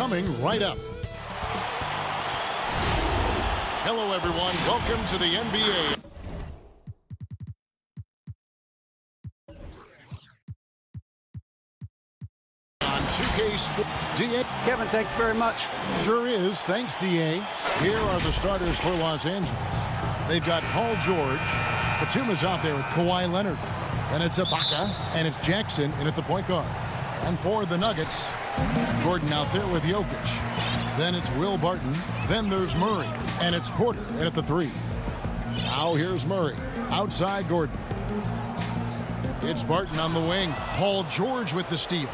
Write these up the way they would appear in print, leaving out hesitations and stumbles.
coming right up. Hello, everyone. Welcome to the NBA. On 2K Sports. DA. Kevin, thanks very much. Sure is. Thanks, DA. Here are the starters for Los Angeles. They've got Paul George. Batum's out there with Kawhi Leonard. Then it's Ibaka, and it's Jackson in at the point guard. And for the Nuggets, Gordon out there with Jokic. Then it's Will Barton. Then there's Murray. And it's Porter in at the 3. Now here's Murray. Outside Gordon. It's Barton on the wing. Paul George with the steal.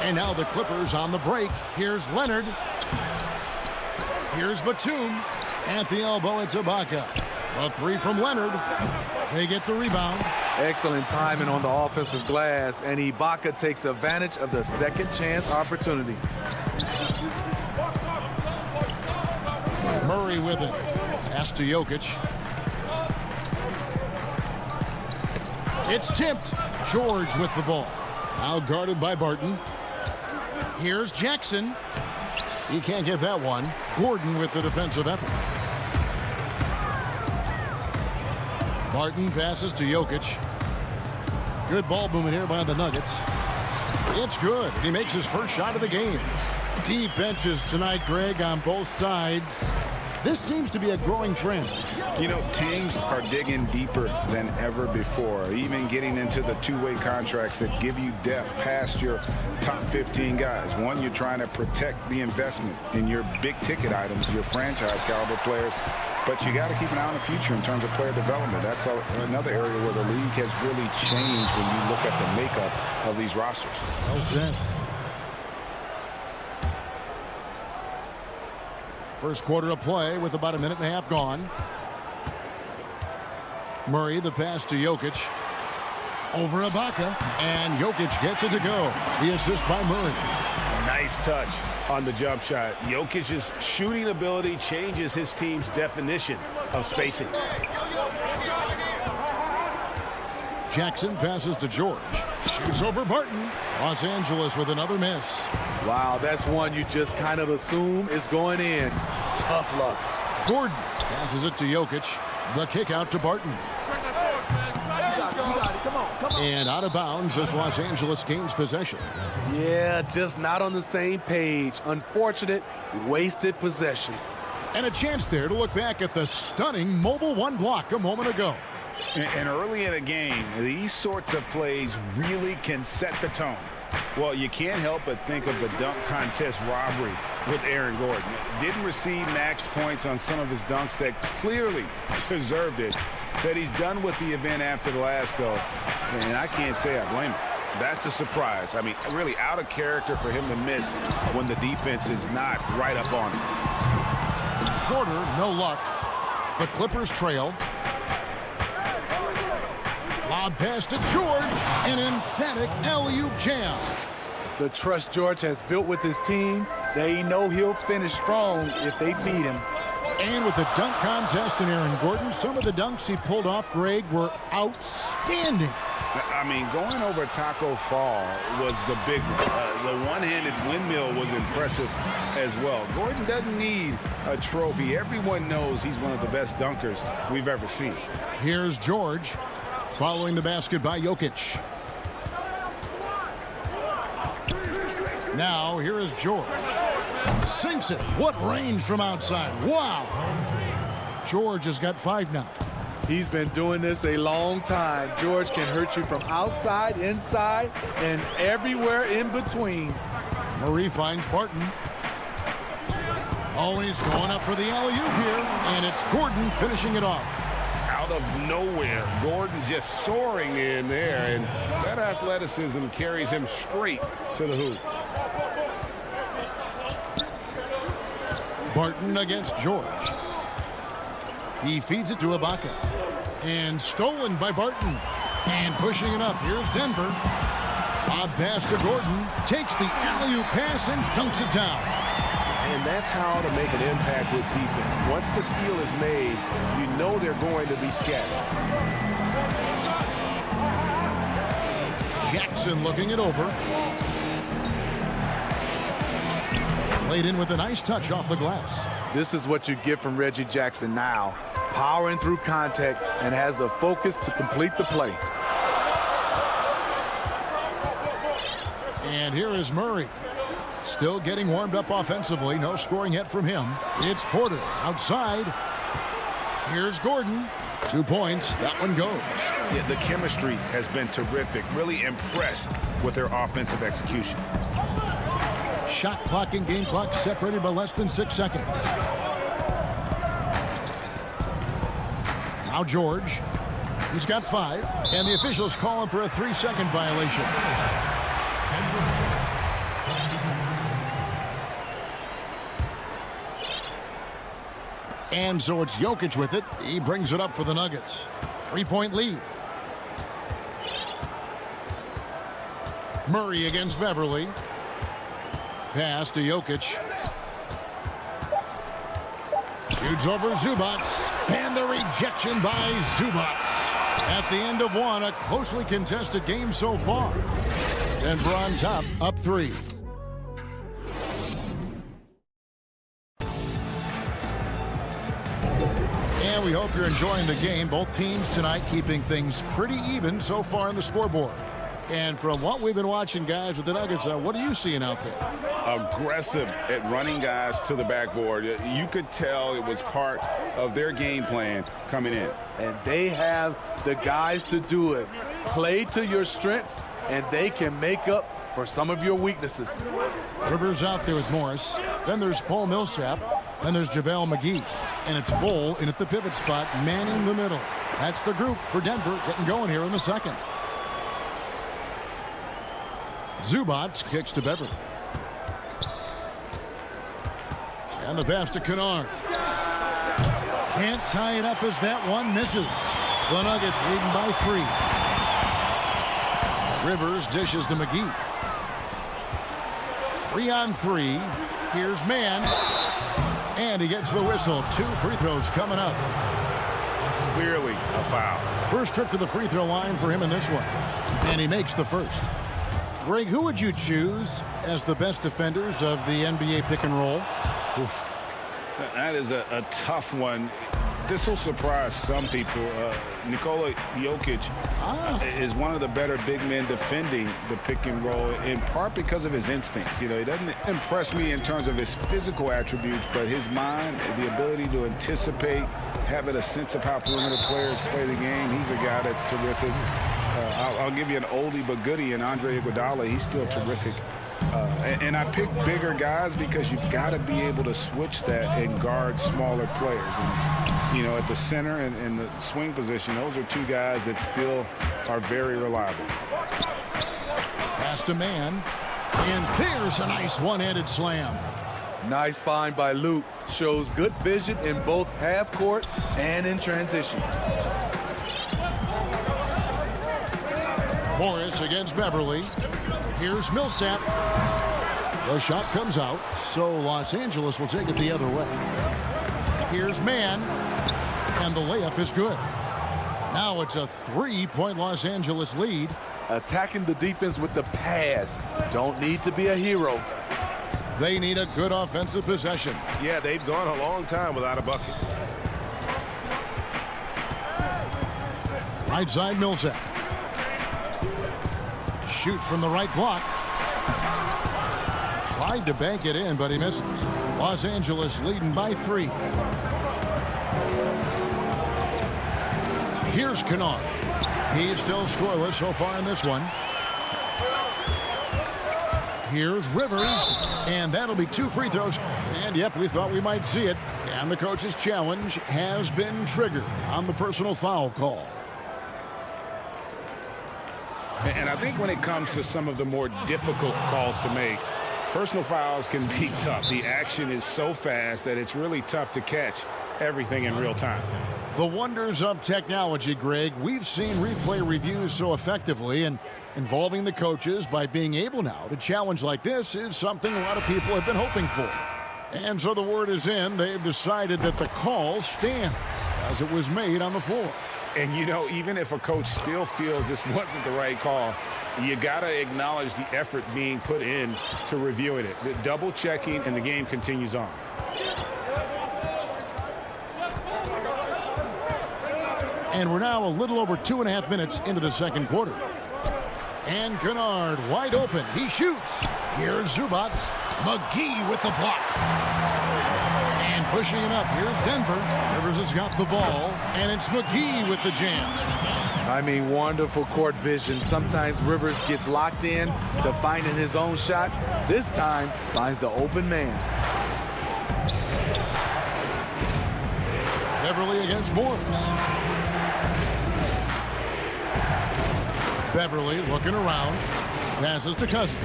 And now the Clippers on the break. Here's Leonard. Here's Batum. At the elbow, it's Ibaka. A 3 from Leonard. They get the rebound. Excellent timing on the offensive glass, and Ibaka takes advantage of the second chance opportunity. Murray with it. Pass to Jokic. It's tipped. George with the ball. Now guarded by Barton. Here's Jackson. He can't get that one. Gordon with the defensive effort. Barton passes to Jokic. Good ball movement here by the Nuggets. It's good. He makes his first shot of the game. Deep benches tonight, Greg, on both sides. This seems to be a growing trend. You know, teams are digging deeper than ever before, even getting into the two-way contracts that give you depth past your top 15 guys. One, you're trying to protect the investment in your big-ticket items, your franchise-caliber players, but you got to keep an eye on the future in terms of player development. That's another area where the league has really changed when you look at the makeup of these rosters. Well said. First quarter of play with about a minute and a half gone. Murray, the pass to Jokic. Over Ibaka, and Jokic gets it to go. The assist by Murray. Nice touch on the jump shot. Jokic's shooting ability changes his team's definition of spacing. Jackson passes to George. Shoots over Barton. Los Angeles with another miss. Wow, that's one you just kind of assume is going in. Tough luck. Gordon passes it to Jokic. The kick out to Barton. And out of bounds as Los Angeles gains possession. Yeah, just not on the same page. Unfortunate, wasted possession. And a chance there to look back at the stunning Mobile One block a moment ago. And early in a game, these sorts of plays really can set the tone. Well, you can't help but think of the dunk contest robbery with Aaron Gordon. Didn't receive max points on some of his dunks that clearly deserved it. Said he's done with the event after the last go, and I can't say I blame him. That's a surprise. I mean, really out of character for him to miss when the defense is not right up on him. Porter, no luck. The Clippers trail. Lob pass to George. An emphatic alley-oop jam. The trust George has built with his team, they know he'll finish strong if they feed him. And with the dunk contest and Aaron Gordon, some of the dunks he pulled off, Greg, were outstanding. I mean, going over Taco Fall was the big one. The one-handed windmill was impressive as well. Gordon doesn't need a trophy. Everyone knows he's one of the best dunkers we've ever seen. Here's George following the basket by Jokic. Now, here is George. Sinks it. What range from outside. Wow. George has got 5 now. He's been doing this a long time. George can hurt you from outside, inside, and everywhere in between. Murray finds Barton. Always going up for the alley-oop here, and it's Gordon finishing it off. Out of nowhere, Gordon just soaring in there, and that athleticism carries him straight to the hoop. Barton against George. He feeds it to Ibaka. And stolen by Barton. And pushing it up. Here's Denver. Bob pass to Gordon. Takes the alley-oop pass and dunks it down. And that's how to make an impact with defense. Once the steal is made, you know they're going to be scattered. Jackson looking it over. Laid in with a nice touch off the glass. This is what you get from Reggie Jackson now. Powering through contact and has the focus to complete the play. And here is Murray. Still getting warmed up offensively. No scoring yet from him. It's Porter outside. Here's Gordon. 2 points. That one goes. Yeah, the chemistry has been terrific. Really impressed with their offensive execution. Shot clock and game clock separated by less than 6 seconds. Now George. He's got 5. And the officials call him for a 3-second violation. And so it's Jokic with it. He brings it up for the Nuggets. 3-point lead. Murray against Beverly. Pass to Jokic. Shoots over Zubac. And the rejection by Zubac. At the end of one, a closely contested game so far. Denver on top, up 3. And we hope you're enjoying the game. Both teams tonight keeping things pretty even so far on the scoreboard. And from what we've been watching, guys, with the Nuggets, what are you seeing out there? Aggressive at running guys to the backboard. You could tell it was part of their game plan coming in. And they have the guys to do it. Play to your strengths, and they can make up for some of your weaknesses. Rivers out there with Morris. Then there's Paul Millsap. Then there's JaVale McGee. And it's Bull in at the pivot spot, manning the middle. That's the group for Denver getting going here in the second. Zubac kicks to Beverly. And the pass to Kennard. Can't tie it up as that one misses. The Nuggets leading by 3. Rivers dishes to McGee. 3-on-3. Here's Mann. And he gets the whistle. 2 free throws coming up. Clearly a foul. First trip to the free throw line for him in this one. And he makes the first. Greg, who would you choose as the best defenders of the NBA pick and roll? Oof. That is a tough one. This will surprise some people. Nikola Jokic is one of the better big men defending the pick and roll, in part because of his instincts. You know, he doesn't impress me in terms of his physical attributes, but his mind, the ability to anticipate, having a sense of how perimeter players play the game. He's a guy that's terrific. I'll give you an oldie but goodie in Andre Iguodala. He's still terrific. And I pick bigger guys because you've got to be able to switch that and guard smaller players. And, you know, at the center and the swing position, those are 2 guys that still are very reliable. Pass to Mann. And there's a nice one-handed slam. Nice find by Luke. Shows good vision in both half court and in transition. Morris against Beverly. Here's Millsap. The shot comes out, so Los Angeles will take it the other way. Here's Mann, and the layup is good. Now it's a 3-point Los Angeles lead. Attacking the defense with the pass. Don't need to be a hero. They need a good offensive possession. Yeah, they've gone a long time without a bucket. Right side Millsap. Shoots from the right block. Tried to bank it in, but he misses. Los Angeles leading by 3. Here's Kennard. He's still scoreless so far in this one. Here's Rivers, and that'll be 2 free throws. And yep, we thought we might see it. And the coach's challenge has been triggered on the personal foul call. And I think when it comes to some of the more difficult calls to make, personal fouls can be tough. The action is so fast that it's really tough to catch everything in real time. The wonders of technology, Greg. We've seen replay reviews so effectively, and involving the coaches by being able now to challenge like this is something a lot of people have been hoping for. And so the word is in. They've decided that the call stands as it was made on the floor. And, you know, even if a coach still feels this wasn't the right call, You got to acknowledge the effort being put in to reviewing it. The double checking, and the game continues on. And we're now a little over 2.5 minutes into the second quarter. And Kennard wide open. He shoots. Here's Zubats. McGee with the block. And pushing it up. Here's Denver. Rivers has got the ball. And it's McGee with the jam. I mean, wonderful court vision. Sometimes Rivers gets locked in to finding his own shot. This time, finds the open man. Beverly against Morris. Beverly looking around. Passes to Cousins.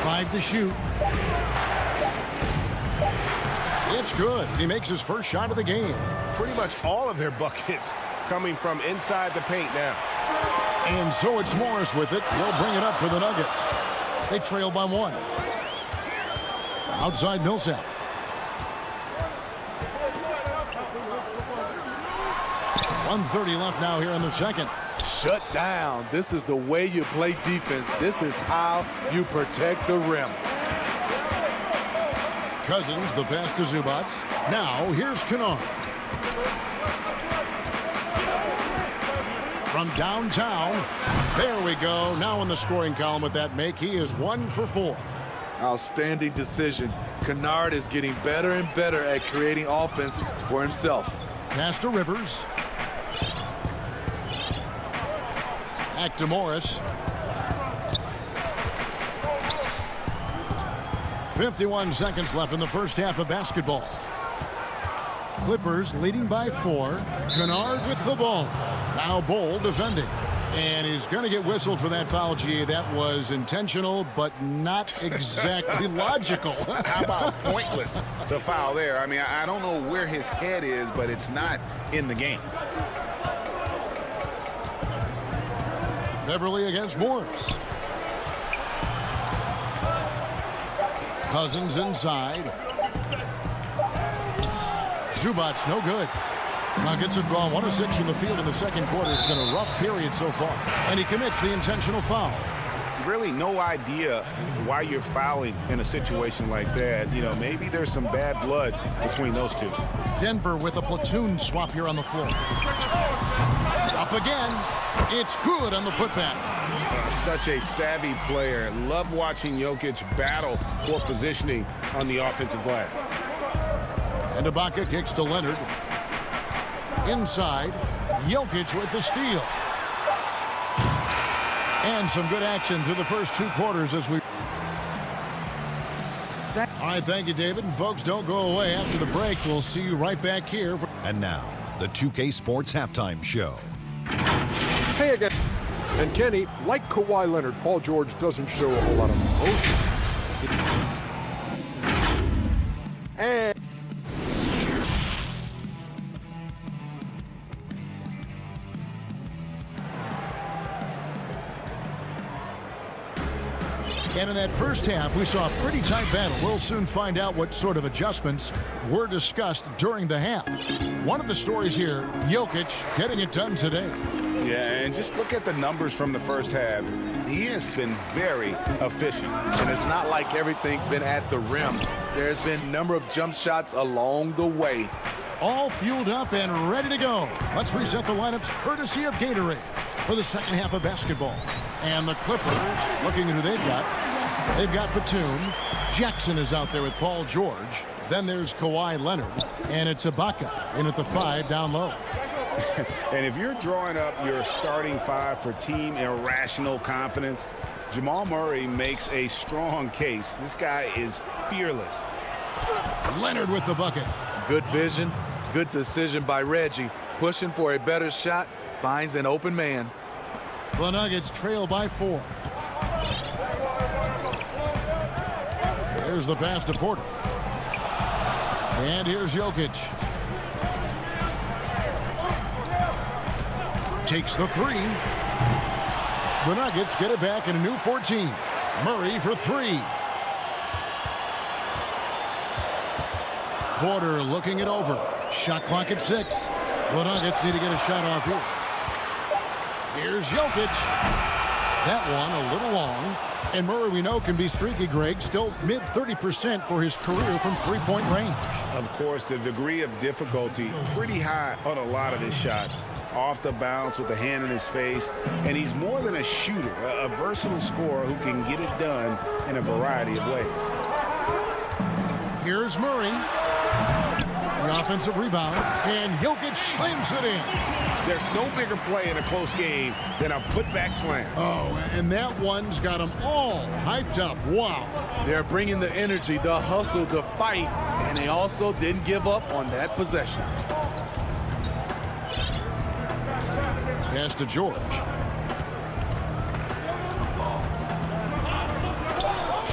5 to shoot. It's good. He makes his first shot of the game. Pretty much all of their buckets coming from inside the paint now. And so it's Morris with it. He'll bring it up for the Nuggets. They trail by 1. Outside Millsap. .130 left now here in the second. Shut down. This is the way you play defense. This is how you protect the rim. Cousins, the pass to Zubats. Now, here's Kennard. From downtown. There we go. Now in the scoring column with that make. He is 1 for 4. Outstanding decision. Kennard is getting better and better at creating offense for himself. Pass to Rivers. Back to Morris. 51 seconds left in the first half of basketball. Clippers leading by 4. Kennard with the ball. Now Bol defending. And he's going to get whistled for that foul, G. That was intentional, but not exactly logical. How about pointless to foul there? I mean, I don't know where his head is, but it's not in the game. Beverly against Morris. Cousins inside. Zubats no good. Nuggets have gone 1 of 6 from the field in the second quarter. It's been a rough period so far. And he commits the intentional foul. Really no idea why you're fouling in a situation like that. You know, maybe there's some bad blood between those two. Denver with a platoon swap here on the floor. Up again. It's good on the putback. Such a savvy player. Love watching Jokic battle for positioning on the offensive glass. And Ibaka kicks to Leonard. Inside, Jokic with the steal. And some good action through the first 2 quarters as we... All right, thank you, David. And folks, don't go away. After the break, we'll see you right back here. And now, the 2K Sports Halftime Show. Hey again. And Kenny, like Kawhi Leonard, Paul George doesn't show a whole lot of emotion. And in that first half, we saw a pretty tight battle. We'll soon find out what sort of adjustments were discussed during the half. One of the stories here, Jokic getting it done today. Yeah, and just look at the numbers from the first half. He has been very efficient. And it's not like everything's been at the rim. There's been a number of jump shots along the way. All fueled up and ready to go. Let's reset the lineups courtesy of Gatorade for the second half of basketball. And the Clippers, looking at who they've got. They've got Batum. Jackson is out there with Paul George. Then there's Kawhi Leonard. And it's Ibaka in at the 5 down low. And if you're drawing up your starting 5 for team irrational confidence, Jamal Murray makes a strong case. This guy is fearless. Leonard with the bucket. Good vision, good decision by Reggie. Pushing for a better shot, finds an open man. The Nuggets trail by 4. There's the pass to Porter. And here's Jokic. Takes the 3. The Nuggets get it back in a new 14. Murray for 3. Porter looking it over. Shot clock at 6. The Nuggets need to get a shot off here. Here's Jokic. That one a little long. And Murray, we know, can be streaky, Greg. Still mid 30% for his career from three-point range. Of course, the degree of difficulty pretty high on a lot of his shots. Off the bounce with a hand in his face. And he's more than a shooter, a versatile scorer who can get it done in a variety of ways. Here's Murray. The offensive rebound. And Jokic slams it in. There's no bigger play in a close game than a putback slam. Oh, and that one's got them all hyped up. Wow. They're bringing the energy, the hustle, the fight, and they also didn't give up on that possession. Pass to George.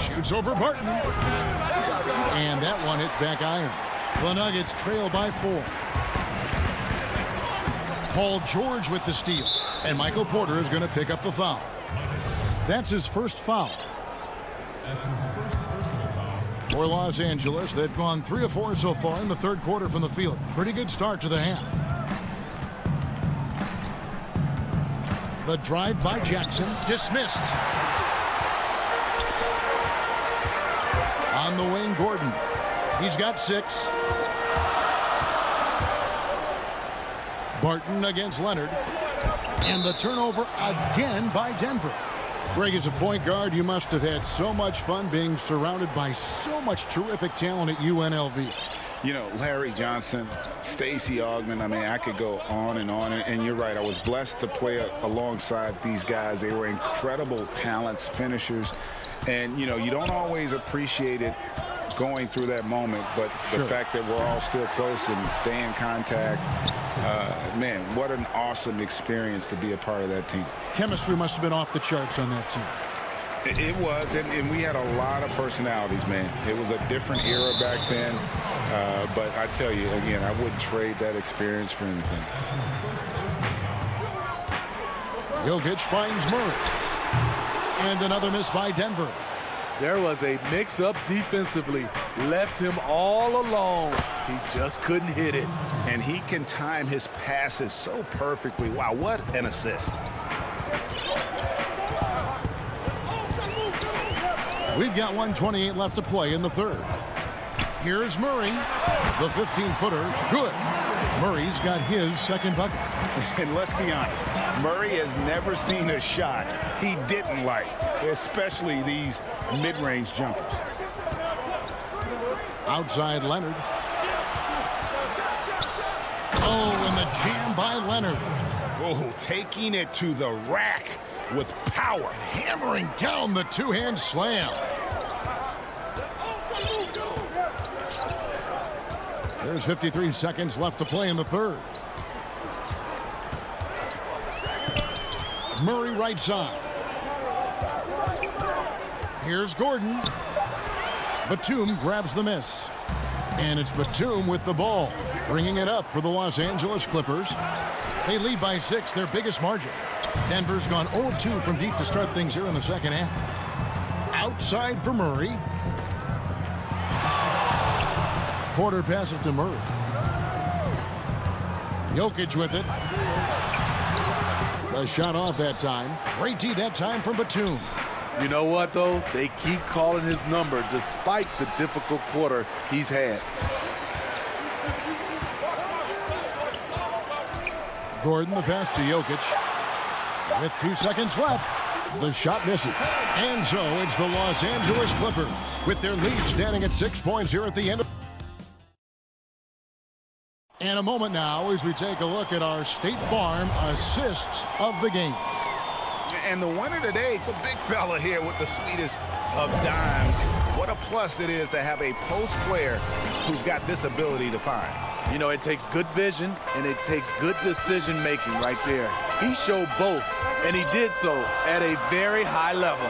Shoots over Barton. And that one hits back iron. The Nuggets trail by 4. Paul George with the steal. And Michael Porter is going to pick up the foul. That's his first foul. For Los Angeles, they've gone 3 of 4 so far in the third quarter from the field. Pretty good start to the half. The drive by Jackson. Dismissed. On the wing, Gordon. He's got 6. Barton against Leonard. And the turnover again by Denver. Greg, as a point guard, you must have had so much fun being surrounded by so much terrific talent at UNLV. You know, Larry Johnson, Stacey Augmon, I mean, I could go on. And you're right, I was blessed to play alongside these guys. They were incredible talents, finishers. And, you know, you don't always appreciate it going through that moment, but the fact that we're all still close and stay in contact, man, what an awesome experience to be a part of that team. Chemistry must have been off the charts on that team. It was, and we had a lot of personalities, man. It was a different era back then, but I tell you, again, I wouldn't trade that experience for anything. Jokic finds Murray. And another miss by Denver. There was a mix-up defensively. Left him all alone. He just couldn't hit it. And he can time his passes so perfectly. Wow, what an assist. We've got 1:28 left to play in the third. Here's Murray. The 15-footer. Good. Murray's got his second bucket. And let's be honest, Murray has never seen a shot he didn't like, especially these mid-range jumpers. Outside Leonard. Oh, and the jam by Leonard. Oh, taking it to the rack with power. Hammering down the two-hand slam. There's 53 seconds left to play in the third. Murray right side. Here's Gordon. Batum grabs the miss. And it's Batum with the ball, bringing it up for the Los Angeles Clippers. They lead by 6, their biggest margin. Denver's gone 0-2 from deep to start things here in the second half. Outside for Murray. Porter passes to Murray. Jokic with it. A shot off that time. Great D that time from Batum. You know what, though? They keep calling his number despite the difficult quarter he's had. Gordon, the pass to Jokic. With 2 seconds left, the shot misses. And so it's the Los Angeles Clippers with their lead standing at 6 points here at the end. And a moment now as we take a look at our State Farm assists of the game. And the winner today, the big fella here with the sweetest of dimes. What a plus it is to have a post player who's got this ability to find. You know, it takes good vision and it takes good decision making right there. He showed both, and he did so at a very high level.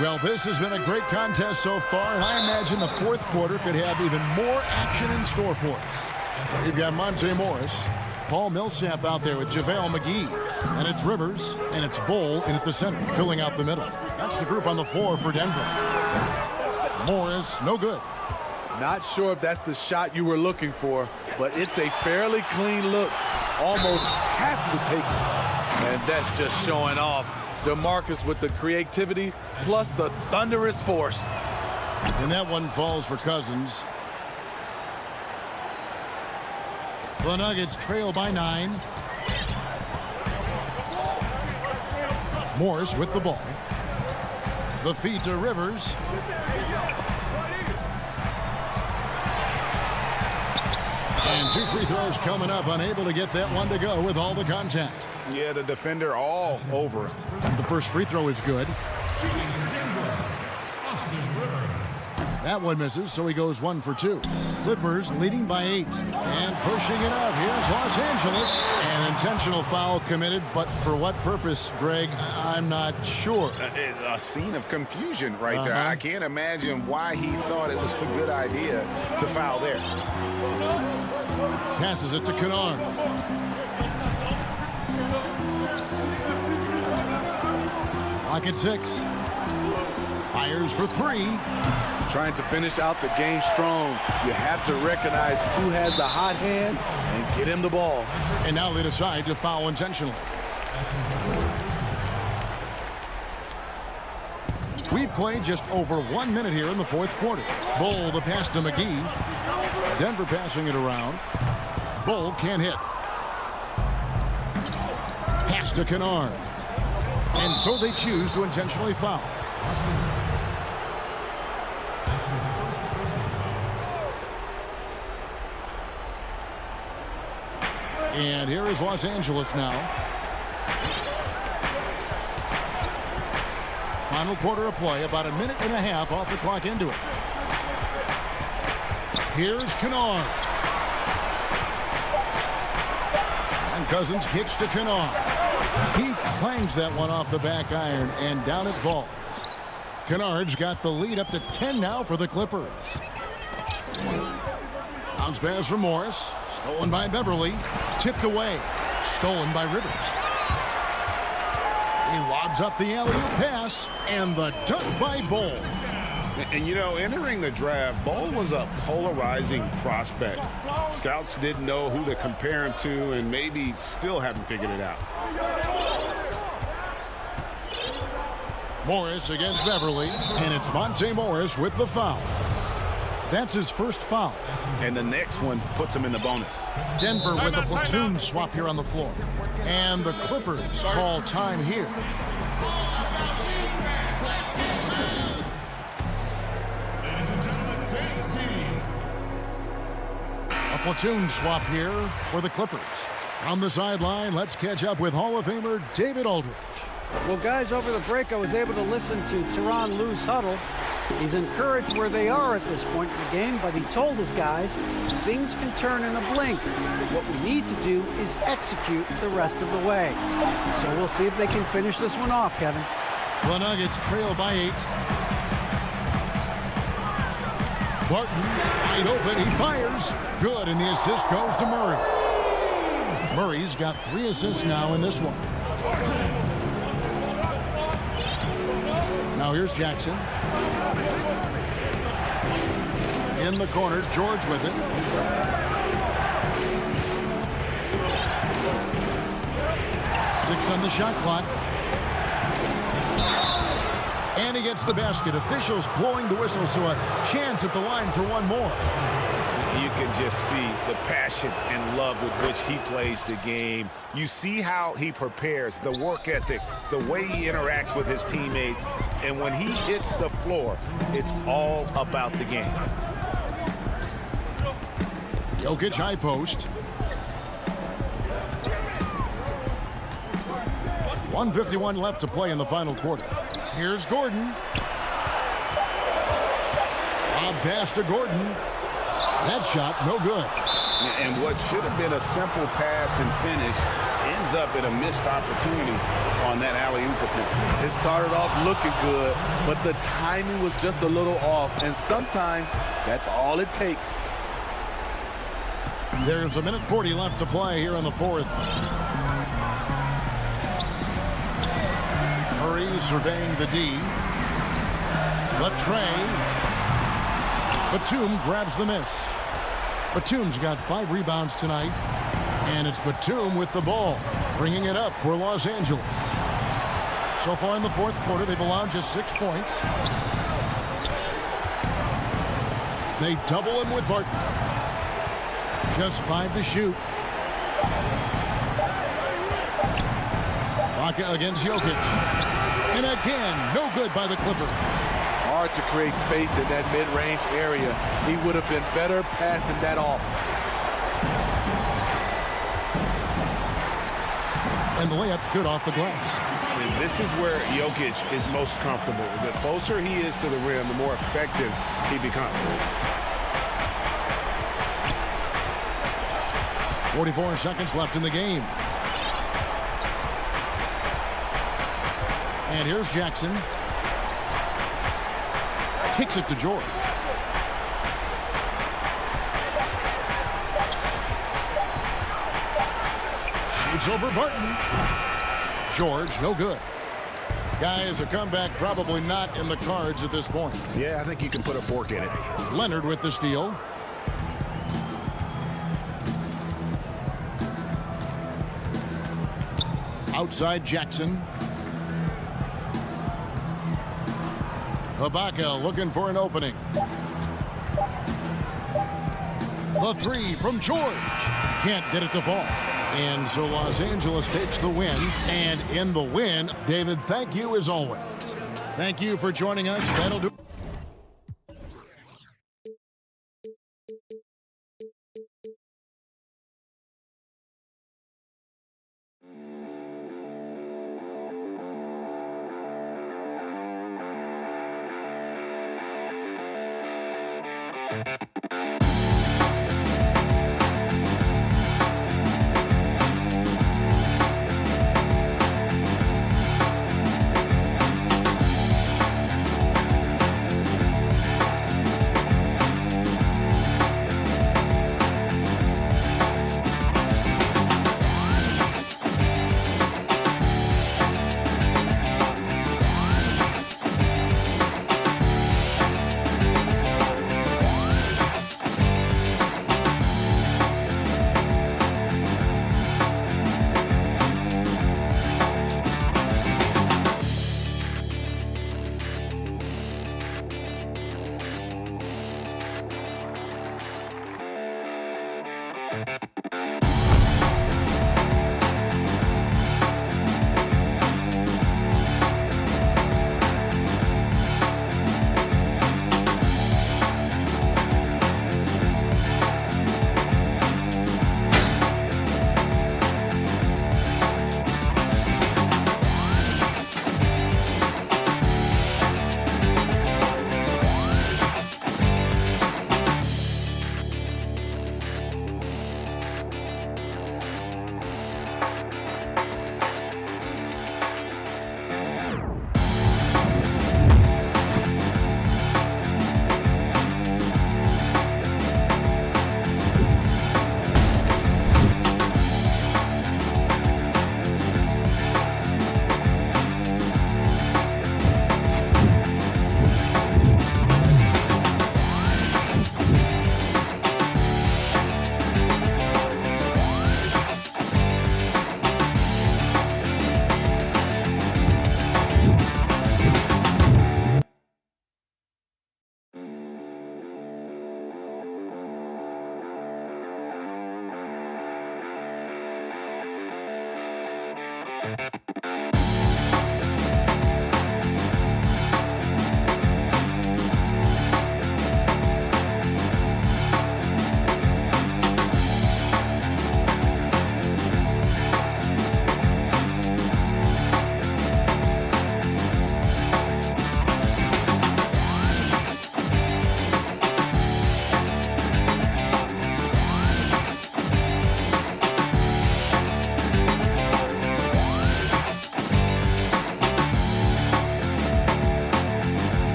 Well, this has been a great contest so far, and I imagine the fourth quarter could have even more action in store for us. We've got Monte Morris, Paul Millsap out there with JaVale McGee, and it's Rivers, and it's Bull in at the center, filling out the middle. That's the group on the floor for Denver. Morris, no good. Not sure if that's the shot you were looking for, but it's a fairly clean look. Almost have to take it. And that's just showing off. DeMarcus with the creativity plus the thunderous force. And that one falls for Cousins. The Nuggets trail by 9. Morris with the ball. The feed to Rivers. And 2 free throws coming up, unable to get that one to go with all the contact. Yeah, the defender all over him. The first free throw is good. That one misses, so he goes 1 for 2. Clippers leading by 8 and pushing it up. Here's Los Angeles. An intentional foul committed, but for what purpose, Greg? I'm not sure. A scene of confusion right there. I can't imagine why he thought it was a good idea to foul there. Passes it to Kennard. Clock at 6. Fires for 3. Trying to finish out the game strong. You have to recognize who has the hot hand and get him the ball. And now they decide to foul intentionally. We've played just over 1 minute here in the 4th quarter. Bull the pass to McGee. Denver passing it around. Bull can't hit. Pass to Kennard. And so they choose to intentionally foul. And here is Los Angeles now. Final quarter of play, about 1.5 minutes off the clock into it. Here's Kennard. And Cousins kicks to Kennard. He clangs that one off the back iron, and down it falls. Kennard's got the lead up to 10 now for the Clippers. Bounce pass from Morris. Stolen by Beverly. Tipped away. Stolen by Rivers. He lobs up the alley-oop pass, and the dunk by Bull. And, you know, entering the draft, Bull was a polarizing prospect. Scouts didn't know who to compare him to and maybe still haven't figured it out. Morris against Beverly, and it's Monte Morris with the foul. That's his first foul. And the next one puts him in the bonus. Denver with a platoon swap here on the floor. And the Clippers call time here. A platoon swap here for the Clippers. On the sideline, let's catch up with Hall of Famer David Aldridge. Well, guys, over the break, I was able to listen to Tyronn Lue's huddle. He's encouraged where they are at this point in the game, but he told his guys things can turn in a blink. What we need to do is execute the rest of the way. So we'll see if they can finish this one off, Kevin. The Nuggets trail by 8. Barton, wide open, he fires. Good, and the assist goes to Murray. Murray's got 3 assists now in this one. Now here's Jackson. In the corner, George with it. Six on the shot clock. And he gets the basket. Officials blowing the whistle, so a chance at the line for one more. You can just see the passion and love with which he plays the game. You see how he prepares, the work ethic, the way he interacts with his teammates. And when he hits the floor, it's all about the game. Jokic high post. 1:51 left to play in the final quarter. Here's Gordon. Lob pass to Gordon. That shot, no good. And what should have been a simple pass and finish ends up in a missed opportunity on that alley-oop attempt. It started off looking good, but the timing was just a little off, and sometimes that's all it takes. There's 1:40 left to play here in the fourth. Murray surveying the D. Latrey. Batum grabs the miss. Batum's got 5 rebounds tonight, and it's Batum with the ball. bringing it up for Los Angeles. So far in the fourth quarter, they've allowed just 6 points. They double him with Barton. Just 5 to shoot. Baca against Jokic. And again, no good by the Clippers. Hard to create space in that mid-range area. He would have been better passing that off. And the layup's good off the glass. And this is where Jokic is most comfortable. The closer he is to the rim, the more effective he becomes. 44 seconds left in the game. And here's Jackson. Kicks it to George. Shoots over Barton. George, no good. Guys, a comeback probably not in the cards at this point. Yeah, I think you can put a fork in it. Leonard with the steal. Outside Jackson. Ibaka looking for an opening. The three from George. Can't get it to fall. And so Los Angeles takes the win. And in the win, David, thank you as always. Thank you for joining us. That'll do.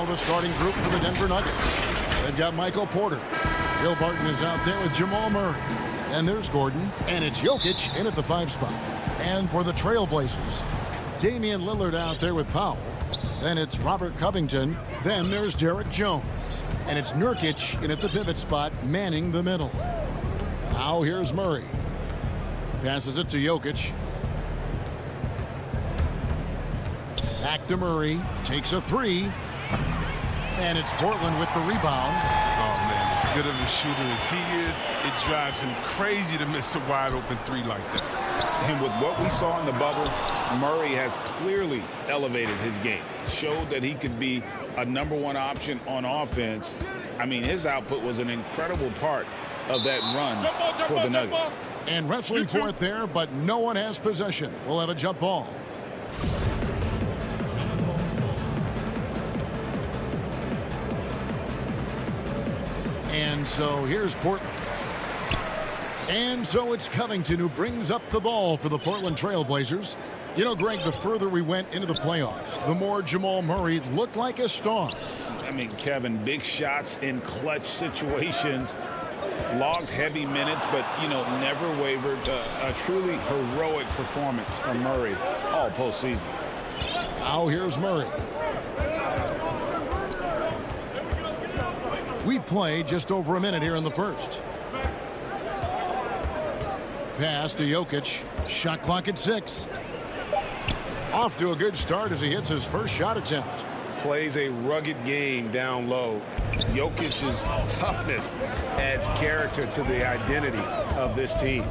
Now the starting group for the Denver Nuggets. They've got Michael Porter. Bill Barton is out there with Jamal Murray. And there's Gordon. And it's Jokic in at the 5 spot. And for the Trailblazers, Damian Lillard out there with Powell. Then it's Robert Covington. Then there's Derek Jones. And it's Nurkic in at the pivot spot, manning the middle. Now here's Murray. Passes it to Jokic. Back to Murray. Takes a 3. And it's Portland with the rebound. Oh, man, as good of a shooter as he is, it drives him crazy to miss a wide-open 3 like that. And with what we saw in the bubble, Murray has clearly elevated his game. Showed that he could be a #1 option on offense. I mean, his output was an incredible part of that run for the Nuggets. And wrestling for it there, but no one has possession. We'll have a jump ball. And so here's Portland. And so it's Covington who brings up the ball for the Portland Trailblazers. You know, Greg, the further we went into the playoffs, the more Jamal Murray looked like a star. I mean, Kevin, big shots in clutch situations, logged heavy minutes, but, you know, never wavered. A truly heroic performance from Murray all postseason. Now here's Murray. We played just over a minute here in the first. Pass to Jokic. Shot clock at 6. Off to a good start as he hits his first shot attempt. Plays a rugged game down low. Jokic's toughness adds character to the identity of this team.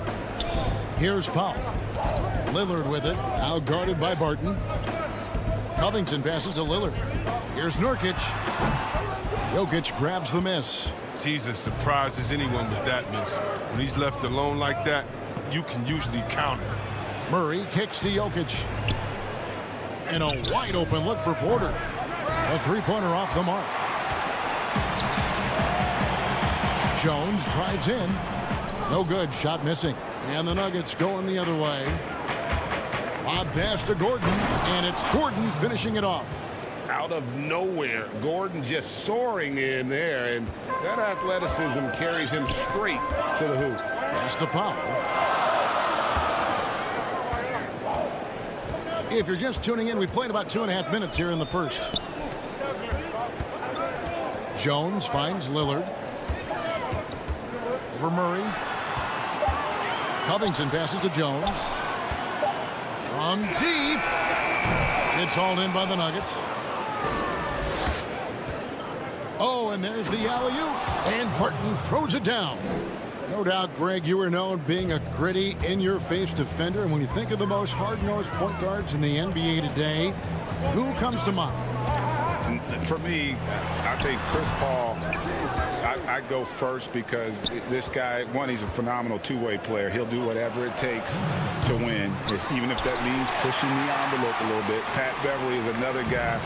Here's Powell. Lillard with it. Now guarded by Barton. Covington passes to Lillard. Here's Nurkic. Jokic grabs the miss. He's as surprised as anyone with that miss. When he's left alone like that, you can usually counter. Murray kicks to Jokic. And a wide open look for Porter. A 3-pointer off the mark. Jones drives in. No good. Shot missing. And the Nuggets going the other way. Lob pass to Gordon. And it's Gordon finishing it off. Out of nowhere, Gordon just soaring in there, and that athleticism carries him straight to the hoop. Pass to Powell. If you're just tuning in, we played about 2.5 minutes here in the first. Jones finds Lillard. For Murray. Covington passes to Jones. From deep. It's hauled in by the Nuggets. Oh, and there's the alley-oop. And Barton throws it down. No doubt, Greg, you were known being a gritty, in-your-face defender. And when you think of the most hard-nosed point guards in the NBA today, who comes to mind? For me, I think Chris Paul, I go first because this guy, one, he's a phenomenal two-way player. He'll do whatever it takes to win, even if that means pushing the envelope a little bit. Pat Beverly is another guy,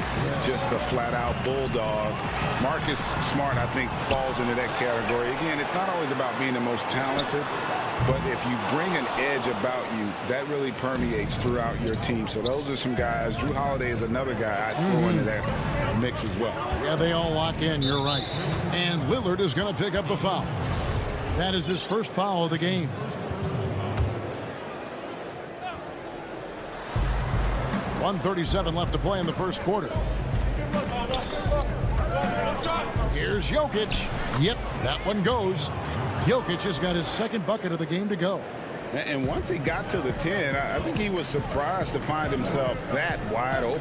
just a flat-out bulldog. Marcus Smart, I think, falls into that category. Again, it's not always about being the most talented, but if you bring an edge about you, that really permeates throughout your team. So those are some guys. Drew Holiday is another guy I'd throw into that mix as well. Yeah, they all lock in. You're right. And Lillard is going to pick up the foul. That is his first foul of the game. .137 left to play in the first quarter. Here's Jokic. Yep, that one goes. Jokic has got his second bucket of the game to go. And once he got to the 10, I think he was surprised to find himself that wide open.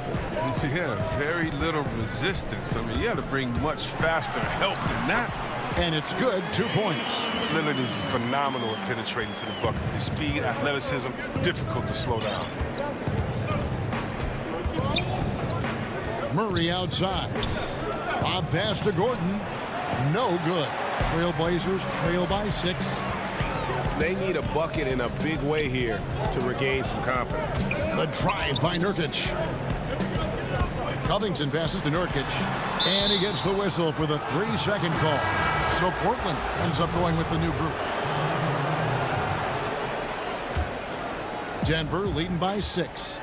Yeah, very little resistance. I mean, you had to bring much faster help than that. And it's good, 2 points. Lillard is phenomenal at penetrating to the bucket. His speed, athleticism, difficult to slow down. Murray outside. Bob pass to Gordon. No good. Trailblazers trail by 6. They need a bucket in a big way here to regain some confidence. The drive by Nurkic. Covington passes to Nurkic. And he gets the whistle for the 3-second call. So Portland ends up going with the new group. Denver leading by 6.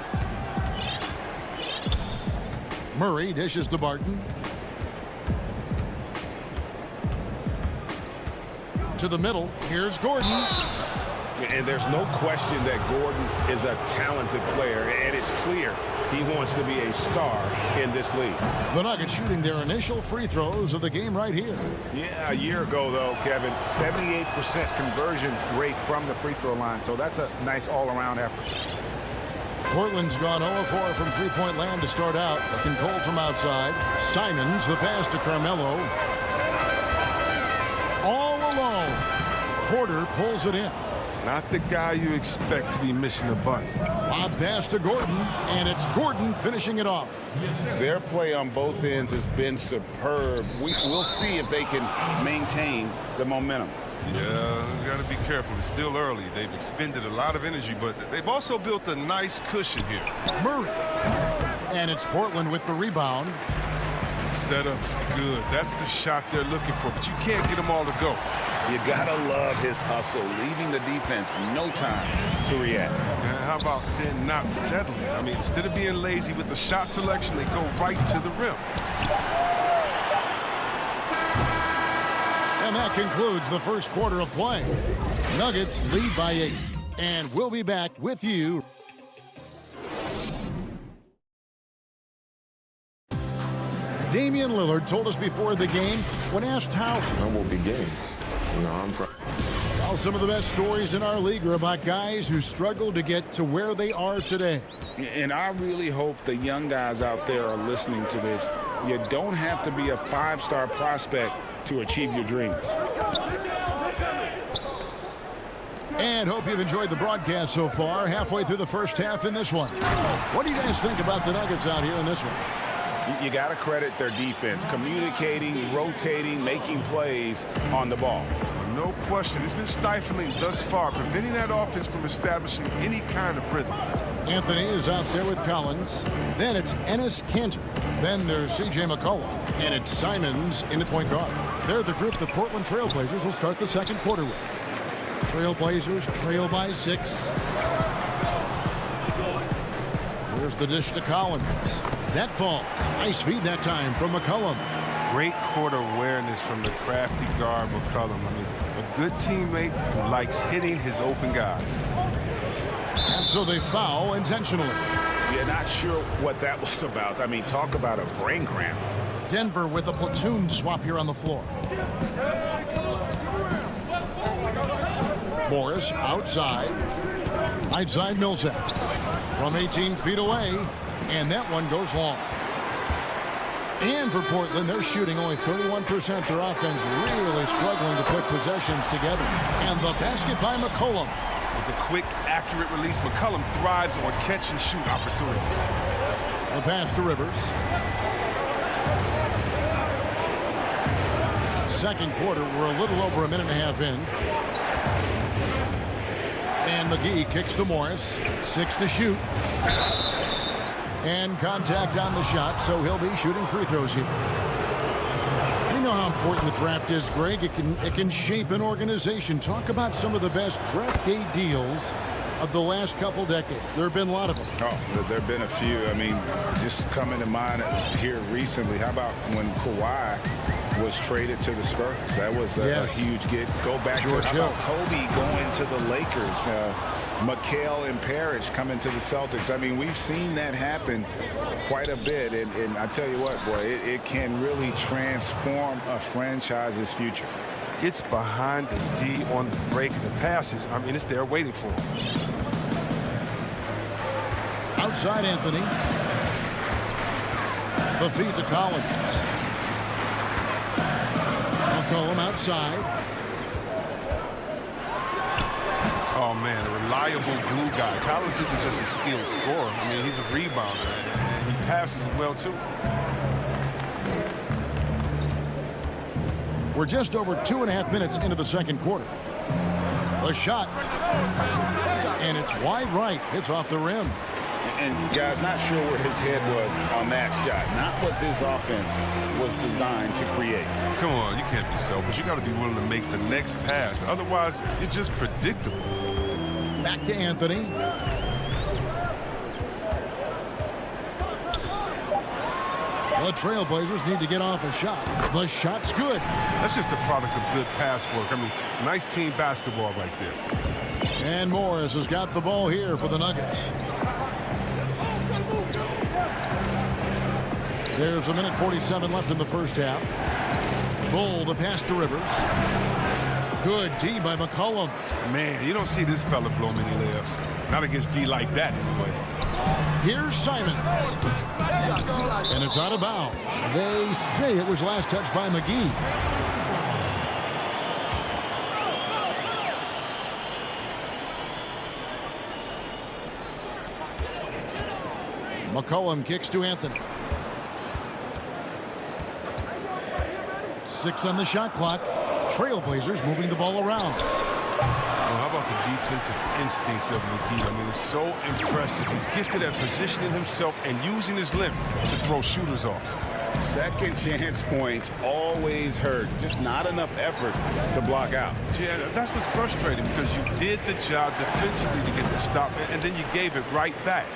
Murray dishes to Barton. to the middle. Here's Gordon. And there's no question that Gordon is a talented player, and it's clear he wants to be a star in this league. The Nuggets shooting their initial free throws of the game right here. Yeah, a year ago, though, Kevin, 78% conversion rate from the free throw line. So that's a nice all-around effort. Portland's gone 0-4 from three-point land to start out. Looking cold from outside. Simons, the pass to Carmelo. All alone. Porter pulls it in. Not the guy you expect to be missing a bunny. Lob pass to Gordon, and it's Gordon finishing it off. Their play on both ends has been superb. We'll see if they can maintain the momentum. Yeah, you got to be careful. It's still early. They've expended a lot of energy, but they've also built a nice cushion here. Murray. And it's Portland with the rebound. Setup's good. That's the shot they're looking for, but you can't get them all to go. You gotta love his hustle, leaving the defense no time to react. And how about then not settling? I mean, instead of being lazy with the shot selection, they go right to the rim. And that concludes the first quarter of play. Nuggets lead by 8. And we'll be back with you. Damian Lillard told us before the game, when asked how. Humble beginnings. I'm proud. Well, some of the best stories in our league are about guys who struggled to get to where they are today. And I really hope the young guys out there are listening to this. You don't have to be a 5-star prospect to achieve your dreams. And hope you've enjoyed the broadcast so far. Halfway through the first half in this one. What do you guys think about the Nuggets out here in this one? You got to credit their defense, communicating, rotating, making plays on the ball. No question. It's been stifling thus far, preventing that offense from establishing any kind of rhythm. Anthony is out there with Collins. Then it's Enes Kanter. Then there's C.J. McCollum. And it's Simons in the point guard. They're the group the Portland Trailblazers will start the second quarter with. Trailblazers trail by 6. Here's the dish to Collins. That falls. Nice feed that time from McCollum. Great court awareness from the crafty guard McCollum. I mean, a good teammate who likes hitting his open guys. And so they foul intentionally. Yeah, not sure what that was about. I mean, talk about a brain cramp. Denver with a platoon swap here on the floor. Morris outside. Outside Millsap. From 18 feet away. And that one goes long. And for Portland, they're shooting only 31%. Their offense really struggling to put possessions together. And the basket by McCollum. With a quick, accurate release, McCollum thrives on catch-and-shoot opportunities. The pass to Rivers. Second quarter, we're a little over a minute and a half in. And McGee kicks to Morris. 6 to shoot. And contact on the shot, so he'll be shooting free throws here. You know how important the draft is, Greg. It can shape an organization. Talk about some of the best draft day deals of the last couple decades. There have been a lot of them. Oh, there have been a few. I mean, just coming to mind here recently, how about when Kawhi was traded to the Spurs? That was a huge get. Go back to how about Kobe going to the Lakers. McHale and Parrish coming to the Celtics. I mean, we've seen that happen quite a bit. And I tell you what, boy, it can really transform a franchise's future. Gets behind the D on the break of the passes. I mean, it's there waiting for him. Outside Anthony. The feed to Collins. McCollum outside. Oh, man, a reliable glue guy. Collins isn't just a skilled scorer. I mean, he's a rebounder, and he passes it well, too. We're just over 2.5 minutes into the second quarter. The shot. And it's wide right. It's off the rim. And, guys, not sure where his head was on that shot. Not what this offense was designed to create. Come on, you can't be selfish. You got to be willing to make the next pass. Otherwise, you're just predictable. Back to The Trailblazers need to get off a shot. The shot's good. That's just the product of good pass work. I mean, nice team basketball right there. And Morris has got the ball here for the Nuggets. There's 1:47 left in the first half. Bull the pass to Rivers. Good D by McCollum. Man, you don't see this fella blow many layups. Not against D like that, anyway. Here's Simons. And it's out of bounds. They say it was last touched by McGee. McCollum kicks to Anthony. 6 on the shot clock. Trailblazers moving the ball around. How about the defensive instincts of McGee? I mean, it's so impressive. He's gifted at positioning himself and using his length to throw shooters off. Second chance points always hurt. Just not enough effort to block out. Yeah, that's what's frustrating because you did the job defensively to get the stop, and then you gave it right back.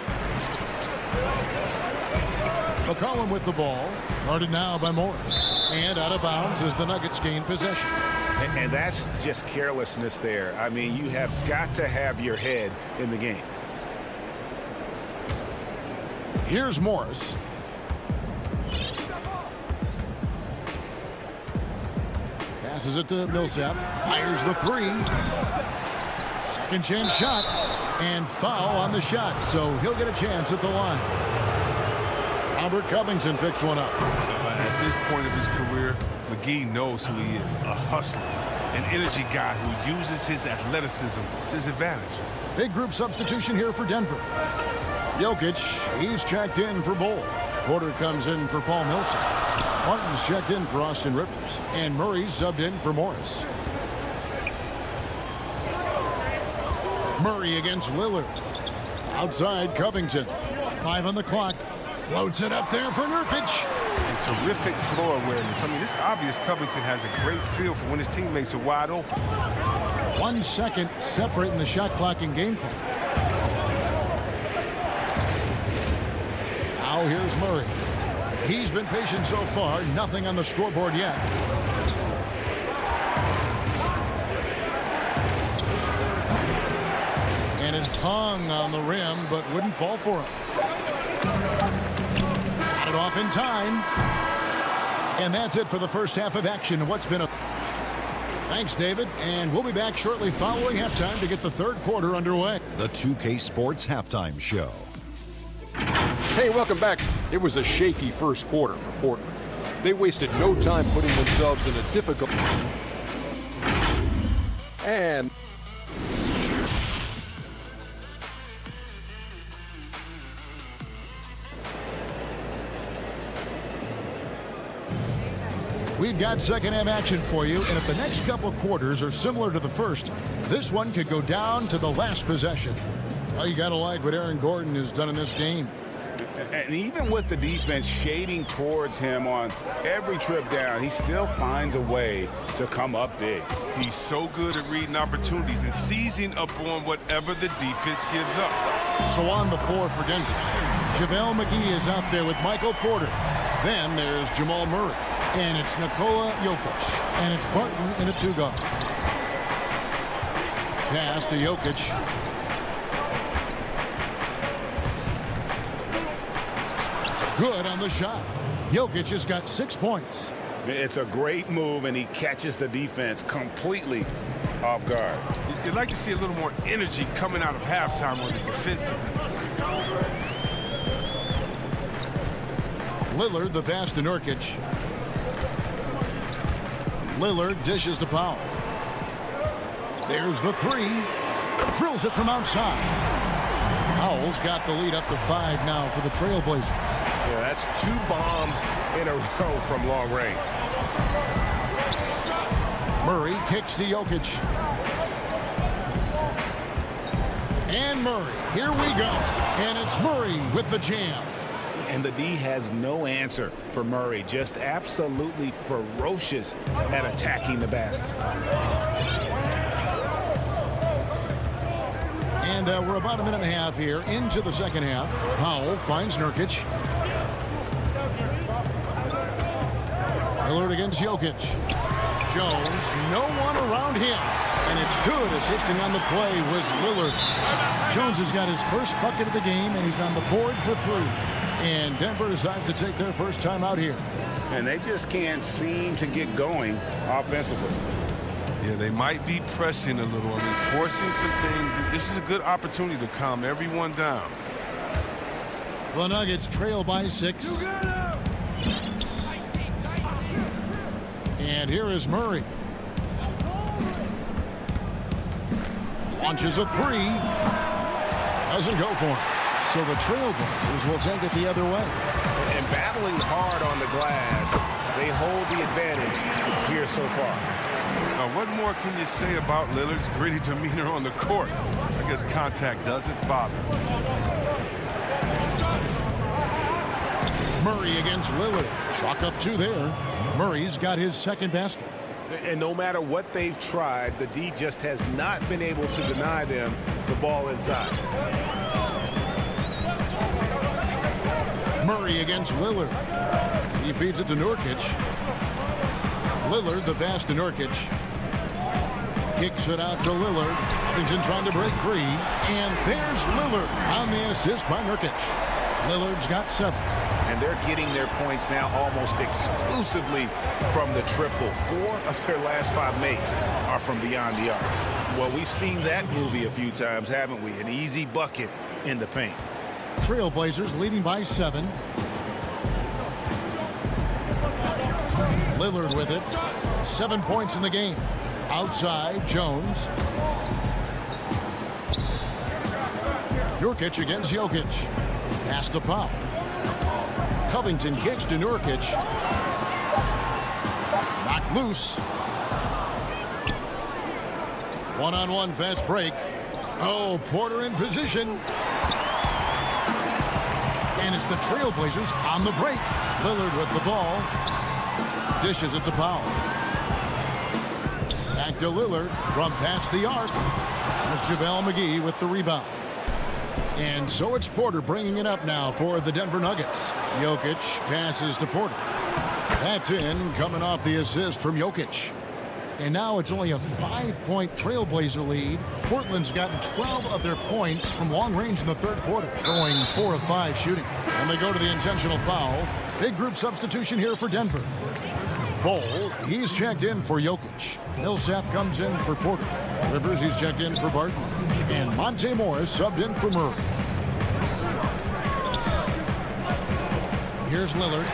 McCollum with the ball. Guarded now by Morris. And out of bounds as the Nuggets gain possession. And that's just carelessness there. I mean, you have got to have your head in the game. Here's Morris. Passes it to Millsap. Fires the three. Second chance shot. And foul on the shot. So he'll get a chance at the line. Robert Covington picks one up. At this point of his career, McGee knows who he is. A hustler. An energy guy who uses his athleticism to his advantage. Big group substitution here for Denver. Jokic, he's checked in for Bull. Porter comes in for Paul Millsap. Martin's checked in for Austin Rivers. And Murray's subbed in for Morris. Murray against Lillard. Outside Covington. 5 on the clock. Floats it up there for Nurkic. And terrific floor awareness. I mean, it's obvious Covington has a great feel for when his teammates are wide open. 1 second separating the shot clock and game clock. Now here's Murray. He's been patient so far. Nothing on the scoreboard yet. And it hung on the rim, but wouldn't fall for him. Got it off in time. And that's it for the first half of action. What's been a... Thanks, David. And we'll be back shortly following halftime to get the third quarter underway. The 2K Sports Halftime Show. Hey, welcome back. It was a shaky first quarter for Portland. They wasted no time putting themselves in a difficult... And... We've got second half action for you, and if the next couple quarters are similar to the first, this one could go down to the last possession. Well, you got to like what Aaron Gordon has done in this game. And even with the defense shading towards him on every trip down, he still finds a way to come up big. He's so good at reading opportunities and seizing up on whatever the defense gives up. So on the floor for Denver, JaVale McGee is out there with Michael Porter. Then there's Jamal Murray. And it's Nikola Jokic. And it's Barton in a two-guard. Pass to Jokic. Good on the shot. Jokic has got 6 points. It's a great move, and he catches the defense completely off guard. You'd like to see a little more energy coming out of halftime on the defensive end. Lillard, the pass to Nurkic. Lillard dishes to Powell. There's the three. Drills it from outside. Powell's got the lead up to 5 now for the Trailblazers. Yeah, that's 2 bombs in a row from long range. Murray kicks to Jokic. And Murray, here we go. And it's Murray with the jam. And the D has no answer for Murray. Just absolutely ferocious at attacking the basket. And we're about a minute and a half here into the second half. Powell finds Nurkic. Lillard against Jokic. Jones, no one around him. And it's good. Assisting on the play was Lillard. Jones has got his first bucket of the game, and he's on the board for 3. And Denver decides to take their first time out here. And they just can't seem to get going offensively. Yeah, they might be pressing a little. I mean, forcing some things. This is a good opportunity to calm everyone down. The Nuggets trail by 6. And here is Murray. Launches a 3. Doesn't go for it. So the Trailblazers will take it the other way. And battling hard on the glass, they hold the advantage here so far. Now, what more can you say about Lillard's gritty demeanor on the court? I guess contact doesn't bother. Murray against Lillard. Chalk up 2 there. Murray's got his second basket. And no matter what they've tried, the D just has not been able to deny them the ball inside. Murray against Lillard. He feeds it to Nurkic. Lillard, the pass to Nurkic. Kicks it out to Lillard. Covington trying to break free. And there's Lillard on the assist by Nurkic. Lillard's got 7. And they're getting their points now almost exclusively from the triple. 4 of their last 5 makes are from beyond the arc. Well, we've seen that movie a few times, haven't we? An easy bucket in the paint. Trailblazers leading by 7. Lillard with it. 7 points in the game. Outside, Jones. Nurkic against Jokic. Pass to Pop. Covington kicks to Nurkic. Knocked loose. One-on-one fast break. Oh, Porter in position. And it's the Trailblazers on the break. Lillard with the ball. Dishes it to Powell. Back to Lillard from past the arc. It's JaVale McGee with the rebound. And so it's Porter bringing it up now for the Denver Nuggets. Jokic passes to Porter. That's in, coming off the assist from Jokic. And now it's only a 5-point Trailblazer lead. Portland's gotten 12 of their points from long range in the third quarter, going 4 of 5 shooting. And they go to the intentional foul. Big group substitution here for Denver. Bol, he's checked in for Jokic. Millsap comes in for Porter. Rivers, he's checked in for Barton. And Monte Morris subbed in for Murray. Here's Lillard.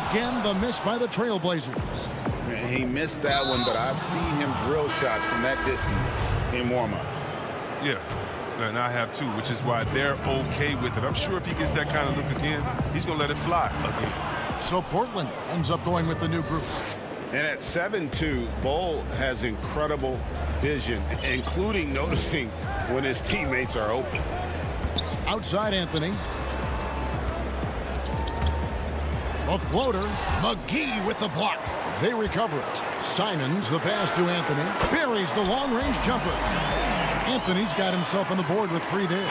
Again, the miss by the Trailblazers. He missed that one, but I've seen him drill shots from that distance in warm-up. Yeah, and I have too, which is why they're okay with it. I'm sure if he gets that kind of look again, he's going to let it fly again. So Portland ends up going with the new group. And at 7-2, Bol has incredible vision, including noticing when his teammates are open. Outside Anthony. A floater. McGee with the block. They recover it. Simons, the pass to Anthony. Buries the long-range jumper. Anthony's got himself on the board with 3 there.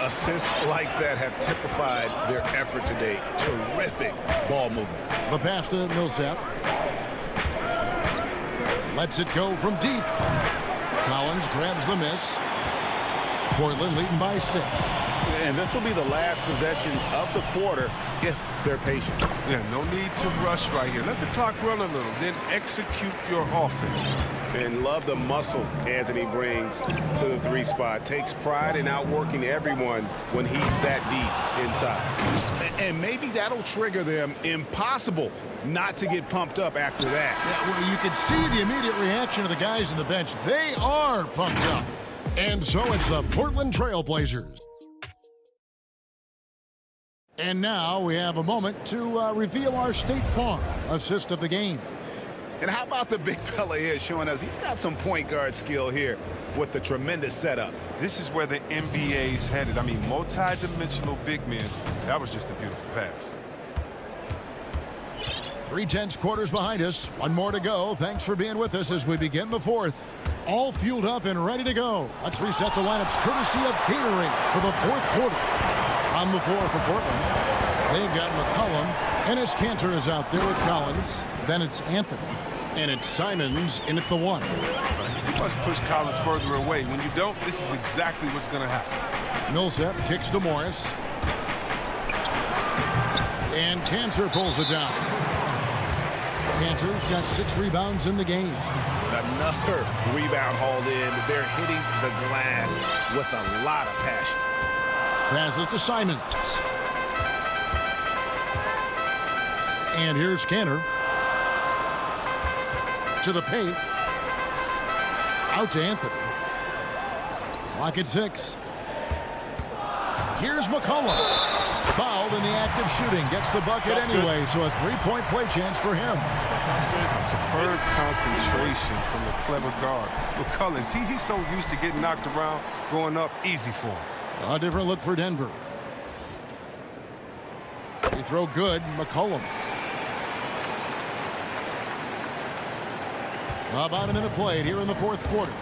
Assists like that have typified their effort today. Terrific ball movement. The pass to Millsap. Lets it go from deep. Collins grabs the miss. Portland leading by 6. And this will be the last possession of the quarter if they're patient. Yeah, no need to rush right here. Let the clock run a little, then execute your offense. And love the muscle Anthony brings to the 3 spot. Takes pride in outworking everyone when he's that deep inside. And maybe that'll trigger them. Impossible not to get pumped up after that. Yeah, well, you can see the immediate reaction of the guys on the bench. They are pumped up. And so it's the Portland Trailblazers. And now we have a moment to reveal our State Farm assist of the game. And how about the big fella here showing us he's got some point guard skill here with the tremendous setup. This is where the NBA's headed. I mean, multi-dimensional big men. That was just a beautiful pass. 3/10 quarters behind us. One more to go. Thanks for being with us as we begin the 4th. All fueled up and ready to go. Let's reset the lineups courtesy of Gatorade for the 4th quarter. On the floor for Portland, they've got McCollum And as Cantor is out there with Collins, then it's Anthony. And it's Simons in at the 1. You must push Collins further away. When you don't, this is exactly what's going to happen. Millsap kicks to Morris. And Cantor pulls it down. Cantor's got 6 rebounds in the game. Another rebound hauled in. They're hitting the glass with a lot of passion. Passes to Simons. And here's Cantor. To the paint. Out to Anthony. Clock at 6. Here's McCollum. Fouled in the act of shooting. Gets the bucket anyway, so a 3-point play chance for him. Superb concentration from the clever guard. McCollum, he's so used to getting knocked around, going up easy for him. A different look for Denver. Free throw good. McCollum. About a minute played here in the 4th quarter.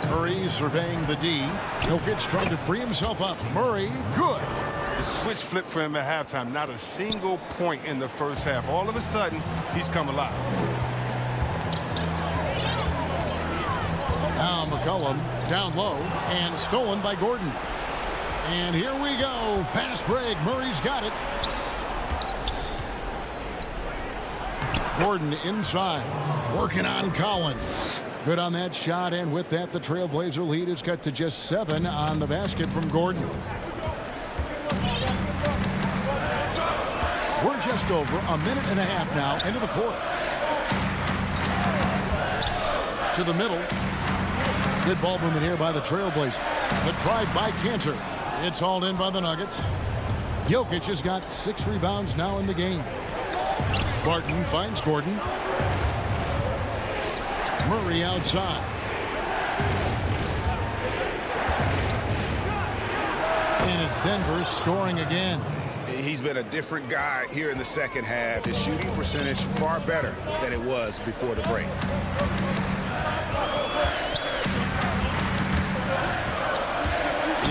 Murray surveying the D. Jokic trying to free himself up. Murray, good. The switch flipped for him at halftime. Not a single point in the first half. All of a sudden, he's come alive. Now McCollum down low and stolen by Gordon. And here we go. Fast break. Murray's got it. Gordon inside. Working on Collins. Good on that shot, and with that, the Trailblazer lead is cut to just 7 on the basket from Gordon. We're just over a minute and a half now into the 4th. To the middle. Good ball movement here by the Trailblazers. The drive by Cantor. It's hauled in by the Nuggets. Jokic has got 6 rebounds now in the game. Barton finds Gordon. Murray outside. And it's Denver scoring again. He's been a different guy here in the second half. His shooting percentage far better than it was before the break.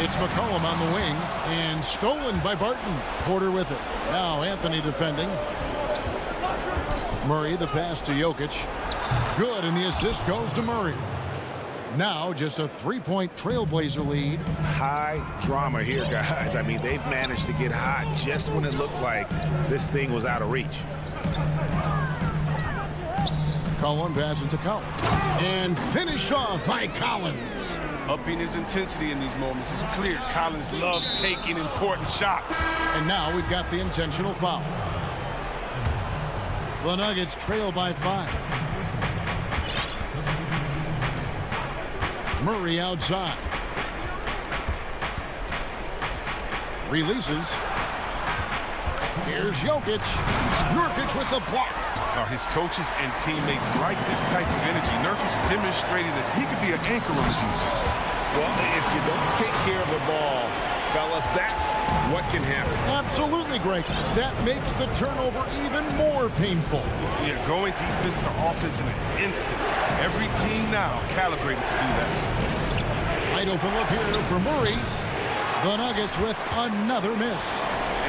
It's McCollum on the wing and stolen by Barton. Porter with it. Now Anthony defending. Murray, the pass to Jokic. Good, and the assist goes to Murray. Now just a 3-point Trailblazer lead. High drama here, guys. I mean, they've managed to get hot just when it looked like this thing was out of reach. Collins passes to Collins. And finished off by Collins. Upping his intensity in these moments is clear. Collins loves taking important shots. And now we've got the intentional foul. The Nuggets trail by 5. Murray outside. Releases. Here's Jokic. Nurkic with the block. His coaches and teammates like this type of energy. Nurkic demonstrating that he could be an anchor on the defense. Well, if you don't take care of the ball, fellas, that's what can happen. Absolutely, Greg. That makes the turnover even more painful. Yeah, going defense to offense in an instant. Every team now calibrated to do that. Wide open look here for Murray. The Nuggets with another miss.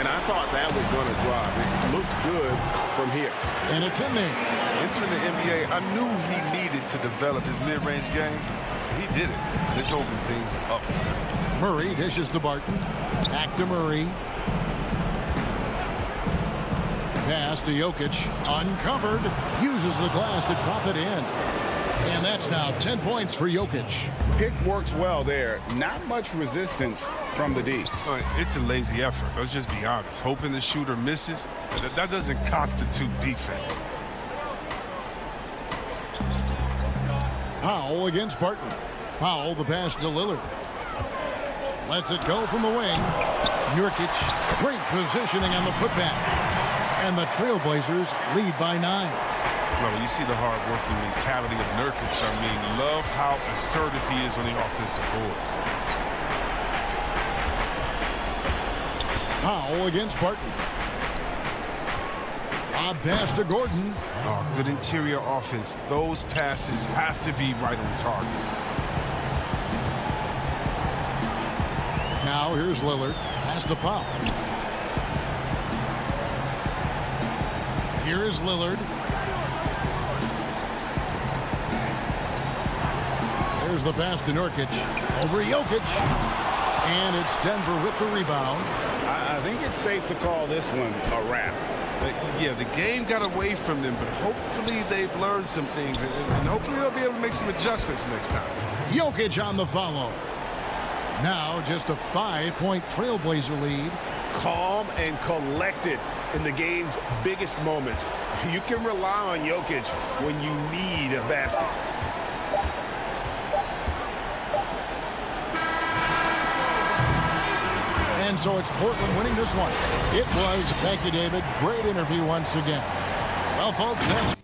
And I thought that was going to drop. It looked good from here. And it's in there. Entering the NBA, I knew he needed to develop his mid-range game. He did it. This opened things up. Murray dishes to Barton. Back to Murray. Pass to Jokic. Uncovered. Uses the glass to drop it in. And that's now 10 points for Jokic. Pick works well there. Not much resistance from the D. It's a lazy effort. Let's just be honest. Hoping the shooter misses, that doesn't constitute defense. Powell against Barton. Powell, the pass to Lillard. Lets it go from the wing. Nurkic, great positioning on the putback. And the Trailblazers lead by 9. Well, you see the hard-working mentality of Nurkic. I mean, love how assertive he is on the offensive boards. Powell against Barton. Lob pass to Gordon. Good interior offense. Those passes have to be right on target. Now here's Lillard. Pass calls the foul. Here is Lillard. There's the pass to Nurkic. Over Jokic. And it's Denver with the rebound. I think it's safe to call this one a wrap. Yeah, the game got away from them, but hopefully they've learned some things, and hopefully they'll be able to make some adjustments next time. Jokic on the follow. Now just a 5-point Trailblazer lead. Calm and collected in the game's biggest moments. You can rely on Jokic when you need a basket. And so it's Portland winning this one. It was. Thank you, David. Great interview once again. Well, folks, that's...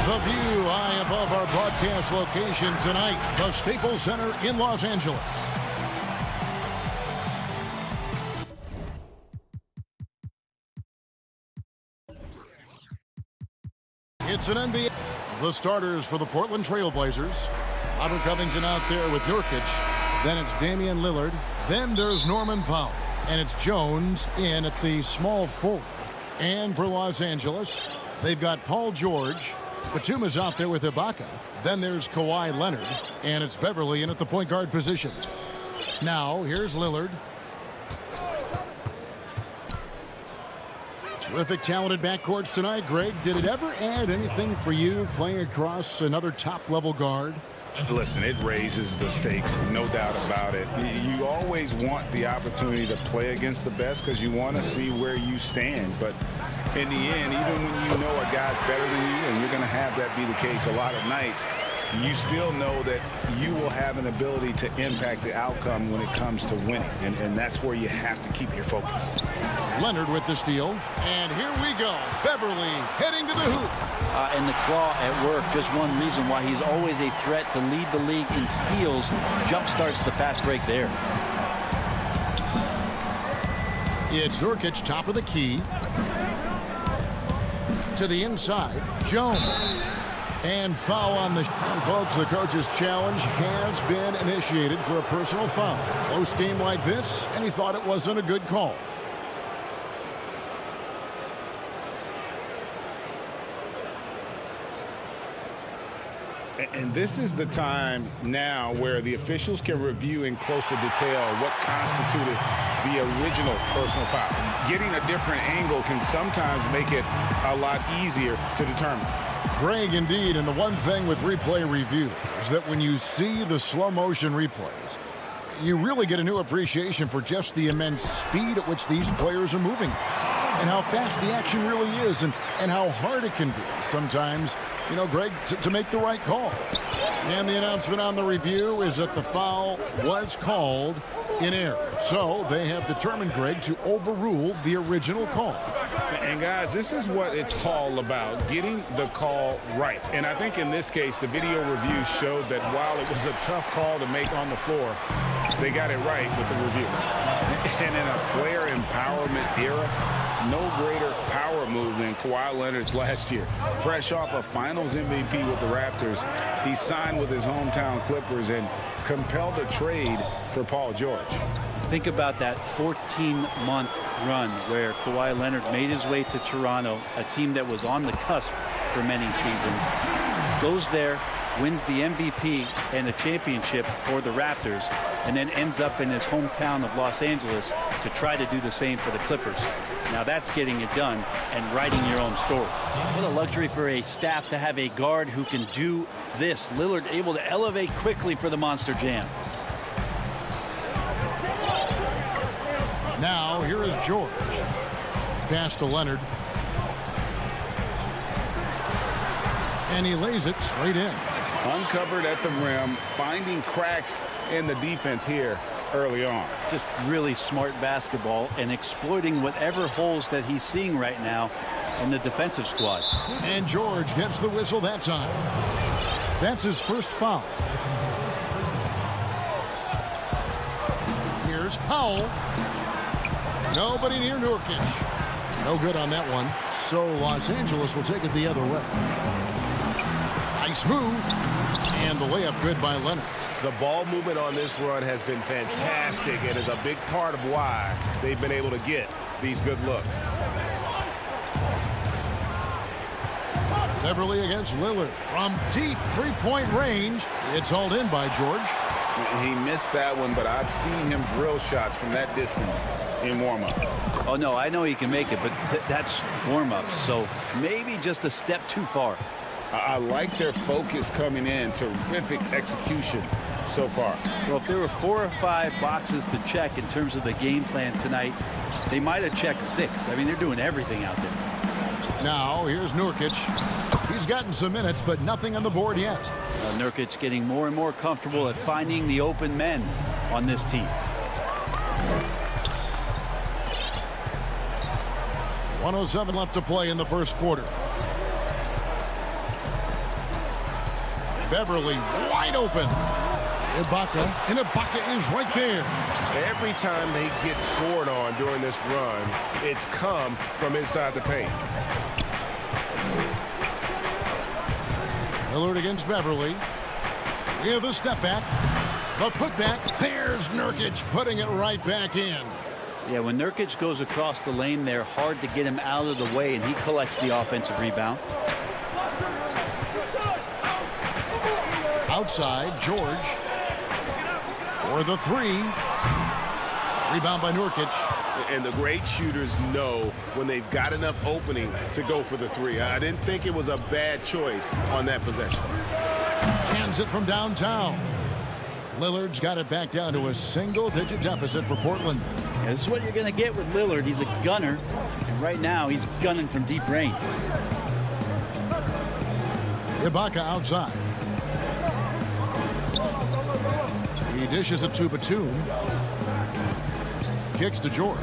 the view high above our broadcast location tonight, the Staples Center in Los Angeles. It's an NBA. The starters for the Portland Trail Blazers. Robert Covington out there with Nurkic. Then it's Damian Lillard. Then there's Norman Powell. And it's Jones in at the small forward. And for Los Angeles, they've got Paul George. Batum's out there with Ibaka. Then there's Kawhi Leonard. And it's Beverly in at the point guard position. Now, here's Lillard. Terrific, talented backcourts tonight, Greg. Did it ever add anything for you playing across another top-level guard? Listen, it raises the stakes, no doubt about it. You always want the opportunity to play against the best because you want to see where you stand. But in the end, even when you know a guy's better than you, and you're going to have that be the case a lot of nights, you still know that you will have an ability to impact the outcome when it comes to winning. And that's where you have to keep your focus. Leonard with the steal. And here we go. Beverly heading to the hoop. And the claw at work. Just one reason why he's always a threat to lead the league in steals. Jump starts the fast break there. It's Nurkic, top of the key. To the inside. Jones. And foul on the... And folks, the coach's challenge has been initiated for a personal foul. Close game like this, and he thought it wasn't a good call. And this is the time now where the officials can review in closer detail what constituted the original personal foul. Getting a different angle can sometimes make it a lot easier to determine. Greg, indeed, and the one thing with replay review is that when you see the slow motion replays, you really get a new appreciation for just the immense speed at which these players are moving and how fast the action really is and how hard it can be sometimes, you know, Greg, to make the right call. And the announcement on the review is that the foul was called in error. So they have determined, Greg, to overrule the original call. And guys, this is what it's all about, getting the call right. And I think in this case, the video review showed that while it was a tough call to make on the floor, they got it right with the review. And in a player empowerment era, no greater power move than Kawhi Leonard's last year. Fresh off a Finals MVP with the Raptors, he signed with his hometown Clippers and compelled a trade for Paul George. Think about that 14-month run where Kawhi Leonard made his way to Toronto, a team that was on the cusp for many seasons. Goes there, wins the MVP and a championship for the Raptors, and then ends up in his hometown of Los Angeles to try to do the same for the Clippers. Now that's getting it done and writing your own story. What a luxury for a staff to have a guard who can do this. Lillard able to elevate quickly for the Monster Jam. Now, here is George. Pass to Leonard. And he lays it straight in. Uncovered at the rim, finding cracks in the defense here early on. Just really smart basketball and exploiting whatever holes that he's seeing right now in the defensive squad. And George gets the whistle that time. That's his first foul. Here's Powell. Nobody near Nurkic. No good on that one. So Los Angeles will take it the other way. Nice move. And the layup good by Leonard. The ball movement on this run has been fantastic and is a big part of why they've been able to get these good looks. Beverly against Lillard. From deep three-point range. It's hauled in by George. He missed that one, but I've seen him drill shots from that distance in warm-up. Oh, no, I know he can make it, but that's warm-ups. So maybe just a step too far. I like their focus coming in. Terrific execution so far. Well, if there were 4 or 5 boxes to check in terms of the game plan tonight, they might have checked 6. I mean, they're doing everything out there. Now, here's Nurkic. He's gotten some minutes, but nothing on the board yet. Nurkic getting more and more comfortable at finding the open men on this team. .107 left to play in the first quarter. Beverly wide open. Ibaka, and Ibaka is right there. Every time they get scored on during this run, it's come from inside the paint. Lillard against Beverly. With a step back. The putback. There's Nurkic putting it right back in. Yeah, when Nurkic goes across the lane there, hard to get him out of the way, and he collects the offensive rebound. Outside, George. For the three. Rebound by Nurkic. And the great shooters know when they've got enough opening to go for the three. I didn't think it was a bad choice on that possession. Cans it from downtown. Lillard's got it back down to a single-digit deficit for Portland. Yeah, this is what you're going to get with Lillard. He's a gunner, and right now he's gunning from deep range. Ibaka outside. He dishes it to Batum. Kicks to George.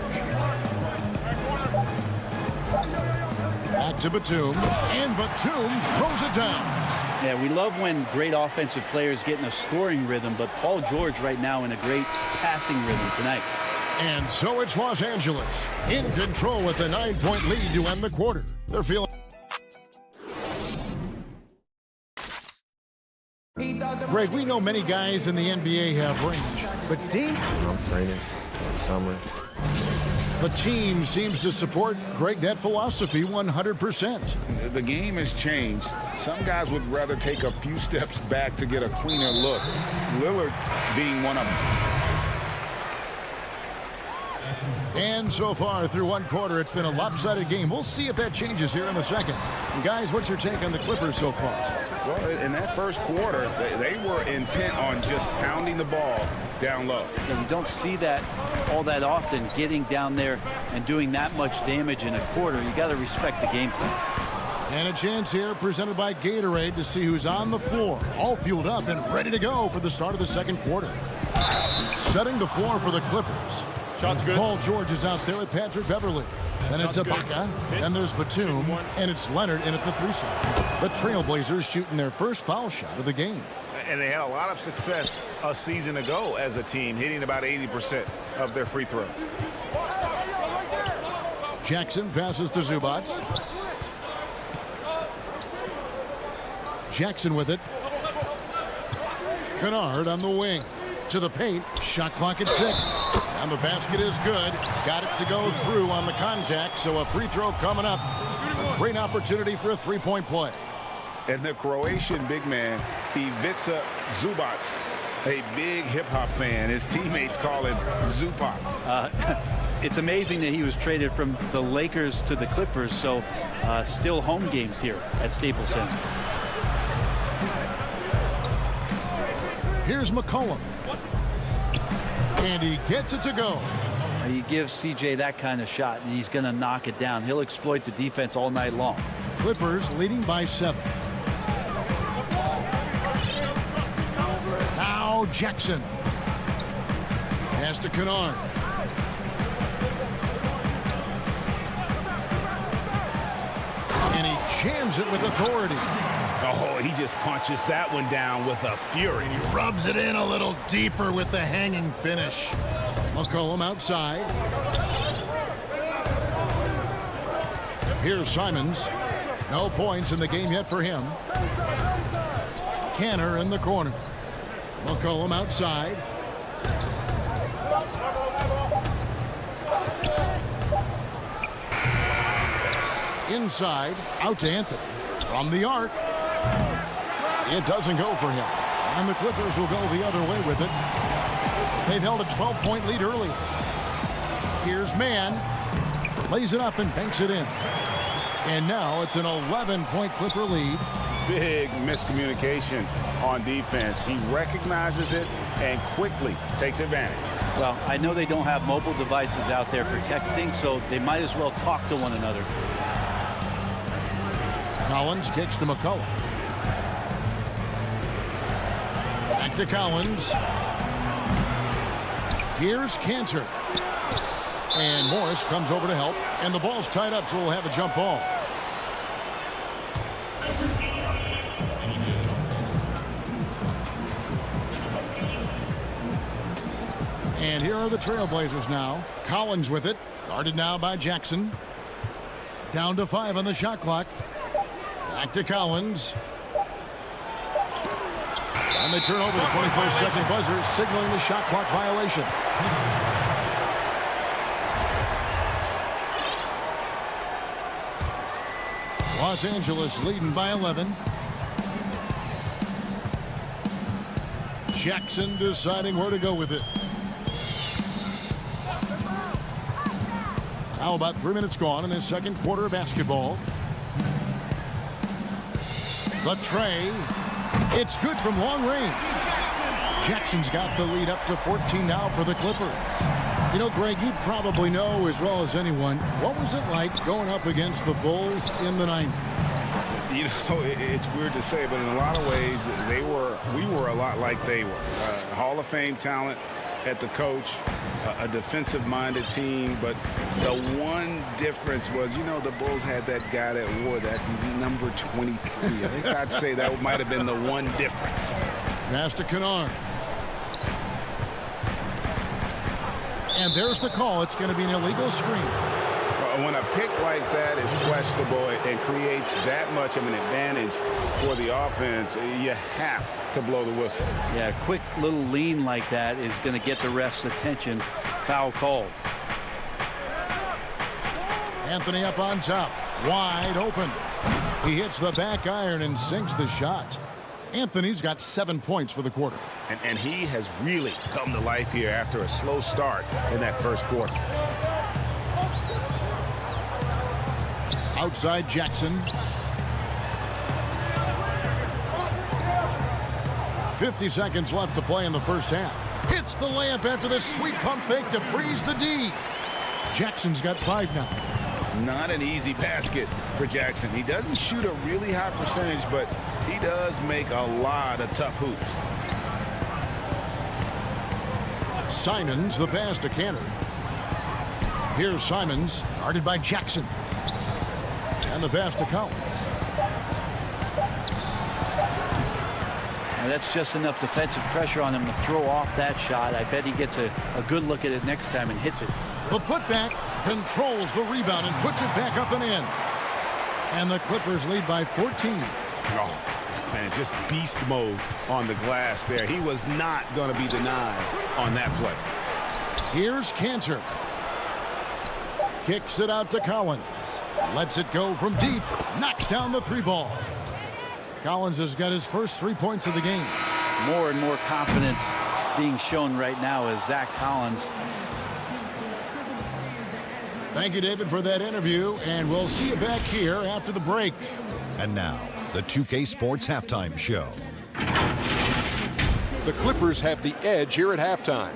Back to Batum. And Batum throws it down. Yeah, we love when great offensive players get in a scoring rhythm, but Paul George right now in a great passing rhythm tonight. And so it's Los Angeles in control with a 9-point lead to end the quarter. They're feeling... Greg, we know many guys in the NBA have range, but Dean... I'm training in summer. The team seems to support, Greg, that philosophy 100%. The game has changed. Some guys would rather take a few steps back to get a cleaner look. Lillard being one of them. And so far through one quarter, it's been a lopsided game. We'll see if that changes here in the second. And guys, what's your take on the Clippers so far? Well, in that first quarter, they were intent on just pounding the ball down low. And you don't see that all that often, getting down there and doing that much damage in a quarter. You got to respect the game plan. And a chance here presented by Gatorade to see who's on the floor, all fueled up and ready to go for the start of the second quarter. Setting the floor for the Clippers. Shot's good. Paul George is out there with Patrick Beverly. Then it's Ibaka, then there's Batum, and it's Leonard in at the 3 slot. The Trailblazers shooting their first foul shot of the game. And they had a lot of success a season ago as a team, hitting about 80% of their free throws. Jackson passes to Zubac. Jackson with it. Kennard on the wing. To the paint. Shot clock at 6. And the basket is good. Got it to go through on the contact. So a free throw coming up. A great opportunity for a three-point play. And the Croatian big man, Ivica Zubac, a big hip-hop fan. His teammates call him Zupac. It's amazing that he was traded from the Lakers to the Clippers, so still home games here at Staples Center. Here's McCollum. And he gets it to go. You give CJ that kind of shot, and he's going to knock it down. He'll exploit the defense all night long. Clippers leading by 7. Now Jackson. Pass to Kennard. And he jams it with authority. Oh, he just punches that one down with a fury. He rubs it in a little deeper with the hanging finish. McCollum outside. Here's Simons. No points in the game yet for him. Canner in the corner. McCollum outside. Inside, out to Anthony. From the arc. It doesn't go for him. And the Clippers will go the other way with it. They've held a 12-point lead early. Here's Mann. Lays it up and banks it in. And now it's an 11-point Clipper lead. Big miscommunication on defense. He recognizes it and quickly takes advantage. Well, I know they don't have mobile devices out there for texting, so they might as well talk to one another. Collins kicks to McCollum. Back to Collins. Here's Cantor. And Morris comes over to help. And the ball's tied up, so we'll have a jump ball. And here are the Trailblazers now. Collins with it. Guarded now by Jackson. Down to 5 on the shot clock. Back to Collins. And they turn over the 24-second buzzer, signaling the shot clock violation. Los Angeles leading by 11. Jackson deciding where to go with it. Now about 3 minutes gone in this second quarter of basketball. The tray. It's good from long range. Jackson's got the lead up to 14 now for the Clippers. You know, Greg, you probably know as well as anyone, what was it like going up against the Bulls in the 90s? You know, it's weird to say, but in a lot of ways, we were a lot like they were. Hall of Fame talent at the coach, a defensive-minded team, but the one difference was, you know, the Bulls had that guy that wore that number 23. I think I'd say that might have been the one difference. Pass to Kennard. And there's the call. It's going to be an illegal screen. When a pick like that is questionable and creates that much of an advantage for the offense, you have to blow the whistle. Yeah, a quick little lean like that is going to get the ref's attention. Foul called. Anthony up on top. Wide open. He hits the back iron and sinks the shot. Anthony's got 7 points for the quarter. And he has really come to life here after a slow start in that first quarter. Outside Jackson. 50 seconds left to play in the first half. Hits the layup after the sweet pump fake to freeze the D. Jackson's got 5 now. Not an easy basket for Jackson. He doesn't shoot a really high percentage, but he does make a lot of tough hoops. Simons, the pass to Canner. Here's Simons, guarded by Jackson. And the pass to Collins. Now that's just enough defensive pressure on him to throw off that shot. I bet he gets a good look at it next time and hits it. The putback controls the rebound and puts it back up and in. And the Clippers lead by 14. Oh, man, just beast mode on the glass there. He was not going to be denied on that play. Here's Cantor. Kicks it out to Collins. Lets it go from deep. Knocks down the 3 ball. Collins has got his first 3 points of the game. More and more confidence being shown right now as Zach Collins. Thank you, David, for that interview, and we'll see you back here after the break. And now, the 2K Sports Halftime Show. The Clippers have the edge here at halftime.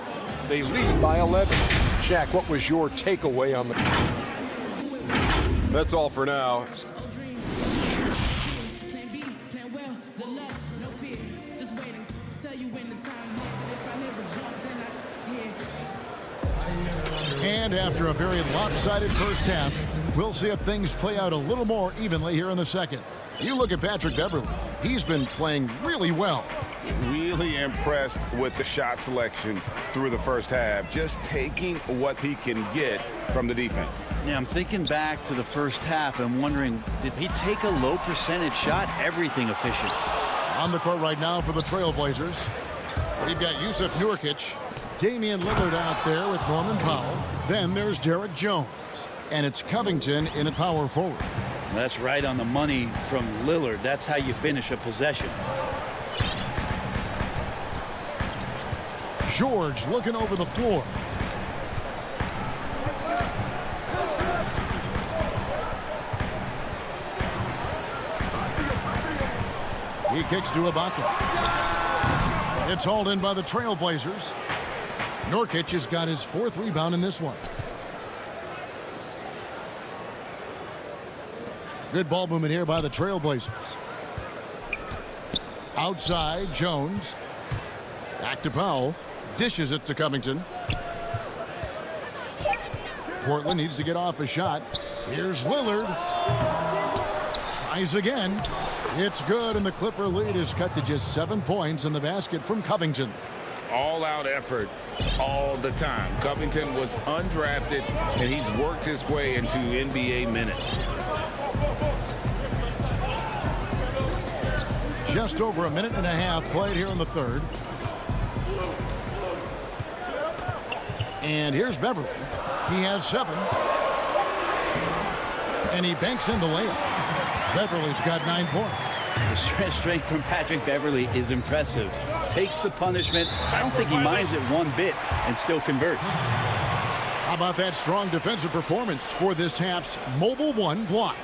They lead by 11. Shaq, what was your takeaway on the... That's all for now. And after a very lopsided first half, we'll see if things play out a little more evenly here in the second. You look at Patrick Beverley. He's been playing really well. Really impressed with the shot selection through the first half. Just taking what he can get from the defense. Yeah, I'm thinking back to the first half and wondering, did he take a low percentage shot? Everything efficient. On the court right now for the Trailblazers, we've got Yusuf Nurkic, Damian Lillard out there with Norman Powell. Then there's Derek Jones. And it's Covington in at power forward. That's right on the money from Lillard. That's how you finish a possession. George looking over the floor. He kicks to Ibaka. It's hauled in by the Trailblazers. Nurkic has got his 4th rebound in this one. Good ball movement here by the Trailblazers. Outside, Jones. Back to Powell. Dishes it to Covington. Portland needs to get off a shot. Here's Lillard. Tries again. It's good, and the Clipper lead is cut to just 7 points in the basket from Covington. all-out effort all the time. Covington was undrafted, and he's worked his way into NBA minutes. Just over a minute and a half played here in the third. And here's Beverly. He has 7. And he banks in the layup. Beverly's got 9 points. The strength from Patrick Beverly is impressive. Takes the punishment. I don't think he minds it one bit and still converts. How about that strong defensive performance for this half's Mobile 1 block?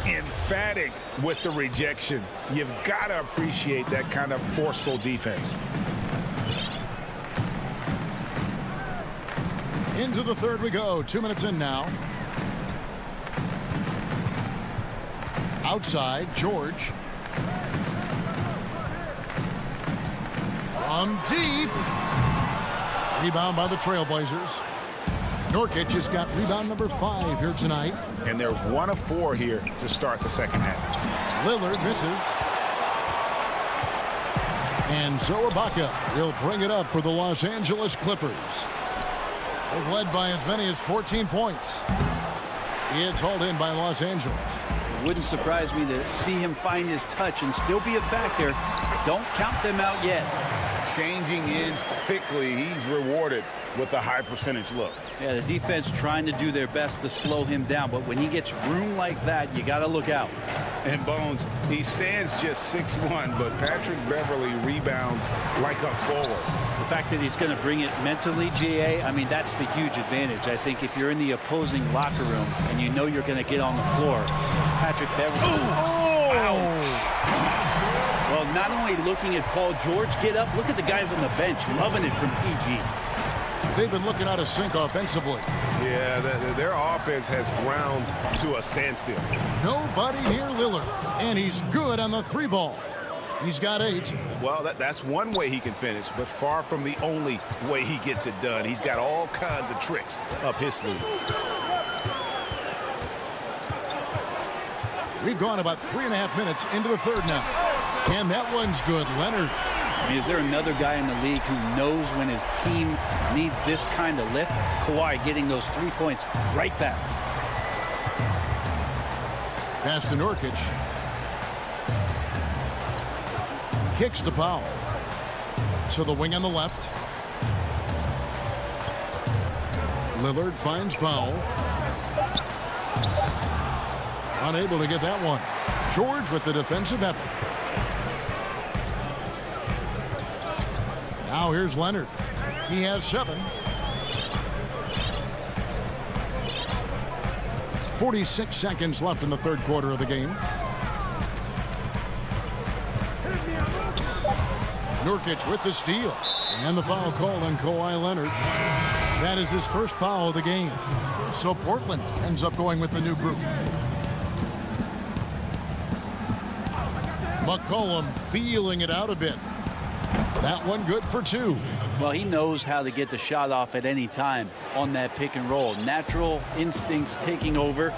Emphatic with the rejection. You've got to appreciate that kind of forceful defense. Into the third we go. 2 minutes in now. Outside, George. From deep. Rebound by the Trailblazers. Nurkic has got rebound number 5 here tonight. And they're 1 of 4 here to start the second half. Lillard misses. And so Ibaka will bring it up for the Los Angeles Clippers. They've led by as many as 14 points. It's hauled in by Los Angeles. It wouldn't surprise me to see him find his touch and still be a factor. Don't count them out yet. Changing ends quickly. He's rewarded with a high percentage look. Yeah, the defense trying to do their best to slow him down, but when he gets room like that, you got to look out. And Bones, he stands just 6'1", but Patrick Beverly rebounds like a forward. The fact that he's going to bring it mentally, GA, I mean, that's the huge advantage. I think if you're in the opposing locker room and you know you're going to get on the floor, Patrick Beverly. Well, not only looking at Paul George get up, look at the guys on the bench loving it from PG. They've been looking out of sync offensively. Yeah, their offense has ground to a standstill. Nobody near Lillard, and he's good on the 3 ball. He's got 8. Well, that's one way he can finish, but far from the only way he gets it done. He's got all kinds of tricks up his sleeve. We've gone about 3.5 minutes into the third now. And that one's good. Leonard. I mean, is there another guy in the league who knows when his team needs this kind of lift? Kawhi getting those 3 points right back. Pass to Nurkic. Kicks to Powell. So the wing on the left. Lillard finds Powell. Unable to get that one. George with the defensive effort. Now here's Leonard. He has 7. 46 seconds left in the third quarter of the game. Nurkic with the steal. And the foul called on Kawhi Leonard. That is his first foul of the game. So Portland ends up going with the new group. McCollum feeling it out a bit. That one good for 2. Well, he knows how to get the shot off at any time on that pick and roll. Natural instincts taking over,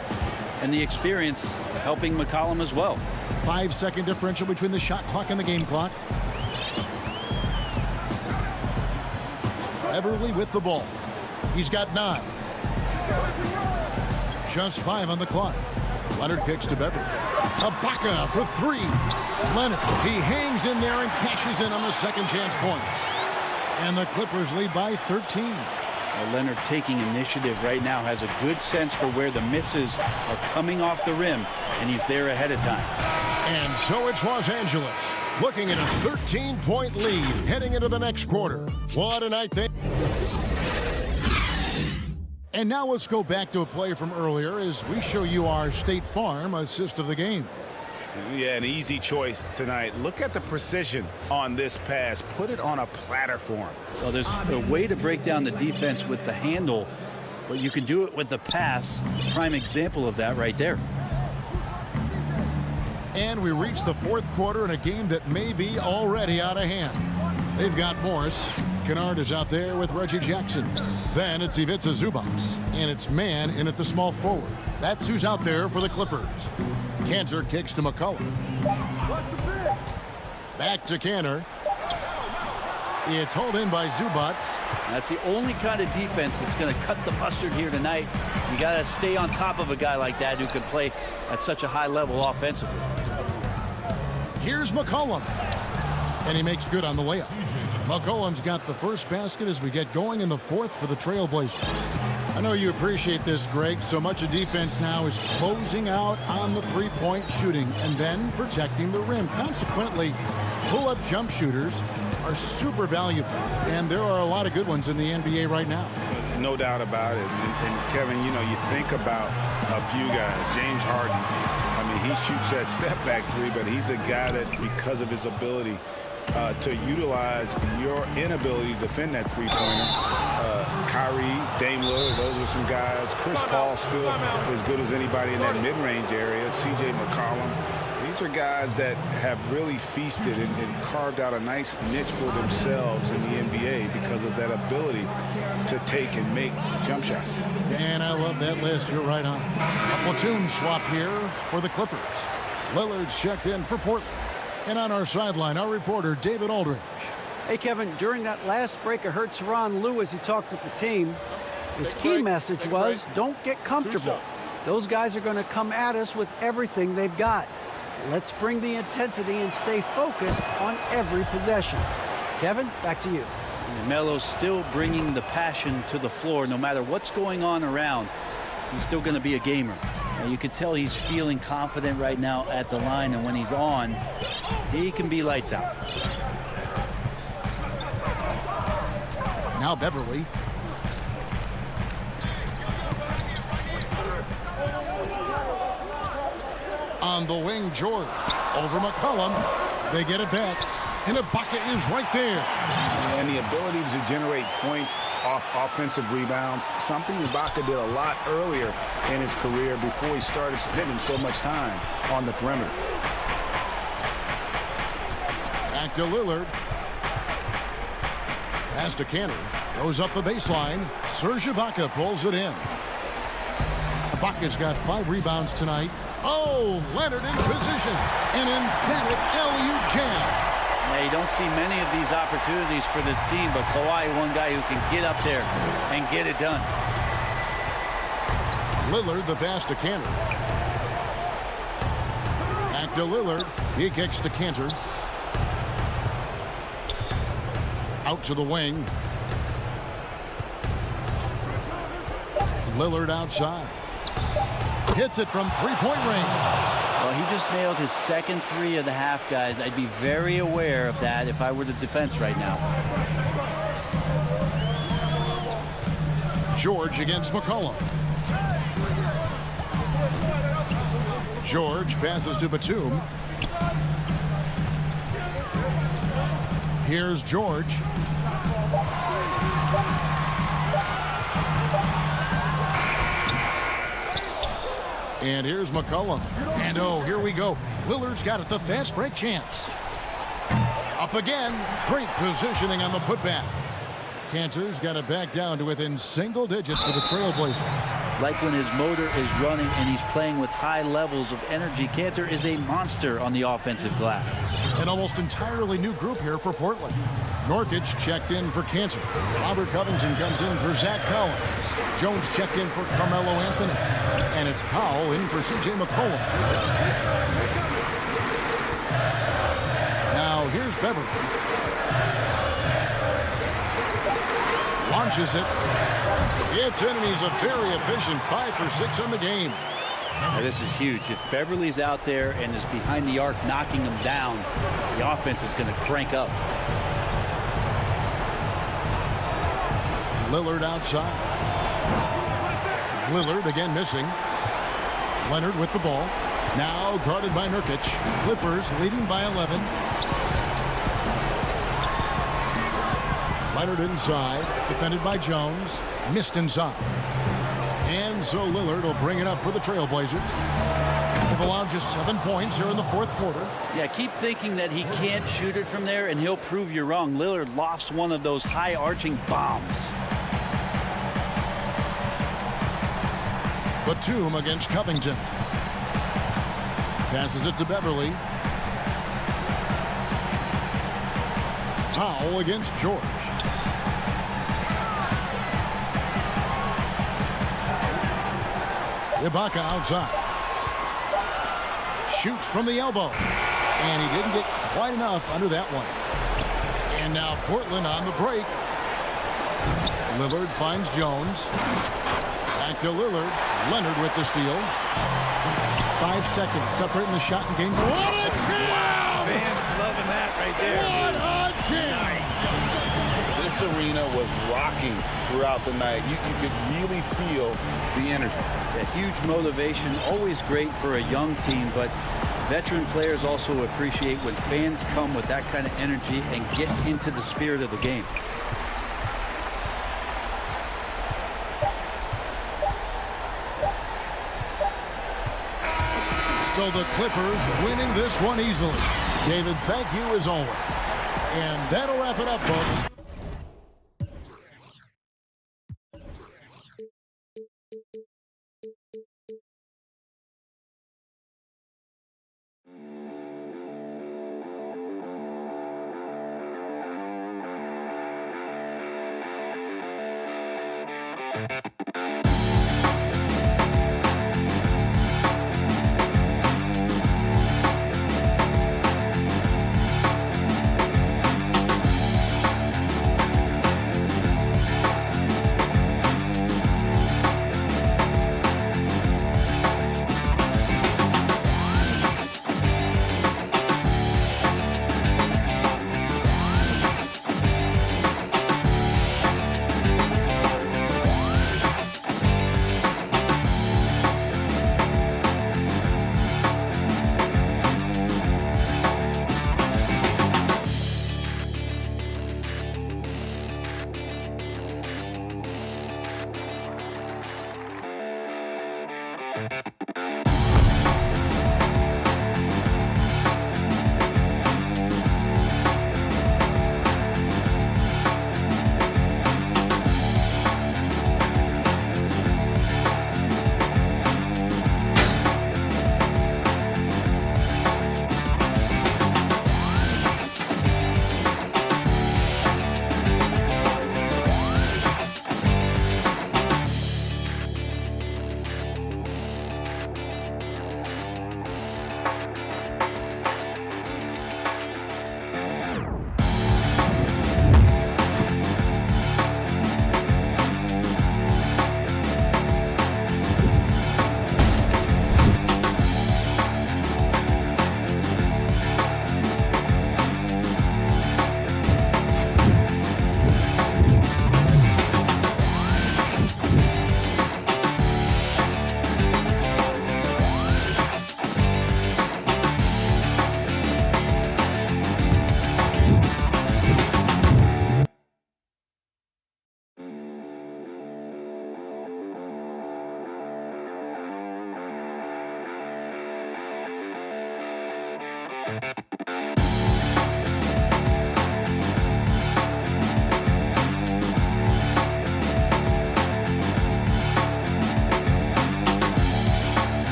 and the experience helping McCollum as well. 5-second differential between the shot clock and the game clock. Beverly with the ball. He's got 9. Just 5 on the clock. Leonard kicks to Beverly. Ibaka for 3. Leonard, he hangs in there and cashes in on the second chance points. And the Clippers lead by 13. Well, Leonard taking initiative right now, has a good sense for where the misses are coming off the rim, and he's there ahead of time. And so it's Los Angeles looking at a 13-point lead heading into the next quarter. What a night they... And now let's go back to a play from earlier as we show you our State Farm assist of the game. Yeah, an easy choice tonight. Look at the precision on this pass. Put it on a platter for him. Well, there's a way to break down the defense with the handle, but you can do it with the pass. Prime example of that right there. And we reach the fourth quarter in a game that may be already out of hand. They've got Morris. Kennard is out there with Reggie Jackson. Then it's Ivica Zubac. And it's man in at the small forward. That's who's out there for the Clippers. Cantor kicks to McCollum. Back to Cantor. It's hauled in by Zubac. That's the only kind of defense that's going to cut the mustard here tonight. You got to stay on top of a guy like that who can play at such a high level offensively. Here's McCollum. And he makes good on the layup. McCollum's got the first basket as we get going in the fourth for the Trailblazers. I know you appreciate this, Greg. So much of defense now is closing out on the three-point shooting and then protecting the rim. Consequently, pull-up jump shooters are super valuable. And there are a lot of good ones in the NBA right now. No doubt about it. And Kevin, you know, you think about a few guys. James Harden, I mean, he shoots that step-back three, but he's a guy that, because of his ability to utilize your inability to defend that three-pointer. Kyrie, Dame Lillard, those are some guys. Chris Paul still as good as anybody in that mid-range area. C.J. McCollum. These are guys that have really feasted and carved out a nice niche for themselves in the NBA because of that ability to take and make jump shots. And I love that list. You're right on. A platoon swap here for the Clippers. Lillard's checked in for Portland. And on our sideline, our reporter, David Aldridge. Hey, Kevin, during that last break, I heard Tyronn Lue as he talked with the team. His key message was, don't get comfortable. Those guys are going to come at us with everything they've got. Let's bring the intensity and stay focused on every possession. Kevin, back to you. Melo's still bringing the passion to the floor no matter what's going on around. He's still going to be a gamer. You can tell he's feeling confident right now at the line, and when he's on, he can be lights out. Now Beverly. On the wing, George. Over McCollum. They get it back. And Ibaka is right there. And the ability to generate points off offensive rebounds, something Ibaka did a lot earlier in his career before he started spending so much time on the perimeter. Back to Lillard. Pass to Cantor. Goes up the baseline. Serge Ibaka pulls it in. Ibaka's got 5 rebounds tonight. Oh, Leonard in position. An emphatic alley-oop jam. Yeah, you don't see many of these opportunities for this team, but Kawhi, one guy who can get up there and get it done. Lillard, the pass to Cantor. Back to Lillard. He kicks to Cantor. Out to the wing. Lillard outside. Hits it from three-point range. Well, he just nailed his second three of the half, guys. I'd be very aware of that if I were the defense right now. George against McCollum. George passes to Batum. Here's George. And here's McCollum. And oh, here we go. Lillard's got it, the fast break chance. Up again. Great positioning on the putback. Cantor's got it back down to within single digits for the Trailblazers. Like when his motor is running and he's playing with high levels of energy, Cantor is a monster on the offensive glass. An almost entirely new group here for Portland. Nurkic checked in for Cantor. Robert Covington comes in for Zach Collins. Jones checked in for Carmelo Anthony. And it's Powell in for C.J. McCollum. Now here's Beverly. Launches it. It's in, and he's a very efficient 5 for 6 on the game. Now, this is huge. If Beverly's out there and is behind the arc knocking him down, the offense is going to crank up. Lillard outside. Lillard again missing. Leonard with the ball. Now guarded by Nurkic. Clippers leading by 11. Leonard inside. Defended by Jones. Missed inside. And so Lillard will bring it up for the Trailblazers. They've allowed just 7 points here in the fourth quarter. Yeah, keep thinking that he can't shoot it from there, and he'll prove you wrong. Lillard lofts one of those high-arching bombs. Batum against Covington. Passes it to Beverly. Foul against George. Ibaka outside. Shoots from the elbow. And he didn't get quite enough under that one. And now Portland on the break. Lillard finds Jones. Back to Lillard. Leonard with the steal. 5 seconds separating the shot and game. What a jam! Fans loving that right there. What a jam! This arena was rocking throughout the night. You could really feel the energy. A huge motivation, always great for a young team, but veteran players also appreciate when fans come with that kind of energy and get into the spirit of the game. So the Clippers winning this one easily. David, thank you as always. And that'll wrap it up, folks.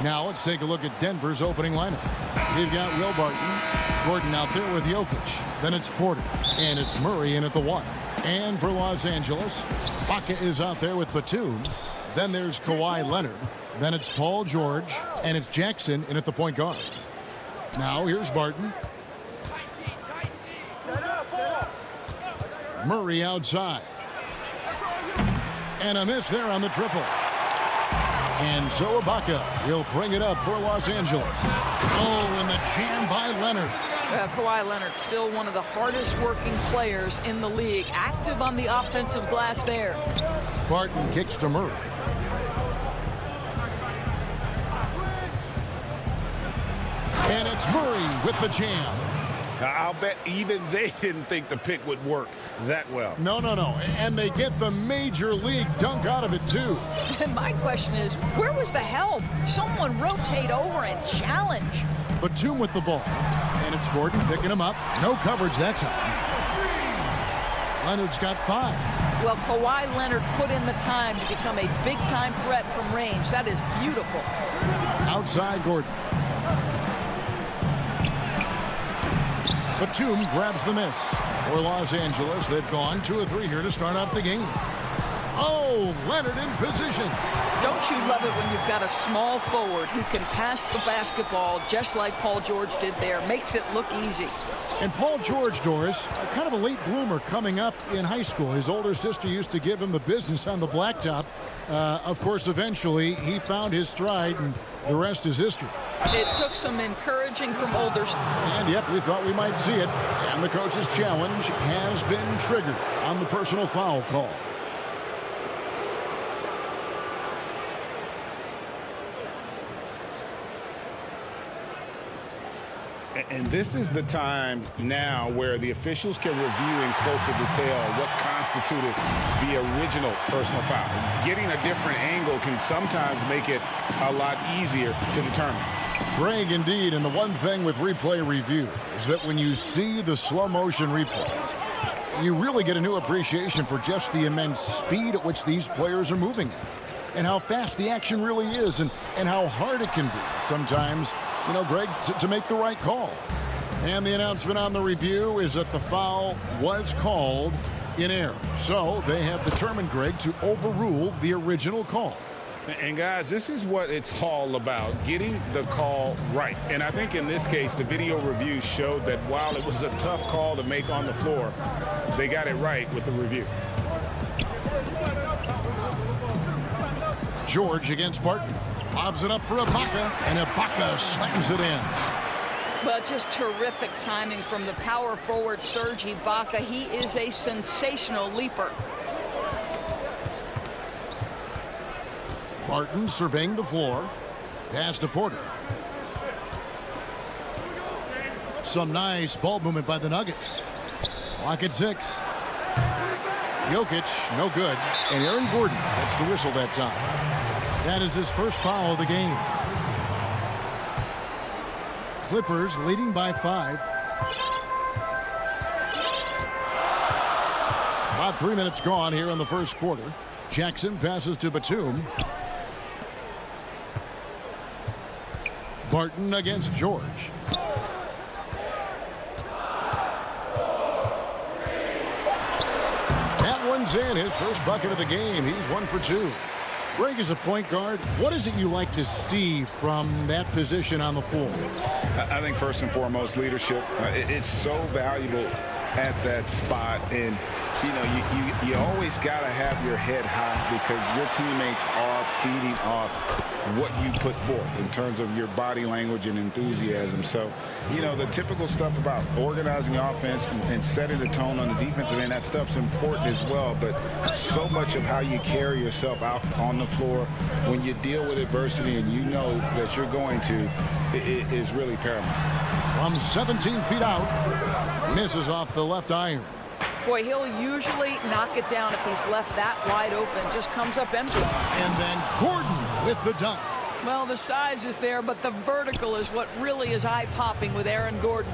Now let's take a look at Denver's opening lineup. They've got Will Barton, Gordon out there with Jokic. Then it's Porter, and it's Murray in at the 1. And for Los Angeles, Baca is out there with Batum. Then there's Kawhi Leonard. Then it's Paul George, and it's Jackson in at the point guard. Now here's Barton. Murray outside. And a miss there on the triple. And so Ibaka will bring it up for Los Angeles. Oh, and the jam by Leonard. Kawhi Leonard, still one of the hardest working players in the league. Active on the offensive glass there. Barton kicks to Murray. And it's Murray with the jam. Now, I'll bet even they didn't think the pick would work that well. No. And they get the major league dunk out of it, too. And my question is, where was the help? Someone rotate over and challenge. Batum with the ball. And it's Gordon picking him up. No coverage that time. Leonard's got 5. Well, Kawhi Leonard put in the time to become a big-time threat from range. That is beautiful. Outside Gordon. Batum grabs the miss. For Los Angeles, they've gone 2 of 3 here to start out the game. Oh, Leonard in position. Don't you love it when you've got a small forward who can pass the basketball just like Paul George did there? Makes it look easy. And Paul George, Doris, kind of a late bloomer coming up in high school. His older sister used to give him the business on the blacktop. Of course, eventually, he found his stride, and the rest is history. It took some encouraging from older. And, yep, we thought we might see it. And the coach's challenge has been triggered on the personal foul call. And this is the time now where the officials can review in closer detail what constituted the original personal foul. Getting a different angle can sometimes make it a lot easier to determine. Greg, indeed, and the one thing with replay review is that when you see the slow motion replays, you really get a new appreciation for just the immense speed at which these players are moving at, and how fast the action really is, and how hard it can be sometimes, you know, Greg, to make the right call. And the announcement on the review is that the foul was called in error. So they have determined, Greg, to overrule the original call. And guys, this is what it's all about, getting the call right. And I think in this case, the video review showed that while it was a tough call to make on the floor, they got it right with the review. George against Barton. Lobs it up for Ibaka, and Ibaka slams it in. But just terrific timing from the power forward Serge Ibaka. He is a sensational leaper. Barton surveying the floor. Pass to Porter. Some nice ball movement by the Nuggets. Clock at 6. Jokic, no good. And Aaron Gordon, that's the whistle that time. That is his first foul of the game. Clippers leading by 5. About 3 minutes gone here in the first quarter. Jackson passes to Batum. Barton against George. That one's in, his first bucket of the game. He's 1 for 2. Greg, as a point guard, what is it you like to see from that position on the floor? I think first and foremost, leadership. It's so valuable at that spot. And, you know, you always got to have your head high because your teammates are feeding off what you put forth in terms of your body language and enthusiasm. So, you know, the typical stuff about organizing offense and setting the tone on the defensive end, that stuff's important as well. But so much of how you carry yourself out on the floor when you deal with adversity and you know that you're going to, it is really paramount. From 17 feet out, misses off the left iron. Boy, he'll usually knock it down if he's left that wide open. Just comes up empty. And then Gordon with the dunk. Well, the size is there, but the vertical is what really is eye-popping with Aaron Gordon.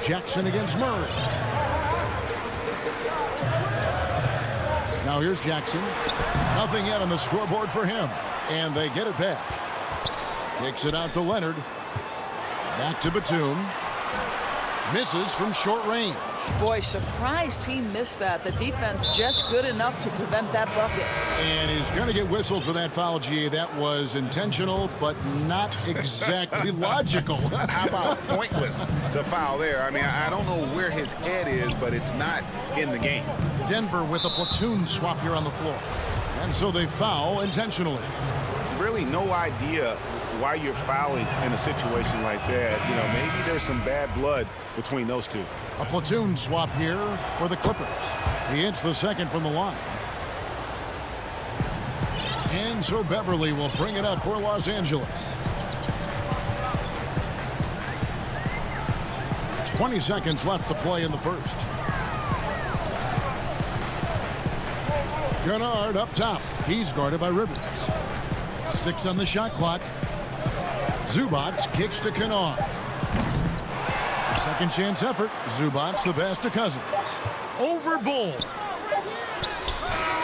Jackson against Murray. Now here's Jackson. Nothing yet on the scoreboard for him. And they get it back. Kicks it out to Leonard. Back to Batum. Misses from short range. Boy, surprised he missed that. The defense just good enough to prevent that bucket. And he's going to get whistled for that foul, G. That was intentional, but not exactly logical. How about pointless to foul there? I mean, I don't know where his head is, but it's not in the game. Denver with a platoon swap here on the floor. And so they foul intentionally. Really no idea why you're fouling in a situation like that. You know, maybe there's some bad blood between those two. A platoon swap here for the Clippers. He hits the second from the line. And so Beverly will bring it up for Los Angeles. 20 seconds left to play in the first. Kennard up top. He's guarded by Rivers. 6 on the shot clock. Zubac kicks to Kennard. Second chance effort. Zubac the pass to Cousins. Over Bull.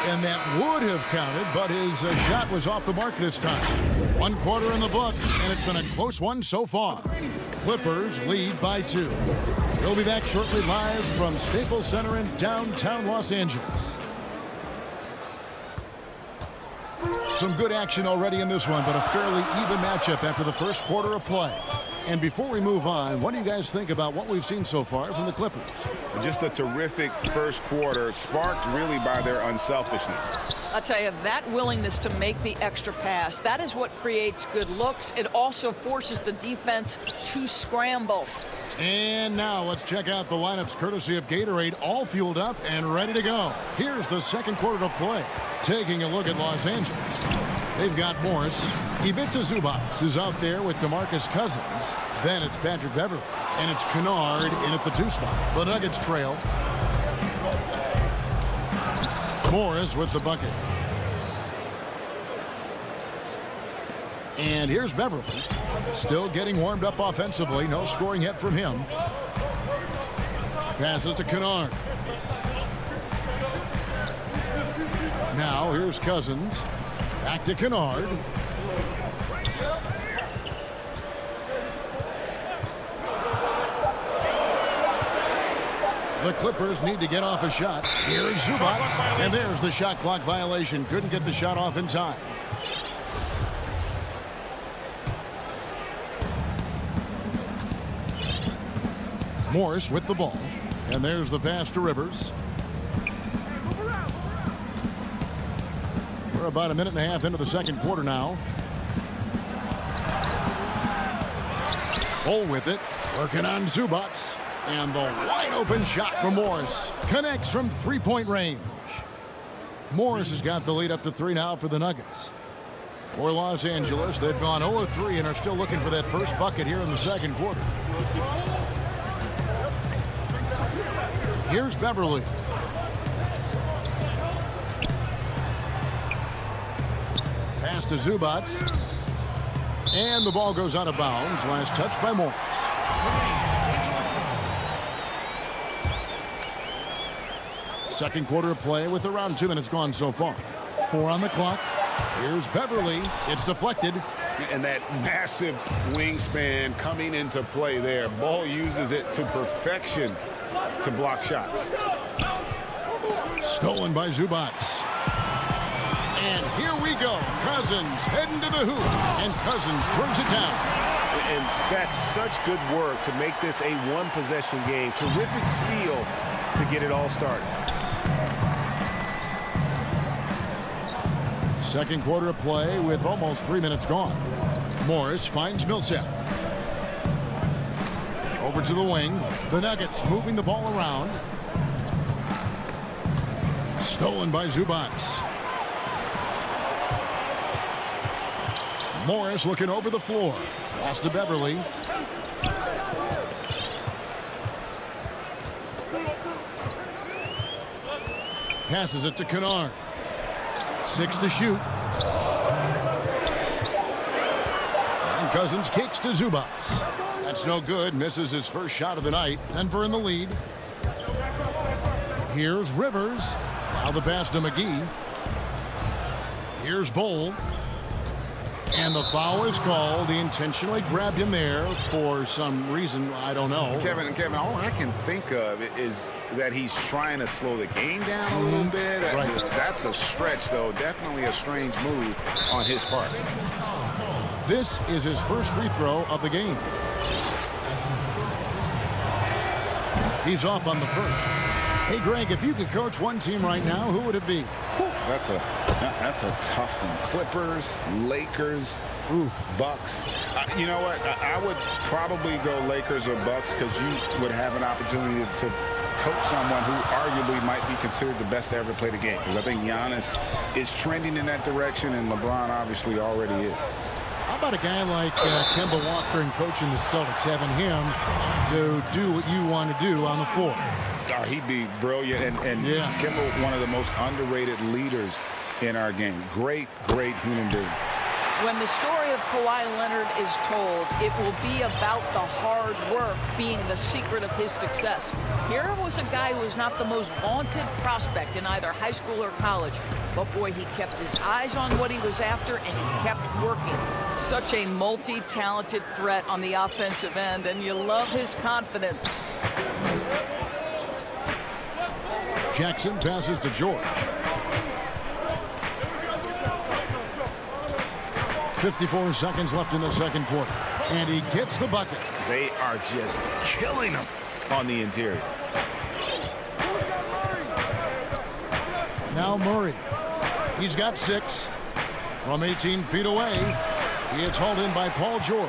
And that would have counted, but his shot was off the mark this time. 1 quarter in the books, and it's been a close one so far. Clippers lead by 2. We'll be back shortly live from Staples Center in downtown Los Angeles. Some good action already in this one, but a fairly even matchup after the first quarter of play. And before we move on, what do you guys think about what we've seen so far from the Clippers? Just a terrific first quarter, sparked really by their unselfishness. I'll tell you, that willingness to make the extra pass, that is what creates good looks. It also forces the defense to scramble. And now let's check out the lineups courtesy of Gatorade, all fueled up and ready to go. Here's the second quarter of play. Taking a look at Los Angeles. They've got Morris. Ivica Zubac is out there with DeMarcus Cousins. Then it's Patrick Beverley. And it's Kennard in at the 2 spot. The Nuggets trail. Morris with the bucket. And here's Beverley. Still getting warmed up offensively. No scoring yet from him. Passes to Kennard. Now here's Cousins. Back to Kennard. The Clippers need to get off a shot. Here's Zubac. And there's the shot clock violation. Couldn't get the shot off in time. Morris with the ball. And there's the pass to Rivers. We're about a minute and a half into the second quarter now. Bull with it. Working on Zubac. And the wide open shot from Morris. Connects from 3-point range. Morris has got the lead up to 3 now for the Nuggets. For Los Angeles, they've gone 0-3 and are still looking for that first bucket here in the second quarter. Here's Beverley. Pass to Zubac. And the ball goes out of bounds. Last touch by Morris. Second quarter of play with around 2 minutes gone so far. 4 on the clock. Here's Beverley. It's deflected. And that massive wingspan coming into play there. Ball uses it to perfection to block shots. Stolen by Zubac. And here we go. Cousins heading to the hoop. And Cousins throws it down. And that's such good work to make this a one-possession game. Terrific steal to get it all started. Second quarter of play with almost 3 minutes gone. Morris finds Millsap. Over to the wing. The Nuggets moving the ball around. Stolen by Zubac. Morris looking over the floor. Pass to Beverley. Passes it to Kennard. 6 to shoot. And Cousins kicks to Zubac. That's no good. Misses his first shot of the night. Denver in the lead. Here's Rivers. Now the pass to McGee. Here's Bull. And the foul is called. He intentionally grabbed him there for some reason. I don't know. Kevin, all I can think of is that he's trying to slow the game down a little bit. Right. That's a stretch, though. Definitely a strange move on his part. This is his first free throw of the game. He's off on the first. Hey, Greg, if you could coach one team right now, who would it be? That's a tough one. Clippers, Lakers, Bucks. You know what? I would probably go Lakers or Bucks because you would have an opportunity to coach someone who arguably might be considered the best to ever play the game. Because I think Giannis is trending in that direction, and LeBron obviously already is. How about a guy like Kemba Walker and coaching the Celtics, having him to do what you want to do on the floor? Oh, he'd be brilliant. And yeah. Kemba, one of the most underrated leaders in our game. Great human being. When the story of Kawhi Leonard is told, it will be about the hard work being the secret of his success. Here was a guy who was not the most vaunted prospect in either high school or college. But boy, he kept his eyes on what he was after, and he kept working. Such a multi-talented threat on the offensive end, and you love his confidence. Jackson passes to George. 54 seconds left in the second quarter. And he gets the bucket. They are just killing him on the interior. Now Murray. He's got 6. From 18 feet away, he gets hauled in by Paul George.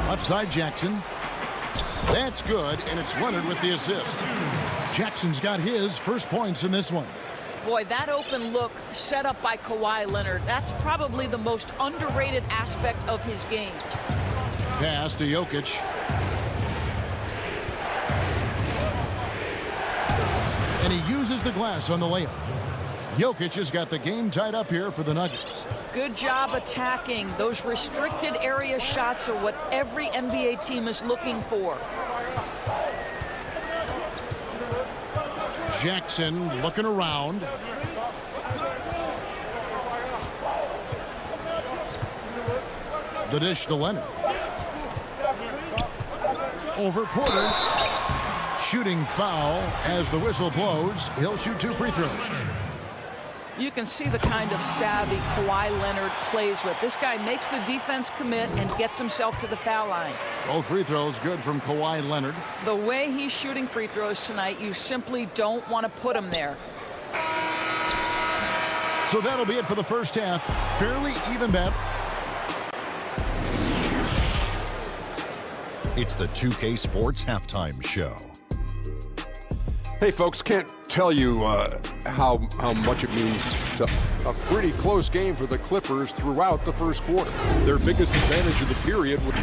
Left side Jackson. That's good, and it's Leonard with the assist. Jackson's got his first points in this one. Boy, that open look set up by Kawhi Leonard, that's probably the most underrated aspect of his game. Pass to Jokic. And he uses the glass on the layup. Jokic has got the game tied up here for the Nuggets. Good job attacking. Those restricted area shots are what every NBA team is looking for. Jackson looking around. The dish to Leonard. Over Porter. Shooting foul as the whistle blows. He'll shoot 2 free throws. You can see the kind of savvy Kawhi Leonard plays with. This guy makes the defense commit and gets himself to the foul line. Both free throws good from Kawhi Leonard. The way he's shooting free throws tonight, you simply don't want to put him there. So that'll be it for the first half. Fairly even bet. It's the 2K Sports Halftime Show. Hey, folks, can't tell you how much it means to a pretty close game for the Clippers throughout the first quarter. Their biggest advantage of the period would...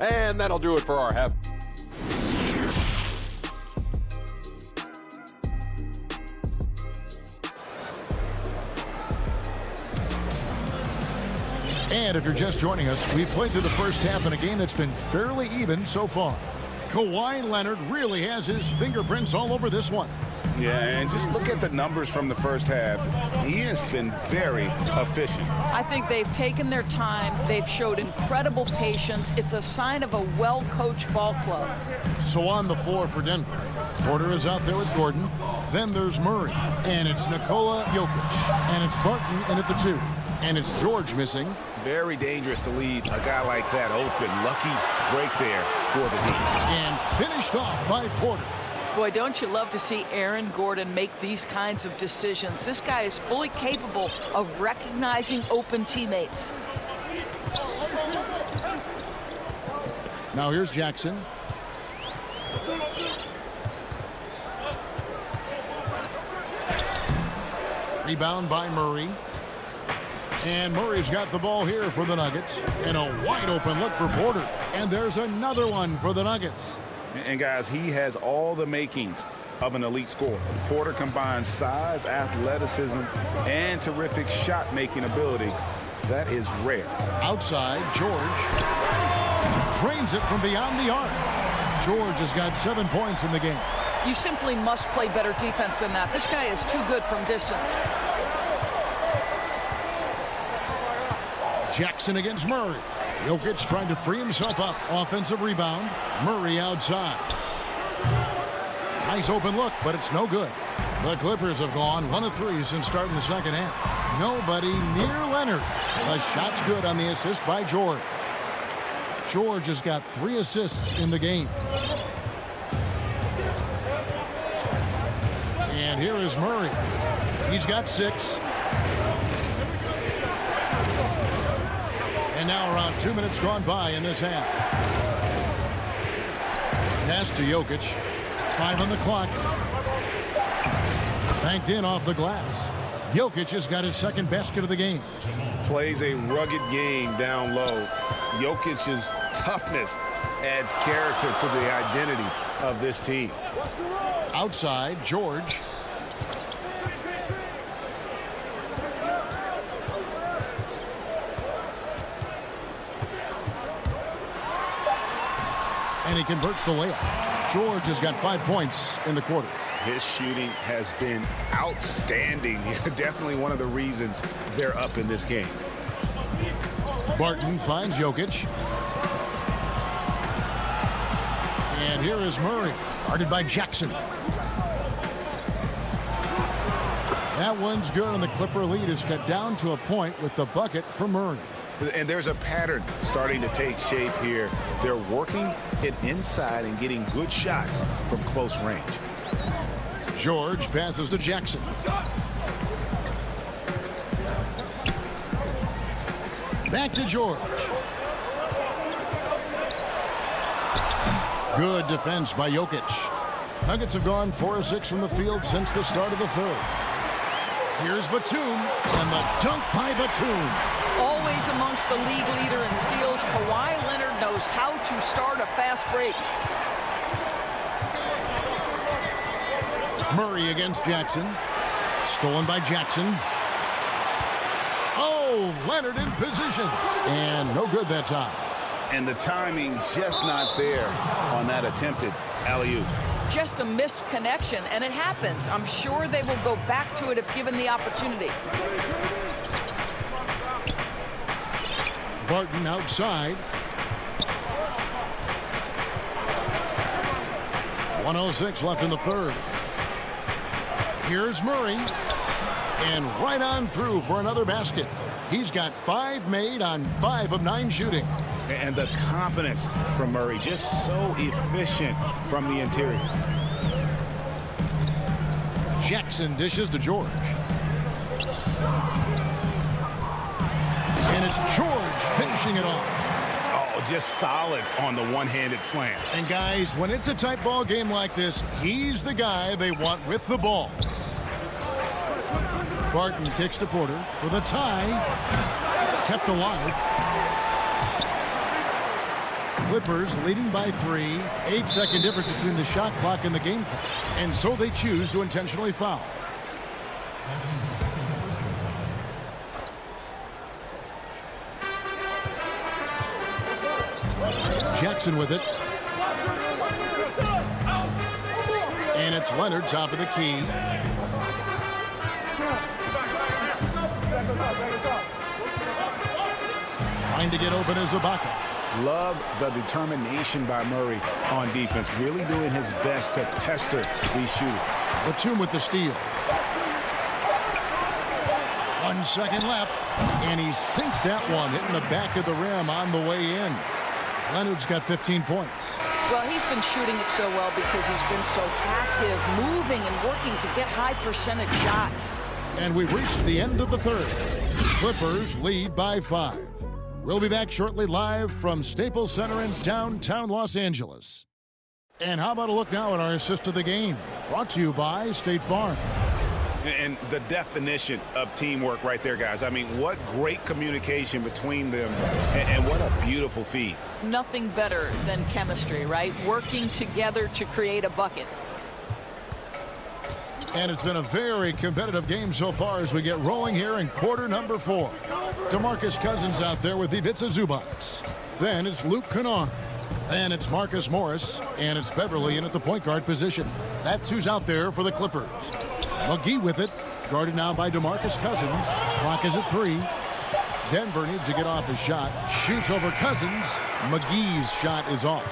And that'll do it for our half. And if you're just joining us, we've played through the first half in a game that's been fairly even so far. Kawhi Leonard really has his fingerprints all over this one. Yeah, and just look at the numbers from the first half. He has been very efficient. I think they've taken their time. They've showed incredible patience. It's a sign of a well-coached ball club. So on the floor for Denver, Porter is out there with Gordon. Then there's Murray. And it's Nikola Jokic. And it's Barton in at the 2. And it's George missing. Very dangerous to leave a guy like that open. Lucky break there for the Heat. And finished off by Porter. Boy, don't you love to see Aaron Gordon make these kinds of decisions. This guy is fully capable of recognizing open teammates. Now here's Jackson. Rebound by Murray. And Murray's got the ball here for the Nuggets. And a wide open look for Porter. And there's another one for the Nuggets. And guys, he has all the makings of an elite scorer. Porter combines size, athleticism, and terrific shot-making ability. That is rare. Outside, George drains it from beyond the arc. George has got 7 points in the game. You simply must play better defense than that. This guy is too good from distance. Jackson against Murray. Jokic trying to free himself up. Offensive rebound. Murray outside. Nice open look, but it's no good. The Clippers have gone 1 of 3 since starting the second half. Nobody near Leonard. The shot's good on the assist by George. George has got 3 assists in the game. And here is Murray. He's got 6. And now around 2 minutes gone by in this half. Pass to Jokic. 5 on the clock. Banked in off the glass. Jokic has got his second basket of the game. Plays a rugged game down low. Jokic's toughness adds character to the identity of this team. Outside, George. And he converts the layup. George has got 5 points in the quarter. His shooting has been outstanding. Definitely one of the reasons they're up in this game. Barton finds Jokic. And here is Murray, guarded by Jackson. That one's good, and the Clipper lead is cut down to a point with the bucket for Murray. And there's a pattern starting to take shape here. They're working it inside and getting good shots from close range. George passes to Jackson. Back to George. Good defense by Jokic. Nuggets have gone 4 of 6 from the field since the start of the third. Here's Batum, and the dunk by Batum. Always amongst the league leader in steals, Kawhi Leonard knows how to start a fast break. Murray against Jackson. Stolen by Jackson. Oh, Leonard in position. And no good that time. And the timing just not there on that attempted alley-oop. Just a missed connection, and it happens. I'm sure they will go back to it if given the opportunity. Barton outside. 1:06 left in the third. Here's Murray. And right on through for another basket. He's got 5 made on 5 of 9 shooting. And the confidence from Murray, just so efficient from the interior. Jackson dishes to George. And it's George finishing it off. Oh, just solid on the one-handed slam. And guys, when it's a tight ball game like this, he's the guy they want with the ball. Barton kicks to Porter for the tie. Kept alive. Clippers leading by 3. 8-second difference between the shot clock and the game clock. And so they choose to intentionally foul. Jackson with it. And it's Leonard top of the key. Trying to get open as Ibaka. Love the determination by Murray on defense. Really doing his best to pester these shooters. Batum with the steal. 1 second left. And he sinks that one, hitting the back of the rim on the way in. Leonard's got 15 points. Well, he's been shooting it so well because he's been so active, moving and working to get high percentage shots. And we've reached the end of the third. Clippers lead by 5. We'll be back shortly live from Staples Center in downtown Los Angeles. And how about a look now at our assist of the game? Brought to you by State Farm. And the definition of teamwork right there, guys. I mean, what great communication between them, and what a beautiful feed. Nothing better than chemistry, right? Working together to create a bucket. And it's been a very competitive game so far as we get rolling here in quarter number 4. DeMarcus Cousins out there with Ivica Zubac. Then it's Luke Kennard. Then it's Marcus Morris. And it's Beverly in at the point guard position. That's who's out there for the Clippers. McGee with it. Guarded now by DeMarcus Cousins. Clock is at 3. Denver needs to get off his shot. Shoots over Cousins. McGee's shot is off.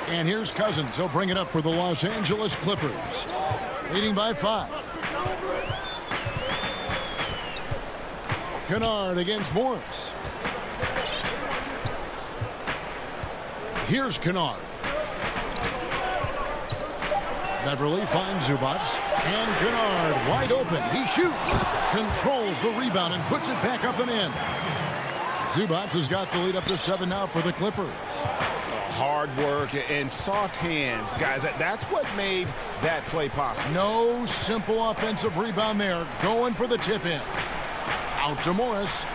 And here's Cousins. He'll bring it up for the Los Angeles Clippers. Leading by 5. Kennard against Morris. Here's Kennard. Beverly finds Zubac. And Kennard wide open. He shoots. Controls the rebound and puts it back up and in. Zubac has got the lead up to 7 now for the Clippers. Hard work and soft hands, guys. That's what made that play possible. No simple offensive rebound there. Going for the tip in. Out to Morris.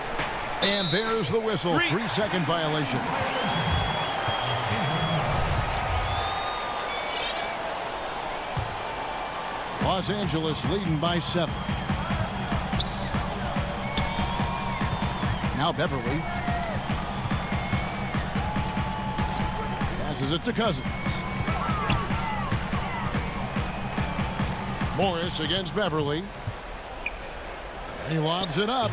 And there's the whistle. 3-second violation. Los Angeles leading by 7. Now Beverly. Passes it to Cousins. Morris against Beverly. He lobs it up.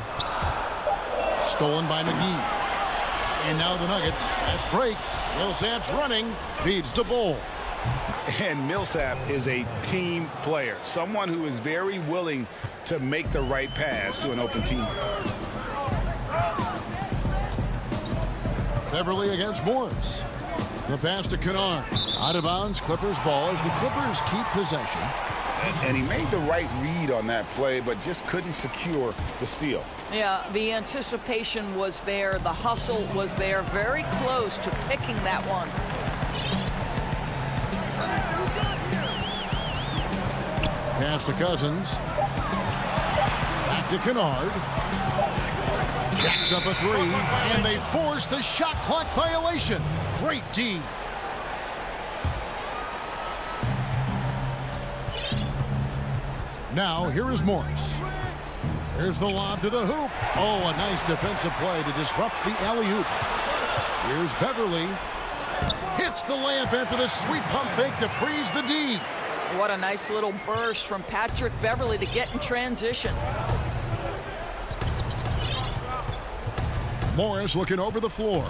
Stolen by McGee. And now the Nuggets. Fast break. Millsap's running. Feeds to Bull. And Millsap is a team player. Someone who is very willing to make the right pass to an open team. Beverly against Morris. The pass to Kennard. Out of bounds. Clippers ball as the Clippers keep possession. And he made the right read on that play, but just couldn't secure the steal. Yeah, the anticipation was there. The hustle was there. Very close to picking that one. Pass to Cousins. Back to Kennard. Jacks up a three, and they force the shot clock violation. Great D. Now, here is Morris. Here's the lob to the hoop. Oh, a nice defensive play to disrupt the alley-oop. Here's Beverly. Hits the layup after the sweet pump fake to freeze the D. What a nice little burst from Patrick Beverly to get in transition. Morris looking over the floor.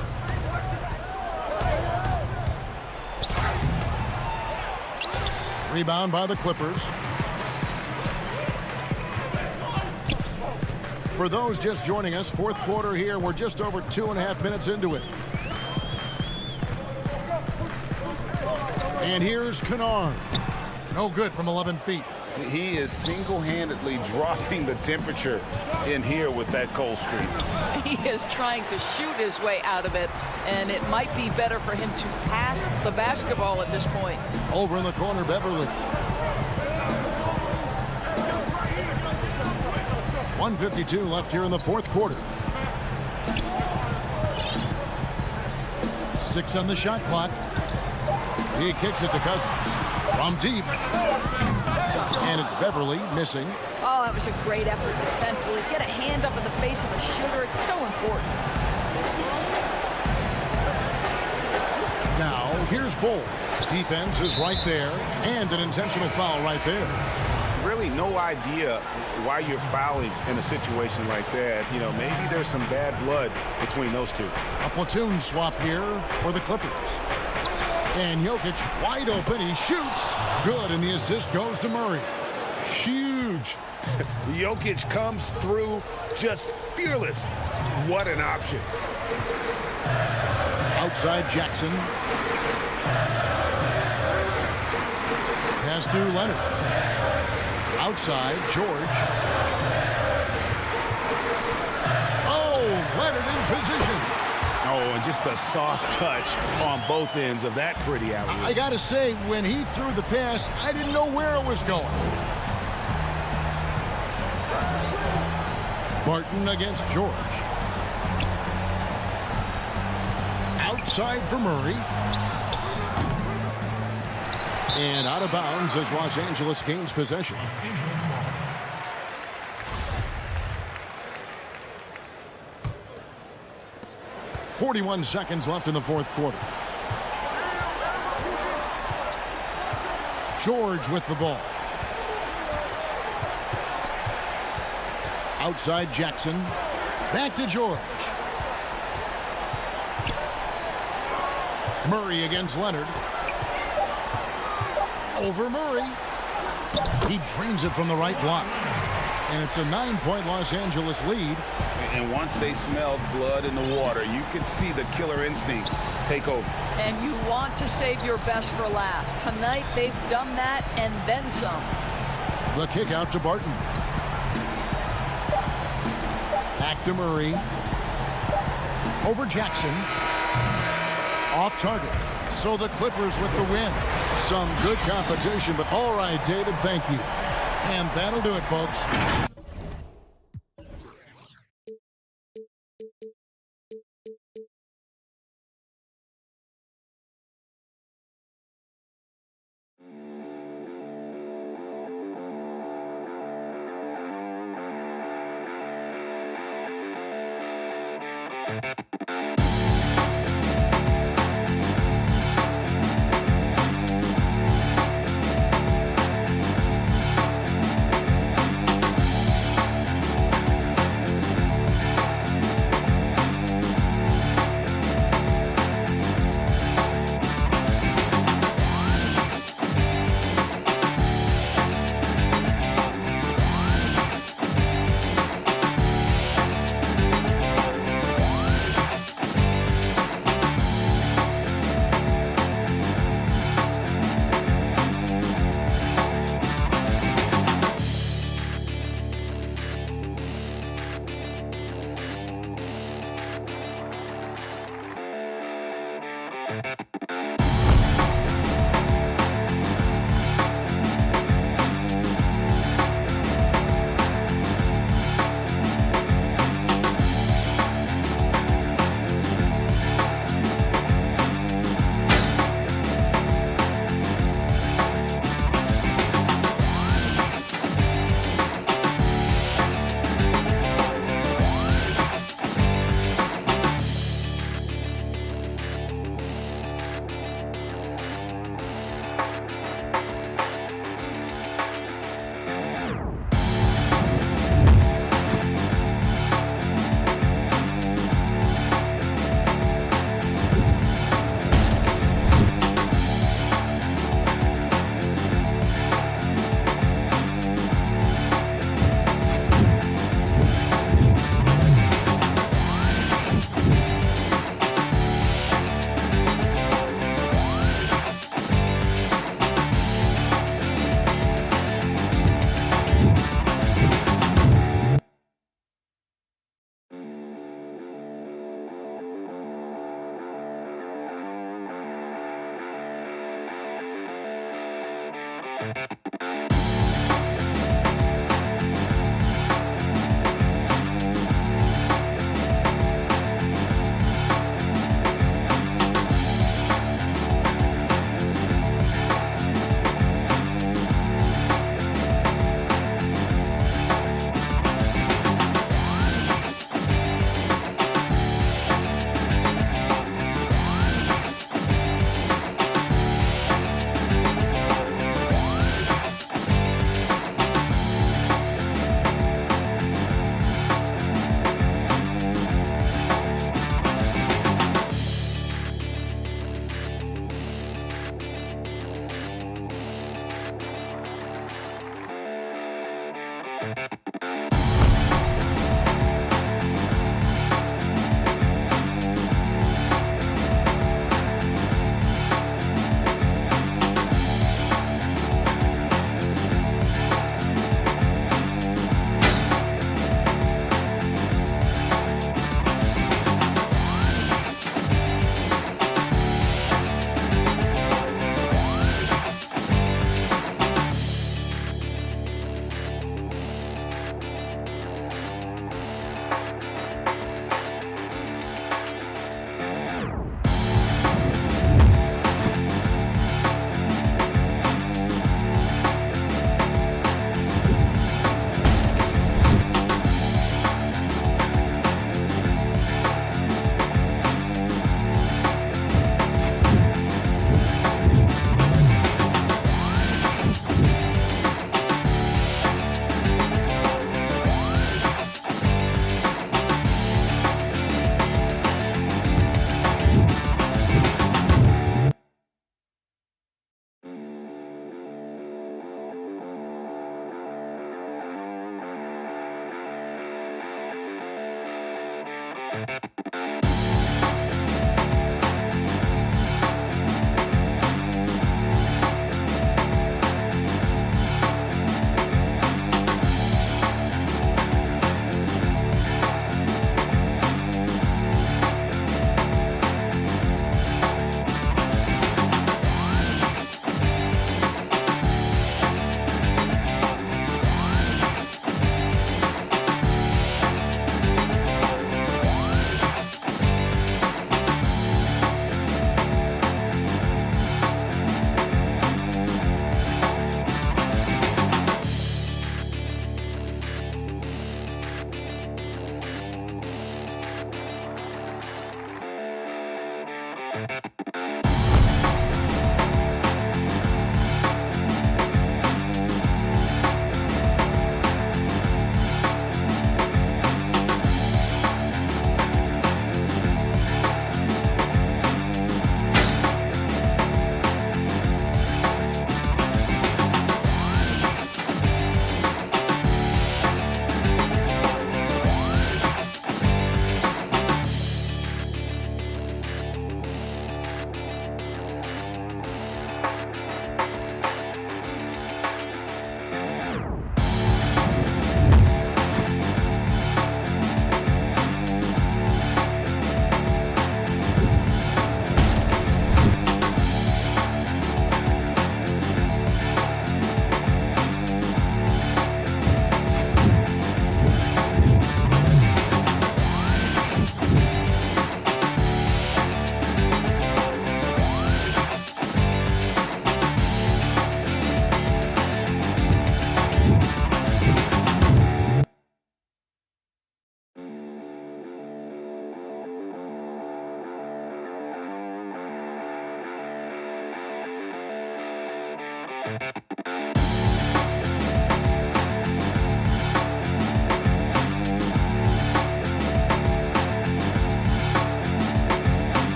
Rebound by the Clippers. For those just joining us, fourth quarter here. We're just over 2.5 minutes into it. And here's Kennard. No good from 11 feet. He is single-handedly dropping the temperature in here with that cold streak. He is trying to shoot his way out of it, and it might be better for him to pass the basketball at this point. Over in the corner, Beverly. 1:52 left here in the fourth quarter. 6 on the shot clock. He kicks it to Cousins from deep. And it's Beverly missing. Oh, that was a great effort defensively. Get a hand up in the face of the shooter. It's so important. Now, here's Bull. Defense is right there. And an intentional foul right there. Really no idea why you're fouling in a situation like that. You know, maybe there's some bad blood between those two. A platoon swap here for the Clippers. And Jokic wide open. He shoots. Good, and the assist goes to Murray. Huge. Jokic comes through just fearless. What an option. Outside Jackson. Pass to Leonard. Outside George. Oh, Leonard in position. Oh, and just a soft touch on both ends of that pretty alley. I got to say, when he threw the pass, I didn't know where it was going. Barton against George. Outside for Murray. And out of bounds as Los Angeles gains possession. .41 seconds left in the fourth quarter. George with the ball. Outside Jackson. Back to George. Murray against Leonard. Over Murray. He drains it from the right block. And it's a 9-point Los Angeles lead. And once they smelled blood in the water, you could see the killer instinct take over. And you want to save your best for last. Tonight, they've done that and then some. The kick out to Barton. Back to Murray. Over Jackson. Off target. So the Clippers with the win. Some good competition, but all right, David, thank you. And that'll do it, folks.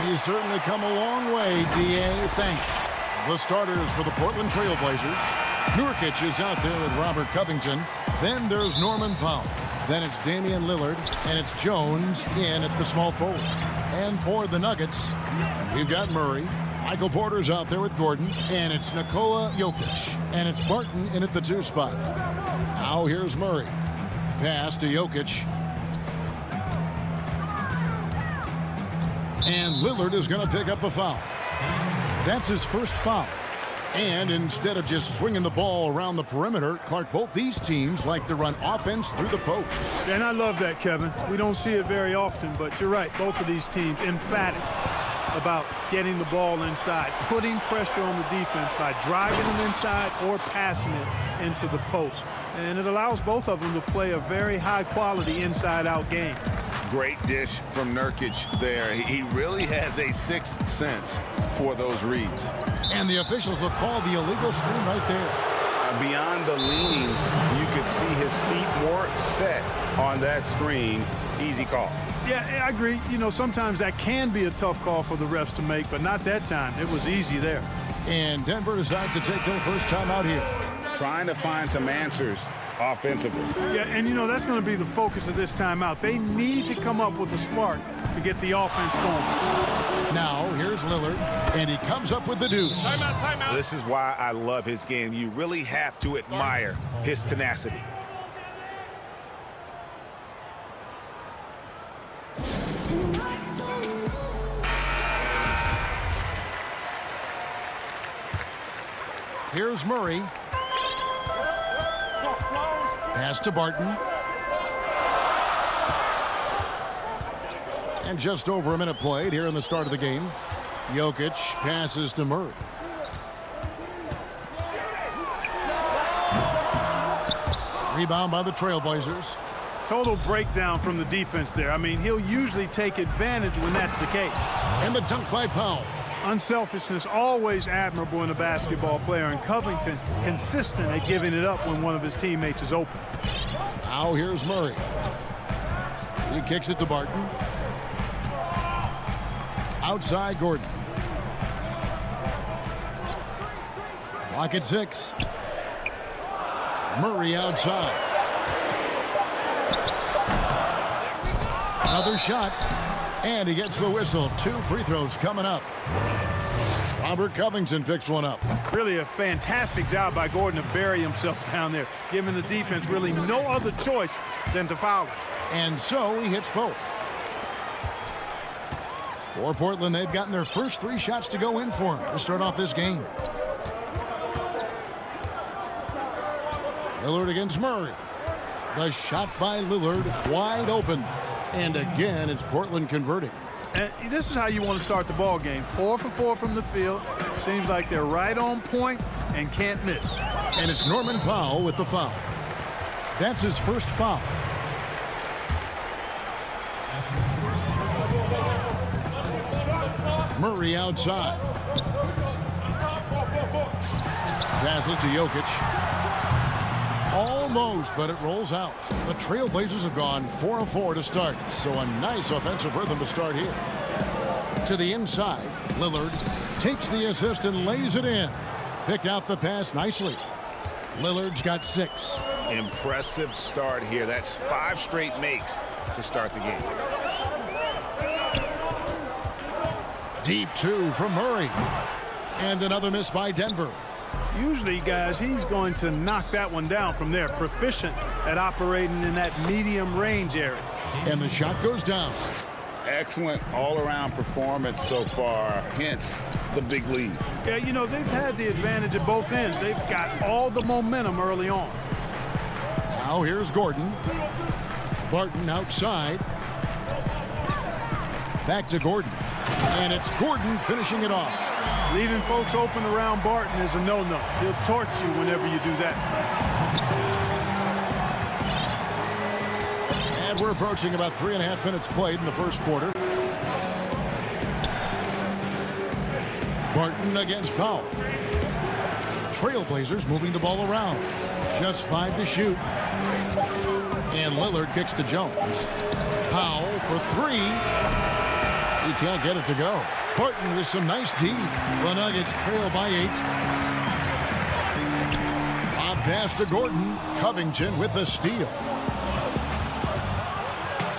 You certainly come a long way, D.A. Thanks. The starters for the Portland Trail Blazers. Nurkic is out there with Robert Covington. Then there's Norman Powell. Then it's Damian Lillard, and it's Jones in at the small forward. And for the Nuggets, we've got Murray. Michael Porter's out there with Gordon, and it's Nikola Jokic. And it's Barton in at the 2 spot. Now here's Murray. Pass to Jokic. And Lillard is going to pick up a foul. That's his first foul. And instead of just swinging the ball around the perimeter, Clark, both these teams like to run offense through the post. And I love that, Kevin. We don't see it very often, but you're right. Both of these teams emphatic about getting the ball inside, putting pressure on the defense by driving them inside or passing it into the post. And it allows both of them to play a very high-quality inside-out game. Great dish from Nurkic there. He really has a sixth sense for those reads. And the officials have called the illegal screen right there. Beyond the leaning, you could see his feet more set on that screen. Easy call. Yeah, I agree. You know, sometimes that can be a tough call for the refs to make, but not that time. It was easy there. And Denver decides to take their first time out here. Trying to find some answers offensively. Yeah, and you know, that's going to be the focus of this timeout. They need to come up with a spark to get the offense going. Now, here's Lillard, and he comes up with the deuce. Timeout. This is why I love his game. You really have to admire his tenacity. Here's Murray. Pass to Barton. And just over a minute played here in the start of the game. Jokic passes to Murray. Rebound by the Trailblazers. Total breakdown from the defense there. I mean, he'll usually take advantage when that's the case. And the dunk by Powell. Unselfishness always admirable in a basketball player, and Covington consistent at giving it up when one of his teammates is open. Now here's Murray. He kicks it to Barton. Outside Gordon. Clock at 6. Murray outside. Another shot. And he gets the whistle. 2 free throws coming up. Robert Covington picks one up. Really a fantastic job by Gordon to bury himself down there, giving the defense really no other choice than to foul him. And so he hits both. For Portland, they've gotten their first 3 shots to go in for him to start off this game. Lillard against Murray. The shot by Lillard wide open. And again, it's Portland converting. And this is how you want to start the ball game. 4 for 4 from the field. Seems like they're right on point and can't miss. And it's Norman Powell with the foul. That's his first foul. Murray outside. Passes to Jokic. Almost, but it rolls out. The Trailblazers have gone 4 of 4 to start, so a nice offensive rhythm to start here. To the inside, Lillard takes the assist and lays it in. Picked out the pass nicely. Lillard's got 6. Impressive start here. That's 5 straight makes to start the game. Deep 2 from Murray. And another miss by Denver. Usually, guys, he's going to knock that one down from there. Proficient at operating in that medium range area. And the shot goes down. Excellent all-around performance so far, hence the big lead. Yeah, you know, they've had the advantage at both ends. They've got all the momentum early on. Now here's Gordon. Barton outside. Back to Gordon. And it's Gordon finishing it off. Leaving folks open around Barton is a no-no. He'll torch you whenever you do that. And we're approaching about 3.5 minutes played in the first quarter. Barton against Powell. Trailblazers moving the ball around. Just 5 to shoot. And Lillard kicks to Jones. Powell for 3. He can't get it to go. Barton with some nice D. The Nuggets trail by 8. Lob pass to Gordon. Covington with the steal.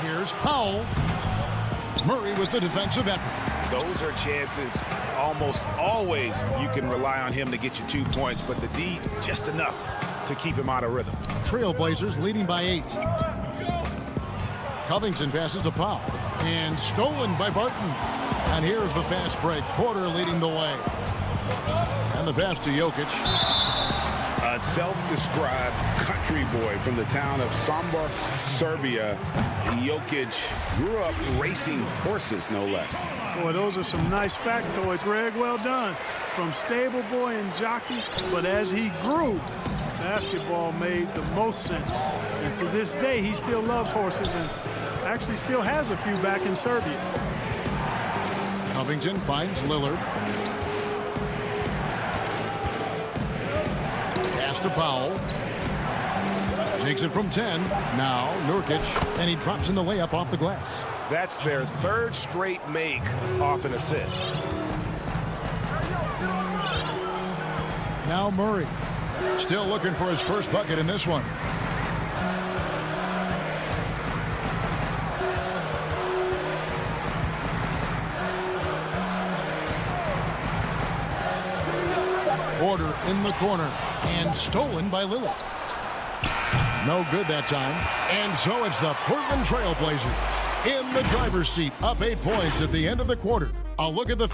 Here's Powell. Murray with the defensive effort. Those are chances almost always you can rely on him to get you 2 points, but the D just enough to keep him out of rhythm. Trailblazers leading by 8. Covington passes to Powell. And stolen by Barton. And here's the fast break. Porter leading the way. And the pass to Jokic. A self-described country boy from the town of Sombor, Serbia. Jokic grew up racing horses, no less. Boy, those are some nice factoids, Greg. Well done. From stable boy and jockey, but as he grew, basketball made the most sense. And to this day, he still loves horses and actually still has a few back in Serbia. Covington finds Lillard. Pass to Powell. Takes it from 10. Now Nurkic, and he drops in the layup off the glass. That's their 3rd straight make off an assist. Now Murray. Still looking for his first bucket in this one. Porter in the corner and stolen by Lillard. No good that time. And so it's the Portland Trail Blazers in the driver's seat, up 8 points at the end of the quarter. I'll look at the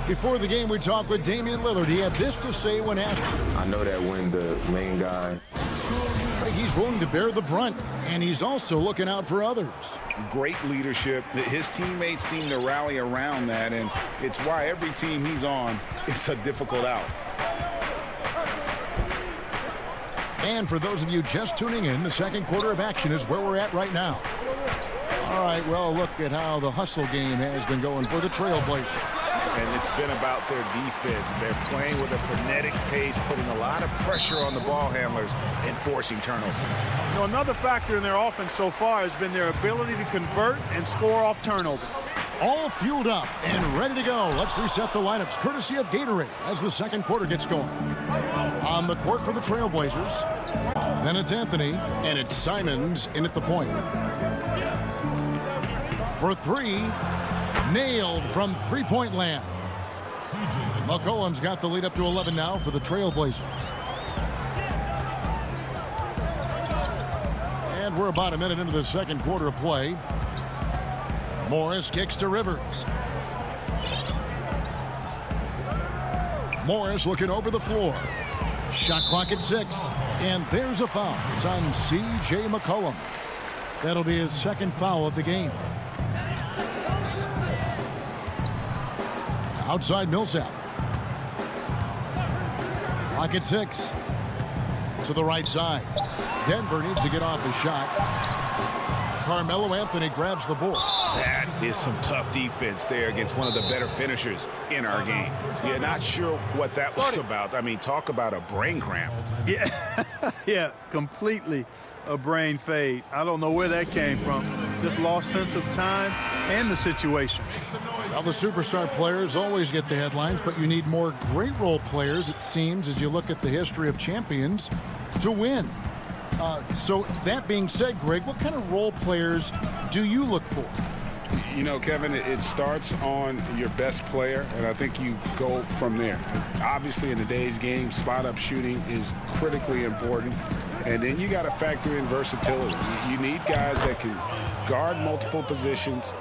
Before the game, we talked with Damian Lillard. He had this to say when asked. I know that when the main guy, he's willing to bear the brunt, and he's also looking out for others. Great leadership. His teammates seem to rally around that, and it's why every team he's on, it's a difficult out. And for those of you just tuning in, the second quarter of action is where we're at right now. All right, well, look at how the hustle game has been going for the Trailblazers. And it's been about their defense. They're playing with a frenetic pace, putting a lot of pressure on the ball handlers and forcing turnovers. You know, another factor in their offense so far has been their ability to convert and score off turnovers. All fueled up and ready to go. Let's reset the lineups, courtesy of Gatorade, as the second quarter gets going. On the court for the Trailblazers, then it's Anthony, and it's Simons in at the point. For three, nailed from three-point land. McCollum's got the lead up to 11 now for the Trailblazers. And we're about a minute into the second quarter of play. Morris kicks to Rivers. Morris looking over the floor. Shot clock at 6. And there's a foul. It's on C.J. McCollum. That'll be his second foul of the game. Outside Millsap. Clock at 6. To the right side. Denver needs to get off his shot. Carmelo Anthony grabs the board. That is some tough defense there against one of the better finishers in our game. Yeah, not sure what that was about. I mean, talk about a brain cramp. Yeah, yeah, completely a brain fade. I don't know where that came from. Just lost sense of time and the situation. Well, the superstar players always get the headlines, but you need more great role players, it seems, as you look at the history of champions, to win. So that being said, Greg, what kind of role players do you look for? You know, Kevin, it starts on your best player, and I think you go from there. Obviously, in today's game, spot-up shooting is critically important, and then you got to factor in versatility. You need guys that can guard multiple positions,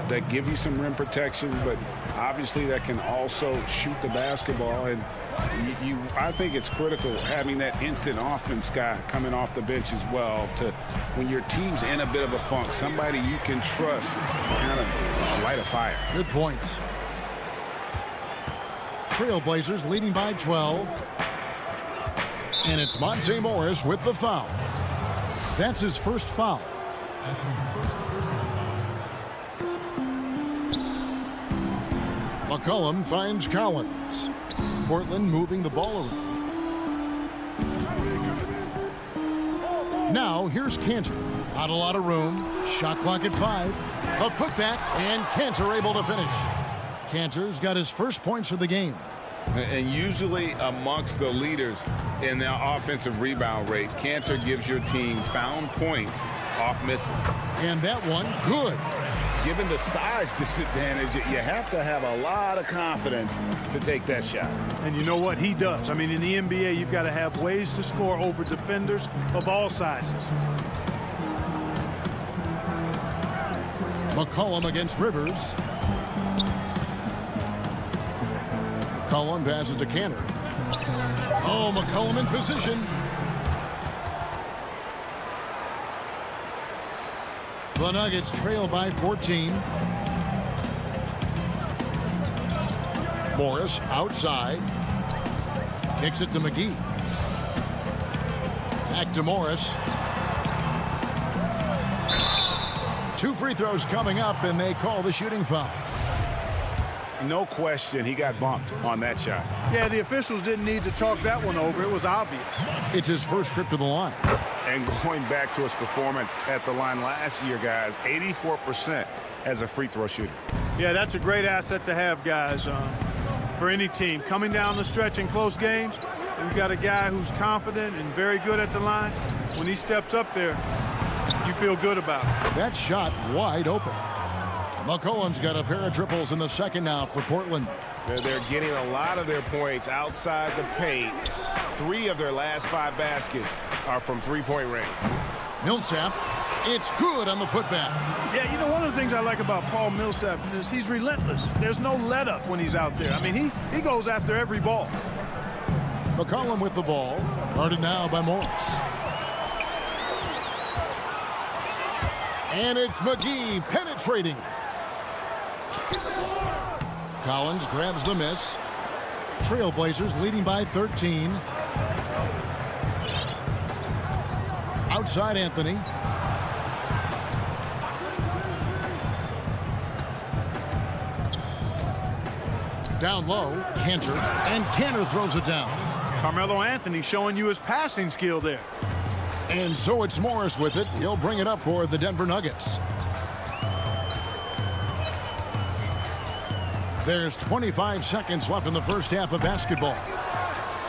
that give you some rim protection, but obviously that can also shoot the basketball. And I think it's critical having that instant offense guy coming off the bench as well, to when your team's in a bit of a funk, somebody you can trust kind of light a fire. Good point. Trailblazers leading by 12. And it's Monte Morris with the foul. That's his first foul. McCollum finds Collins. Portland moving the ball around. Now here's Cantor. Not a lot of room. Shot clock at 5. A putback, and Cantor able to finish. Cantor's got his first points of the game. And usually amongst the leaders in their offensive rebound rate, Cantor gives your team found points off misses. And that one, good. Given the size disadvantage, you have to have a lot of confidence to take that shot. And you know what? He does. I mean, in the NBA, you've got to have ways to score over defenders of all sizes. McCollum against Rivers. McCollum passes to Cantor. Oh, McCollum in position. The Nuggets trail by 14. Morris outside. Kicks it to McGee. Back to Morris. 2 free throws coming up, and they call the shooting foul. No question, he got bumped on that shot. Yeah, the officials didn't need to talk that one over. It was obvious. It's his first trip to the line. And going back to his performance at the line last year, guys, 84% as a free throw shooter. Yeah, that's a great asset to have, guys, for any team. Coming down the stretch in close games, we've got a guy who's confident and very good at the line. When he steps up there, you feel good about it. That shot wide open. McCollum's got a pair of triples in the second now for Portland. They're getting a lot of their points outside the paint. 3 of their last 5 baskets are from three-point range. Millsap, it's good on the putback. Yeah, you know, one of the things I like about Paul Millsap is he's relentless. There's no let-up when he's out there. I mean, he goes after every ball. McCollum with the ball. Guarded now by Morris. And it's McGee penetrating. Collins grabs the miss. Trailblazers leading by 13. Outside Anthony. Down low, Cantor. And Cantor throws it down. Carmelo Anthony showing you his passing skill there. And so it's Morris with it. He'll bring it up for the Denver Nuggets. There's 25 seconds left in the first half of basketball.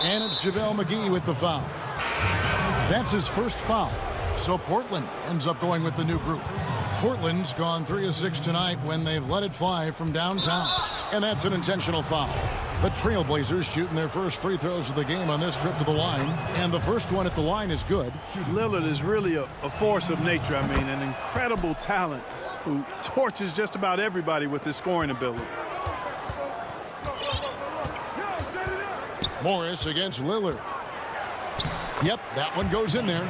And it's JaVale McGee with the foul. That's his first foul. So Portland ends up going with the new group. Portland's gone 3 of 6 tonight when they've let it fly from downtown. And that's an intentional foul. The Trailblazers shooting their first free throws of the game on this trip to the line. And the first one at the line is good. Lillard is really a force of nature. I mean, an incredible talent who torches just about everybody with his scoring ability. Morris against Lillard. Yep, that one goes in there.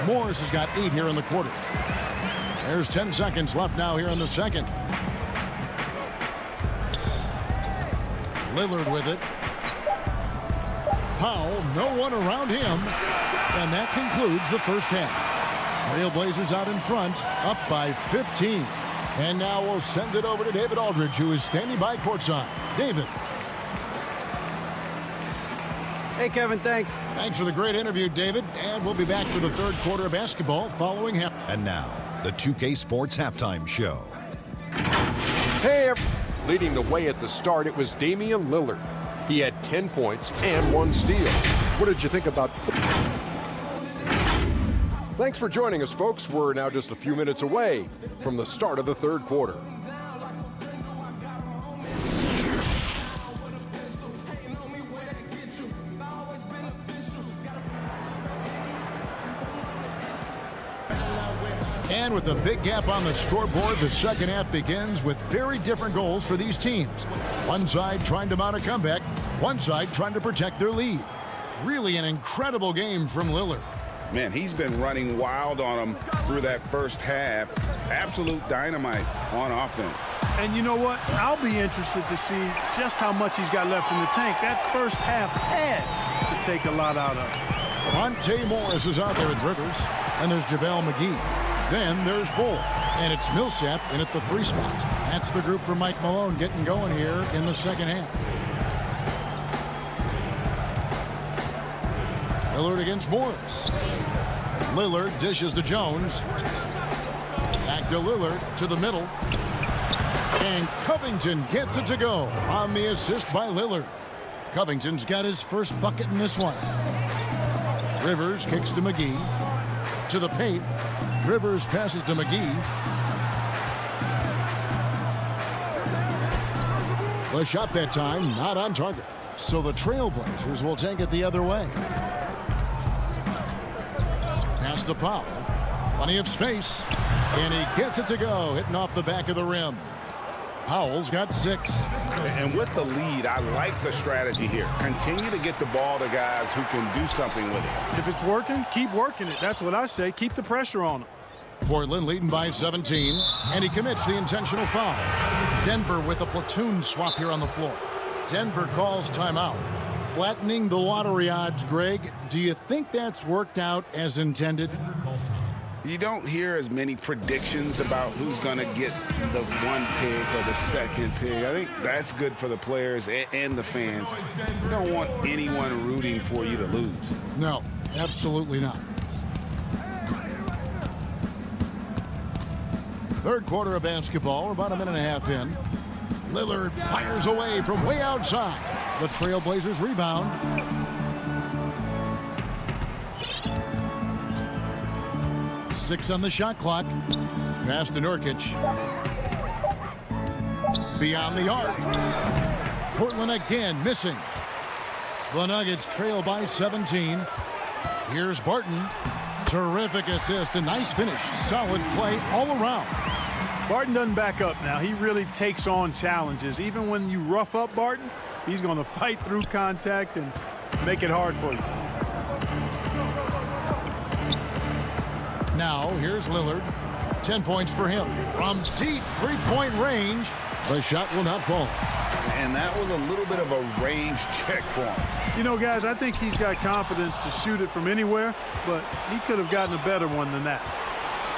Morris has got 8 here in the quarter. There's 10 seconds left now here in the second. Lillard with it. Powell, no one around him. And that concludes the first half. Trailblazers out in front, up by 15. And now we'll send it over to David Aldridge, who is standing by courtside. David. Hey, Kevin, thanks. Thanks for the great interview, David. And we'll be back for the third quarter of basketball following half. And now, the 2K Sports Halftime Show. Hey, leading the way at the start, it was Damian Lillard. He had 10 points and 1 steal. What did you think about? Thanks for joining us, folks. We're now just a few minutes away from the start of the third quarter. And with a big gap on the scoreboard, the second half begins with very different goals for these teams. One side trying to mount a comeback, one side trying to protect their lead. Really an incredible game from Lillard. Man, he's been running wild on them through that first half. Absolute dynamite on offense. And you know what? I'll be interested to see just how much he's got left in the tank. That first half had to take a lot out of it. Monte Morris is out there with Rivers. And there's JaVale McGee. Then there's Bull. And it's Millsap in at the 3 spots. That's the group for Mike Malone getting going here in the second half. Lillard against Morris. Lillard dishes to Jones. Back to Lillard to the middle. And Covington gets it to go on the assist by Lillard. Covington's got his first bucket in this one. Rivers kicks to McGee. To the paint. Rivers passes to McGee. The shot that time not on target. So the Trailblazers will take it the other way. Pass to Powell. Plenty of space. And he gets it to go, hitting off the back of the rim. Powell's got 6. And with the lead, I like the strategy here. Continue to get the ball to guys who can do something with it. If it's working, keep working it. That's what I say. Keep the pressure on them. Portland leading by 17, and he commits the intentional foul. Denver with a platoon swap here on the floor. Denver calls timeout. Flattening the lottery odds, Greg. Do you think that's worked out as intended? You don't hear as many predictions about who's going to get the 1 pick or the 2nd pick. I think that's good for the players and the fans. You don't want anyone rooting for you to lose. No, absolutely not. Third quarter of basketball. We're about a minute and a half in. Lillard fires away from way outside. The Trailblazers rebound. Six on the shot clock. Pass to Nurkic. Beyond the arc. Portland again missing. The Nuggets trail by 17. Here's Barton. Terrific assist. A nice finish. Solid play all around. Barton doesn't back up now. He really takes on challenges. Even when you rough up Barton, he's going to fight through contact and make it hard for you. Now, here's Lillard. 10 points for him. From deep three-point range, the shot will not fall. And that was a little bit of a range check for him. You know, guys, I think he's got confidence to shoot it from anywhere, but he could have gotten a better one than that.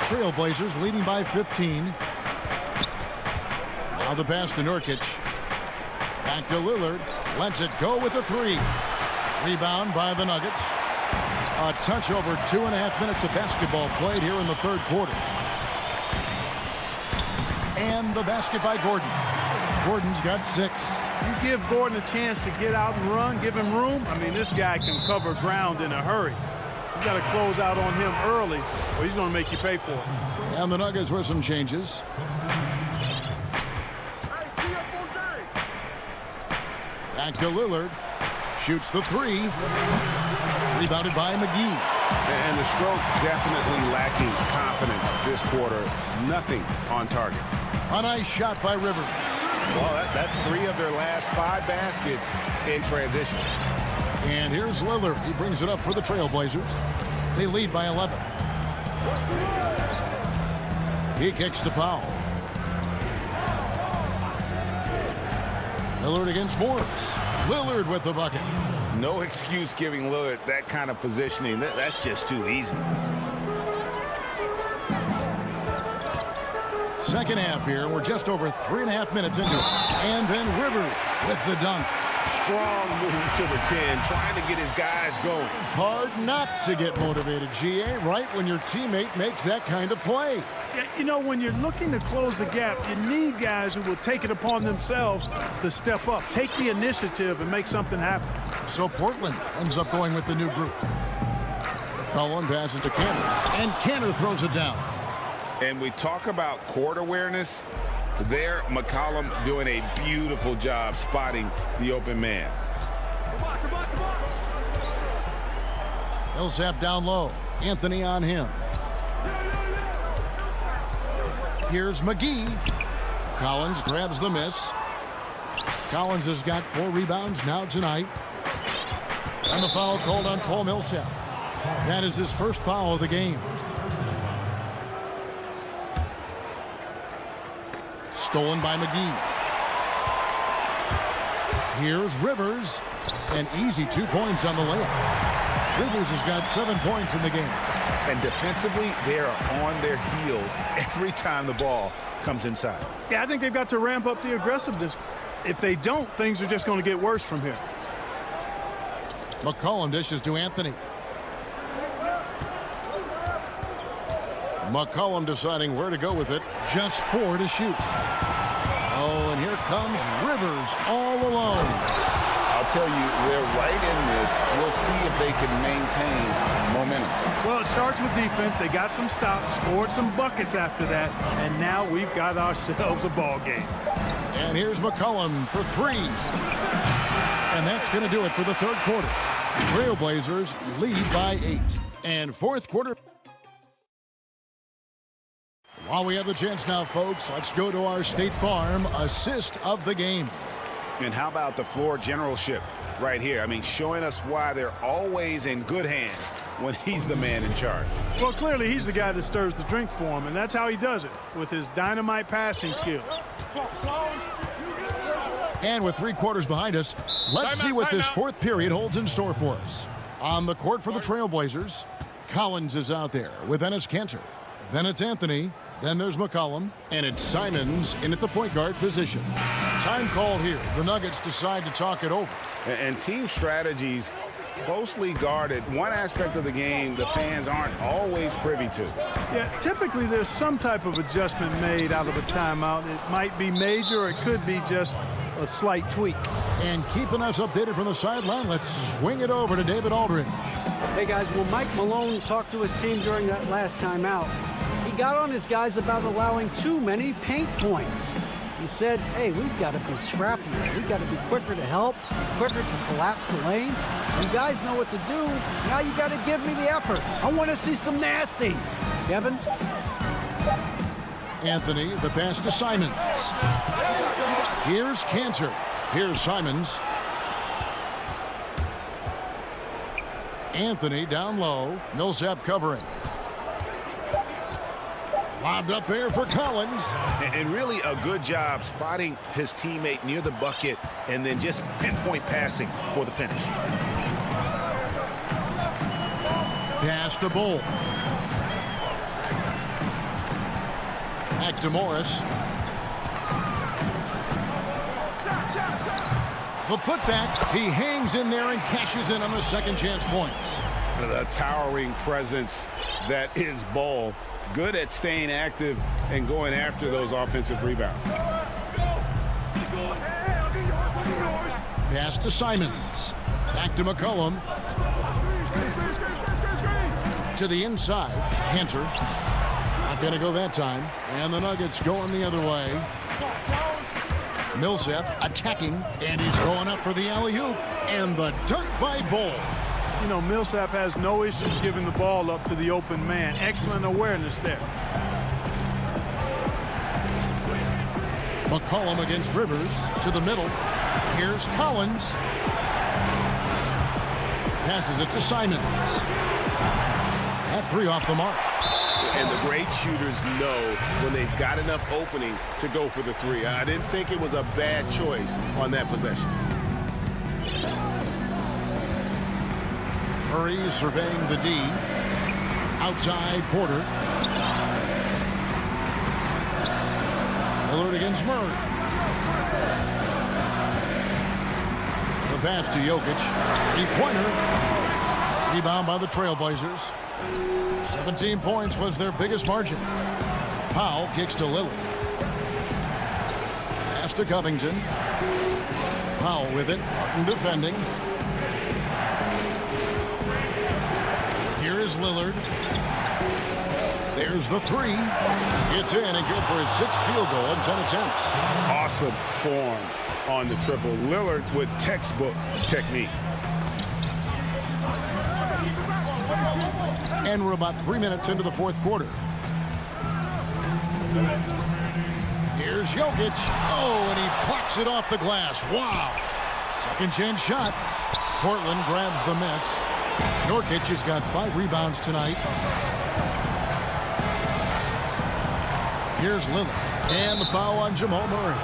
Trailblazers leading by 15. Now the pass to Nurkic. Back to Lillard. Lets it go with a three. Rebound by the Nuggets. A touch over 2.5 minutes of basketball played here in the third quarter. And the basket by Gordon. Gordon's got 6. You give Gordon a chance to get out and run, give him room. I mean, this guy can cover ground in a hurry. You got to close out on him early, or he's going to make you pay for it. And the Nuggets with some changes. Back to Lillard. Shoots the three. Rebounded by McGee. And the stroke definitely lacking confidence this quarter. Nothing on target. A nice shot by Rivers. Well, that's 3 of their last 5 baskets in transition. And here's Lillard. He brings it up for the Trailblazers. They lead by 11. He kicks to Powell. Lillard against Morris. Lillard with the bucket. No excuse giving Lillard that kind of positioning. That's just too easy. Second half here. We're just over 3.5 minutes into it. And then Rivers with the dunk. Strong move to the 10, trying to get his guys going. Hard not to get motivated, GA, right when your teammate makes that kind of play. Yeah, you know, when you're looking to close the gap, you need guys who will take it upon themselves to step up, take the initiative, and make something happen. So Portland ends up going with the new group. Cullen passes to Cantor, and Cantor throws it down. And we talk about court awareness. There, McCollum doing a beautiful job spotting the open man. Millsap down low. Anthony on him. Here's McGee. Collins grabs the miss. Collins has got 4 rebounds now tonight. And the foul called on Paul Millsap. That is his first foul of the game. Stolen by McGee. Here's Rivers. And easy 2 points on the layup. Rivers has got 7 points in the game. And defensively, they are on their heels every time the ball comes inside. Yeah, I think they've got to ramp up the aggressiveness. If they don't, things are just going to get worse from here. McCollum dishes to Anthony. McCollum deciding where to go with it. Just 4 to shoot. Oh, and here comes Rivers all alone. I'll tell you, they're right in this. We'll see if they can maintain momentum. Well, it starts with defense. They got some stops, scored some buckets after that, and now we've got ourselves a ball game. And here's McCollum for 3. And that's going to do it for the third quarter. Trailblazers lead by 8. And fourth quarter. While we have the chance now, folks, let's go to our State Farm assist of the game. And how about the floor generalship right here? I mean, showing us why they're always in good hands when he's the man in charge. Well, clearly he's the guy that stirs the drink for him, and that's how he does it, with his dynamite passing skills. And with 3 quarters behind us, let's see what this fourth period holds in store for us. On the court for the Trailblazers, Collins is out there with Enes Kanter. Then it's Anthony. Then there's McCollum. And it's Simons in at the point guard position. Time call here. The Nuggets decide to talk it over. And team strategies closely guarded. One aspect of the game the fans aren't always privy to. Yeah, typically there's some type of adjustment made out of a timeout. It might be major or it could be just a slight tweak. And keeping us updated from the sideline, let's swing it over to David Aldridge. Hey, guys, will Mike Malone talk to his team during that last timeout? He got on his guys about allowing too many paint points. He said, hey, we've got to be scrappier. We've got to be quicker to help, quicker to collapse the lane. You guys know what to do. Now you got to give me the effort. I want to see some nasty. Kevin? Anthony, the pass to Simons. Here's Cantor. Here's Simons. Anthony down low. Millsap covering. Lobbed up there for Collins. And really a good job spotting his teammate near the bucket and then just pinpoint passing for the finish. Pass to Bull. Back to Morris. The putback. He hangs in there and cashes in on the second chance points. The towering presence that is Bull. Good at staying active and going after those offensive rebounds. Pass to Simons. Back to McCollum. To the inside. Cantor. Not going to go that time. And the Nuggets going the other way. Millsap attacking. And he's going up for the alley-oop. And the dunk by Bull. You know, Millsap has no issues giving the ball up to the open man. Excellent awareness there. McCollum against Rivers to the middle. Here's Collins. Passes it to Simons. That three off the mark. And the great shooters know when they've got enough opening to go for the three. I didn't think it was a bad choice on that possession. Murray surveying the D. Outside Porter. Lillard against Murray. The pass to Jokic. Three-pointer. Rebound by the Trailblazers. 17 points was their biggest margin. Powell kicks to Lillard. Pass to Covington. Powell with it. Martin defending. Here is Lillard. There's the three. It's in and good for his sixth field goal in 10 attempts. Awesome form on the triple. Lillard with textbook technique. And we're about 3 minutes into the fourth quarter. Here's Jokic. Oh, and he plucks it off the glass. Wow. Second chance shot. Portland grabs the miss. Nurkic has got 5 rebounds tonight. Here's Lillard. And the foul on Jamal Murray.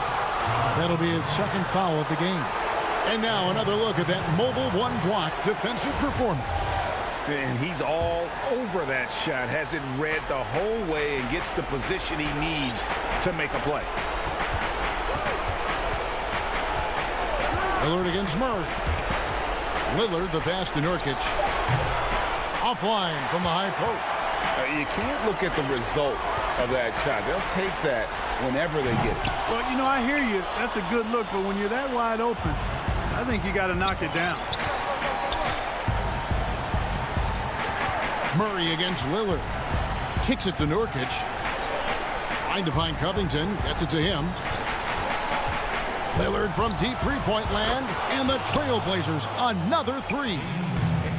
That'll be his second foul of the game. And now another look at that mobile one-block defensive performance. And he's all over that shot. Has it read the whole way and gets the position he needs to make a play. Lillard against Murray. Lillard, the pass to Nurkic. Offline from the high post. You can't look at the result of that shot. They'll take that whenever they get it. Well, you know, I hear you. That's a good look, but when you're that wide open, I think you got to knock it down. Murray against Lillard. Kicks it to Nurkic. Trying to find Covington. Gets it to him. Lillard from deep three-point land. And the Trailblazers another three.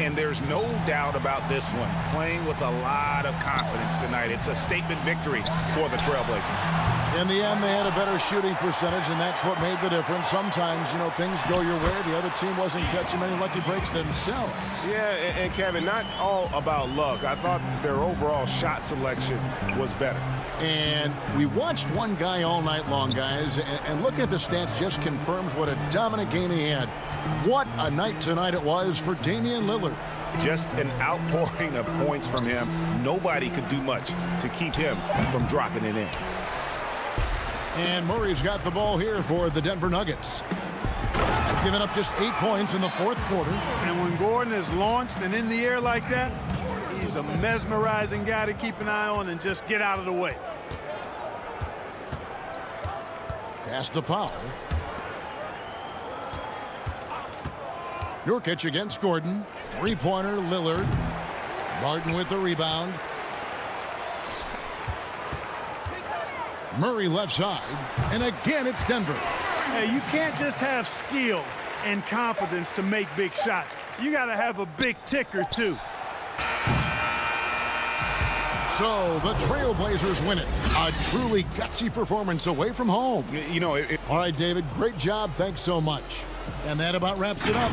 And there's no doubt about this one. Playing with a lot of confidence tonight. It's a statement victory for the Trailblazers. In the end, they had a better shooting percentage, and that's what made the difference. Sometimes, you know, things go your way. The other team wasn't catching many lucky breaks themselves. Yeah, and Kevin, not all about luck. I thought their overall shot selection was better. And we watched one guy all night long, guys, and looking at the stats just confirms what a dominant game he had. What a night tonight it was for Damian Lillard. Just an outpouring of points from him. Nobody could do much to keep him from dropping it in. And Murray's got the ball here for the Denver Nuggets. given up just 8 points in the fourth quarter. And when Gordon is launched and in the air like that, he's a mesmerizing guy to keep an eye on and just get out of the way. Pass to Powell. Nurkic against Gordon. Three-pointer, Lillard. Martin with the rebound. Murray left side. And again, it's Denver. Hey, you can't just have skill and confidence to make big shots. You got to have a big ticker, too. So the Trailblazers win it. A truly gutsy performance away from home. You know, all right, David, great job. Thanks so much. And that about wraps it up.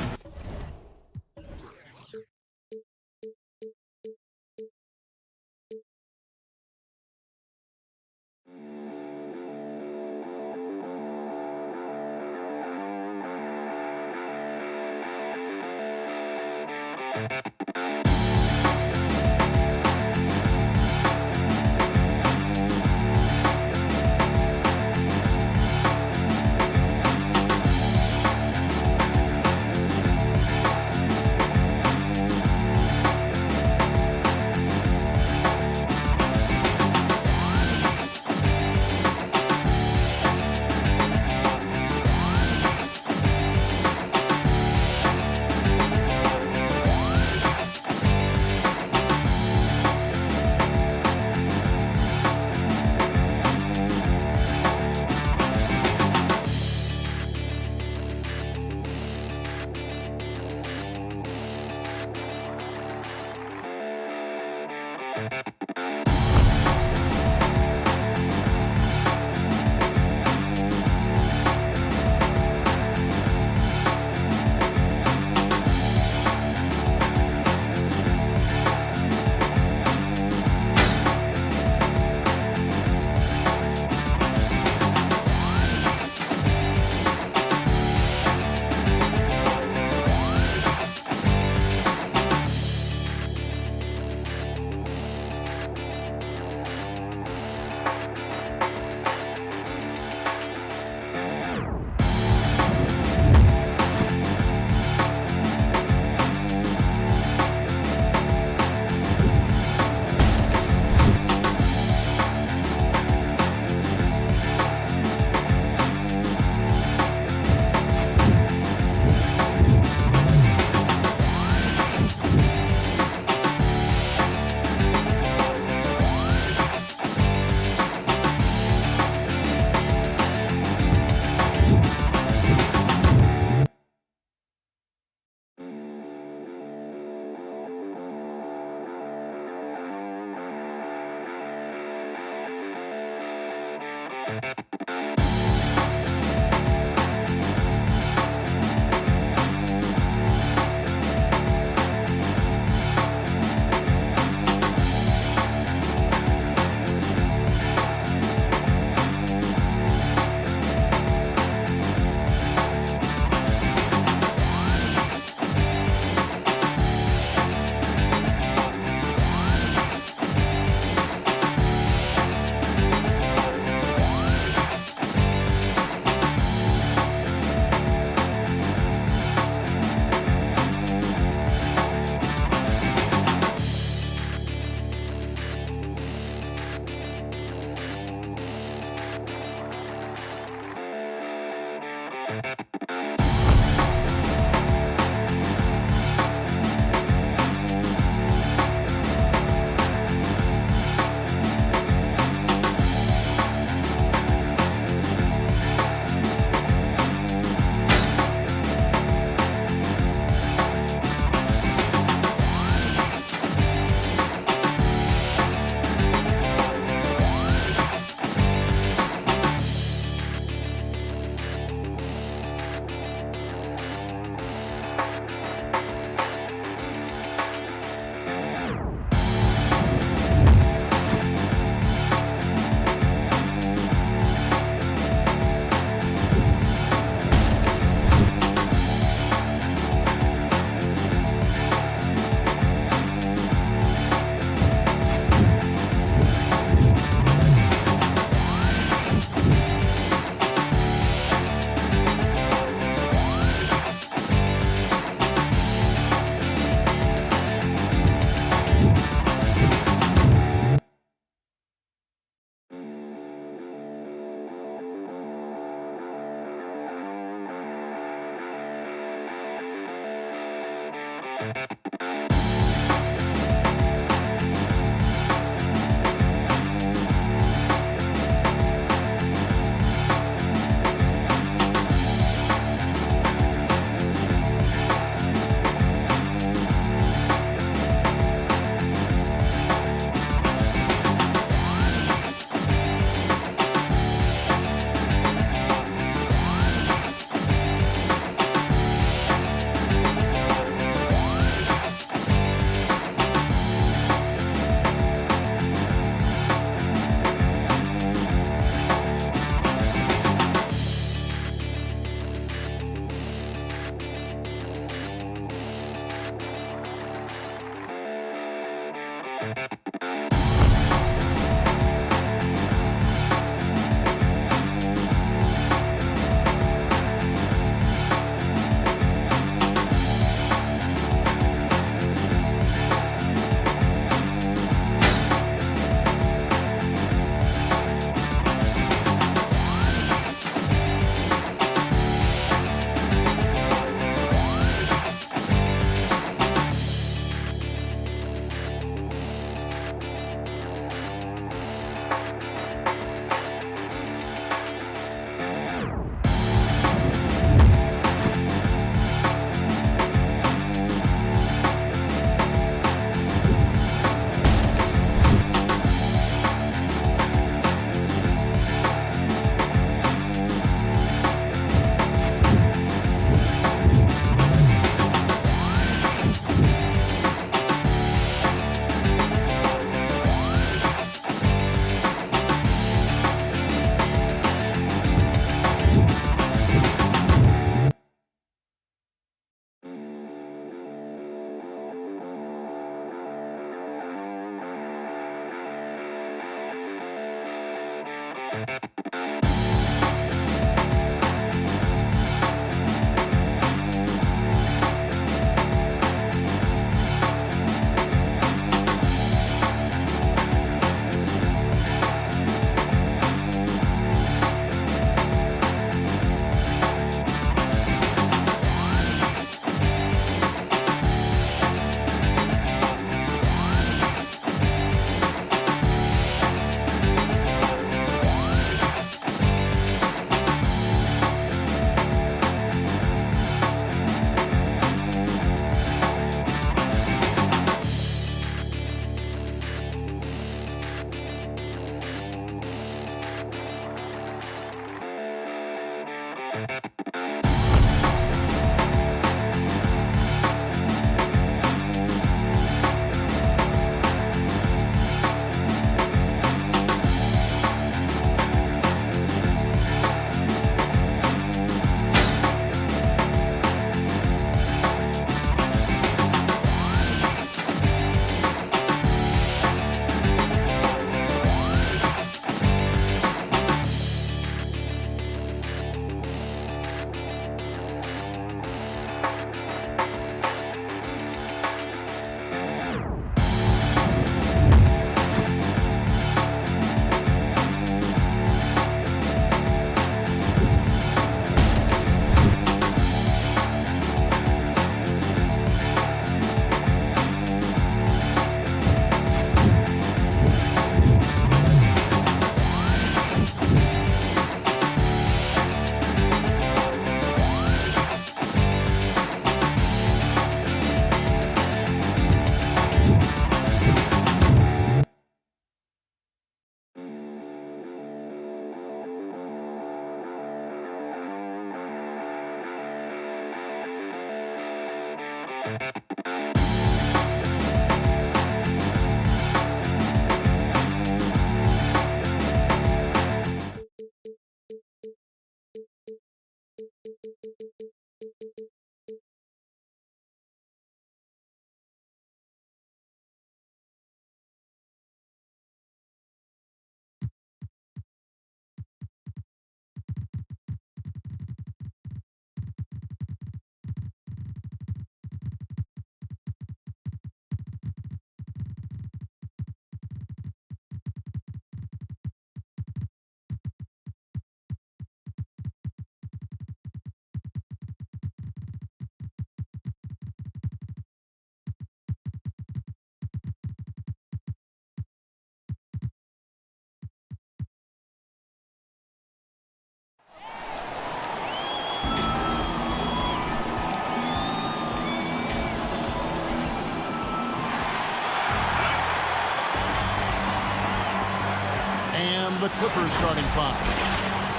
The Clippers starting five.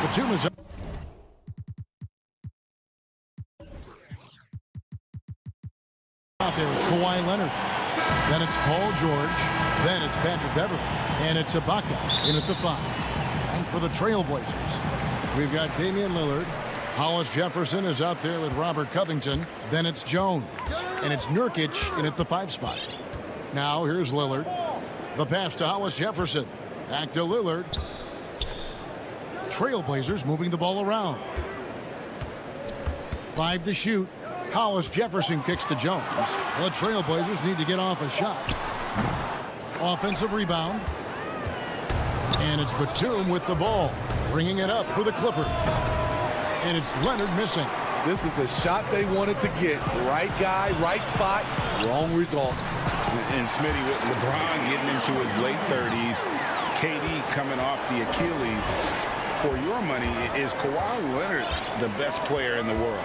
Batum is up. Out there with Kawhi Leonard. Then it's Paul George. Then it's Patrick Beverly. And it's Ibaka in at the 5. And for the Trailblazers, we've got Damian Lillard. Hollis Jefferson is out there with Robert Covington. Then it's Jones. And it's Nurkic in at the 5 spot. Now here's Lillard. The pass to Hollis Jefferson. Back to Lillard. Trailblazers moving the ball around. 5 to shoot. Hollis Jefferson kicks to Jones. The Trailblazers need to get off a shot. Offensive rebound. And it's Batum with the ball. Bringing it up for the Clippers. And it's Leonard missing. This is the shot they wanted to get. Right guy, right spot, wrong result. And Smitty, with LeBron getting into his late 30s, KD coming off the Achilles, for your money, is Kawhi Leonard the best player in the world?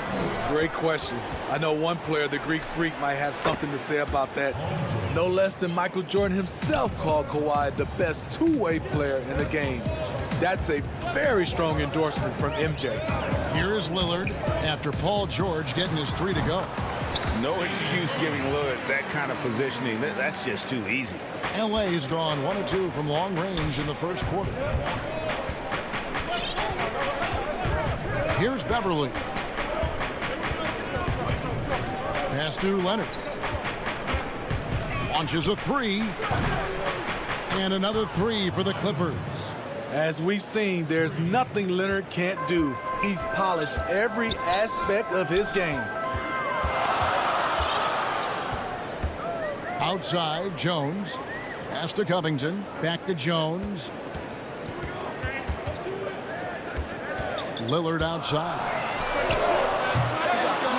Great question. I know one player, the Greek Freak, might have something to say about that. No less than Michael Jordan himself called Kawhi the best two-way player in the game. That's a very strong endorsement from MJ. Here is Lillard after Paul George getting his 3 to go. No excuse giving Lillard that kind of positioning. That's just too easy. LA has gone 1 of 2 from long range in the first quarter. Here's Beverly. Pass to Leonard. Launches a 3. And another 3 for the Clippers. As we've seen, there's nothing Leonard can't do. He's polished every aspect of his game. Outside, Jones. Pass to Covington. Back to Jones. Lillard outside.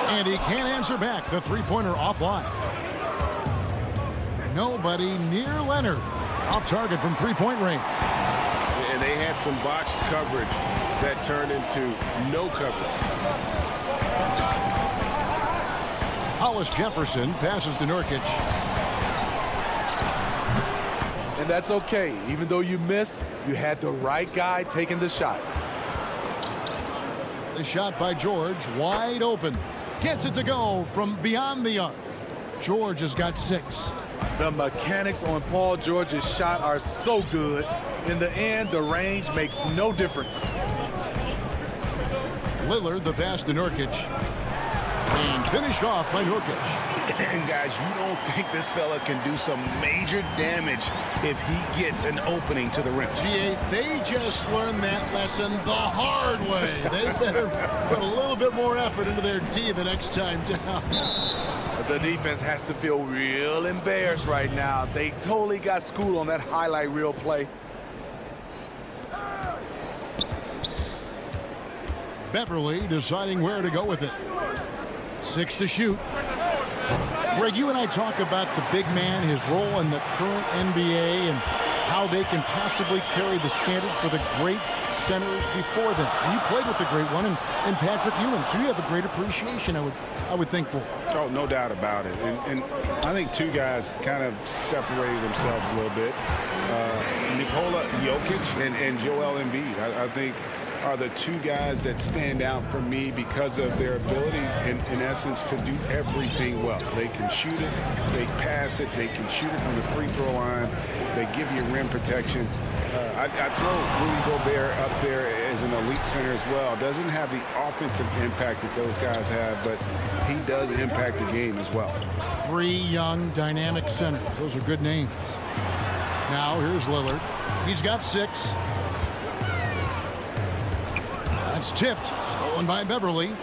And he can't answer back. The three-pointer offline. Nobody near Leonard. Off target from three-point range. And they had some botched coverage that turned into no coverage. Hollis Jefferson passes to Nurkic. And that's okay. Even though you missed, you had the right guy taking the shot. The shot by George, wide open. Gets it to go from beyond the arc. George has got 6. The mechanics on Paul George's shot are so good. In the end, the range makes no difference. Lillard, the pass to Nurkic. And finished off by Nurkic. And guys, you don't think this fella can do some major damage if he gets an opening to the rim. G8, they just learned that lesson the hard way. They better put a little bit more effort into their D the next time down. The defense has to feel real embarrassed right now. They totally got schooled on that highlight reel play. Beverly deciding where to go with it. 6 to shoot. Greg, you and I talk about the big man, his role in the current NBA, and how they can possibly carry the standard for the great centers before them. And you played with the great one in Patrick Ewing, so you have a great appreciation, I would think, for. Oh, no doubt about it. And I think two guys kind of separated themselves a little bit. Nikola Jokic and Joel Embiid, I think, are the two guys that stand out for me because of their ability, in essence, to do everything well. They can shoot it, they pass it, they can shoot it from the free throw line, they give you rim protection. I throw Rudy Gobert up there as an elite center as well. Doesn't have the offensive impact that those guys have, but he does impact the game as well. 3 young, dynamic centers. Those are good names. Now, here's Lillard. He's got 6. That's tipped. Stolen by Beverly.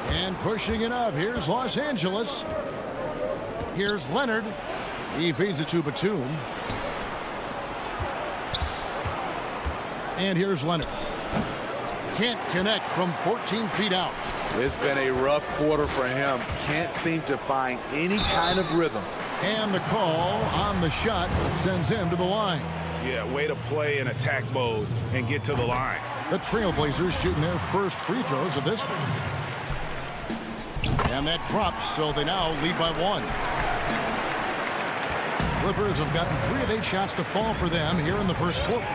And pushing it up. Here's Los Angeles. Here's Leonard. He feeds it to Batum. And here's Leonard. Can't connect from 14 feet out. It's been a rough quarter for him. Can't seem to find any kind of rhythm. And the call on the shot sends him to the line. Yeah, way to play in attack mode and get to the line. The Trailblazers shooting their first free throws of this one. And that drops, so they now lead by 1. Clippers have gotten 3 of 8 shots to fall for them here in the first quarter.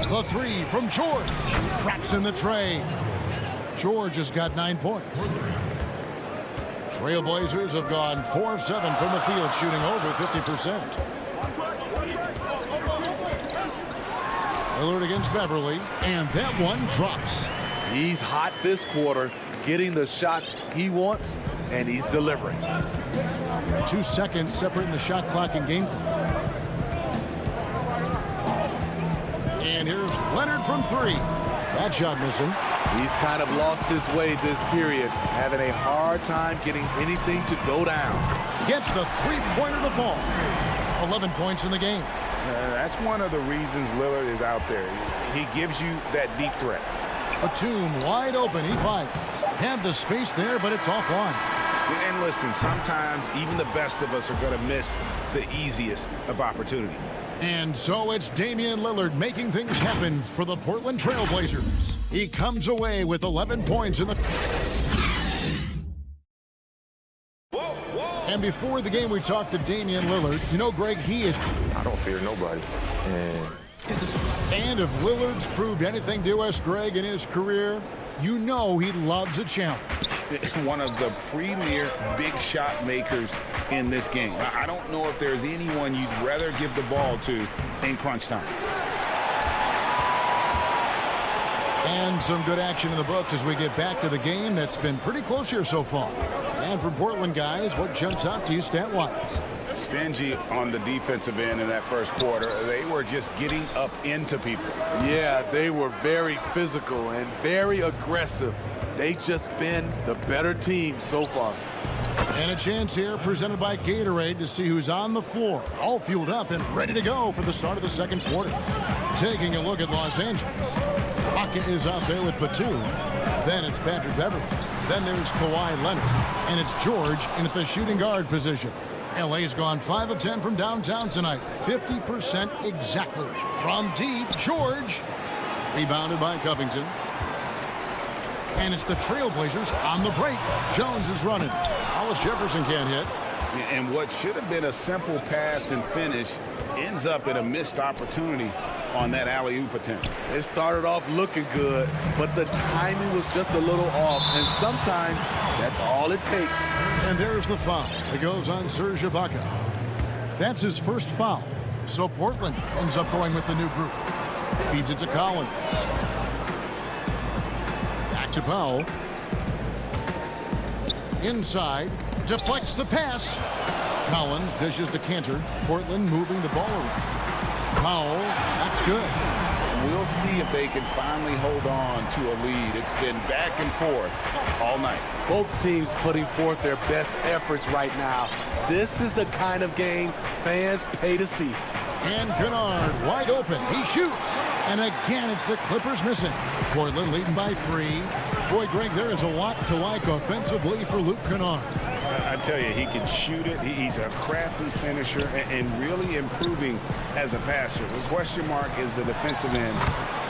The 3 from George. Traps in the tray. George has got 9 points. Trailblazers have gone 4 of 7 from the field, shooting over 50%. Lillard against Beverly, and that one drops. He's hot this quarter, getting the shots he wants, and he's delivering. 2 seconds separating the shot clock and game clock. And here's Leonard from 3. That shot missing. He's kind of lost his way this period, having a hard time getting anything to go down. Gets the three-pointer to fall. 11 points in the game. That's one of the reasons Lillard is out there. He gives you that deep threat. Batum wide open. He fires. Had the space there, but it's offline. And listen, sometimes even the best of us are going to miss the easiest of opportunities. And so it's Damian Lillard making things happen for the Portland Trailblazers. He comes away with 11 points in the... And before the game, we talked to Damian Lillard. You know, Greg, he is... I don't fear nobody. And if Lillard's proved anything to us, Greg, in his career, you know he loves a challenge. One of the premier big shot makers in this game. I don't know if there's anyone you'd rather give the ball to in crunch time. And some good action in the books as we get back to the game that's been pretty close here so far. And from Portland, guys, what jumps out to you stat-wise? stingy on the defensive end in that first quarter. They were just getting up into people. Yeah, they were very physical and very aggressive. They've just been the better team so far. And a chance here presented by Gatorade to see who's on the floor, all fueled up and ready to go for the start of the second quarter. Taking a look at Los Angeles. Pocket is out there with Batum. Then it's Patrick Beverly. Then there's Kawhi Leonard. And it's George in at the shooting guard position. LA's gone 5 of 10 from downtown tonight. 50% exactly. From deep, George. Rebounded by Covington. And it's the Trailblazers on the break. Jones is running. Hollis Jefferson can't hit. And what should have been a simple pass and finish ends up in a missed opportunity on that alley-oop attempt. It started off looking good, but the timing was just a little off, and sometimes that's all it takes. And there's the foul. It goes on Serge Ibaka. That's his first foul. So Portland ends up going with the new group. Feeds it to Collins. Back to Powell. Inside. Deflects the pass. Collins dishes to Cantor. Portland moving the ball around. Powell, that's good. We'll see if they can finally hold on to a lead. It's been back and forth all night. Both teams putting forth their best efforts right now. This is the kind of game fans pay to see. And Kennard wide open. He shoots. And again, it's the Clippers missing. Portland leading by 3. Boy, Greg, there is a lot to like offensively for Luke Kennard. I tell you, he can shoot it. He's a crafty finisher and really improving as a passer. The question mark is the defensive end.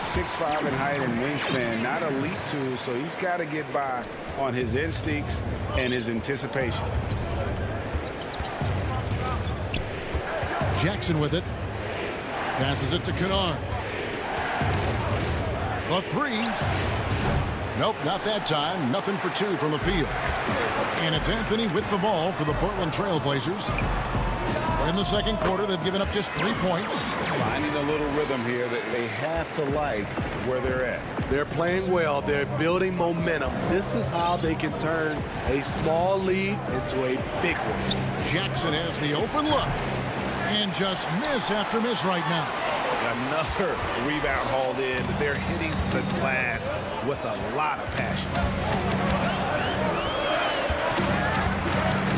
6'5" in height and wingspan, not elite too, so he's got to get by on his instincts and his anticipation. Jackson with it. Passes it to Kennard. The 3. Nope, not that time. Nothing for 2 from the field. And it's Anthony with the ball for the Portland Trailblazers. In the second quarter, they've given up just 3 points. Finding a little rhythm here that they have to like where they're at. They're playing well. They're building momentum. This is how they can turn a small lead into a big one. Jackson has the open look. And just miss after miss right now. Another rebound hauled in. They're hitting the glass with a lot of passion.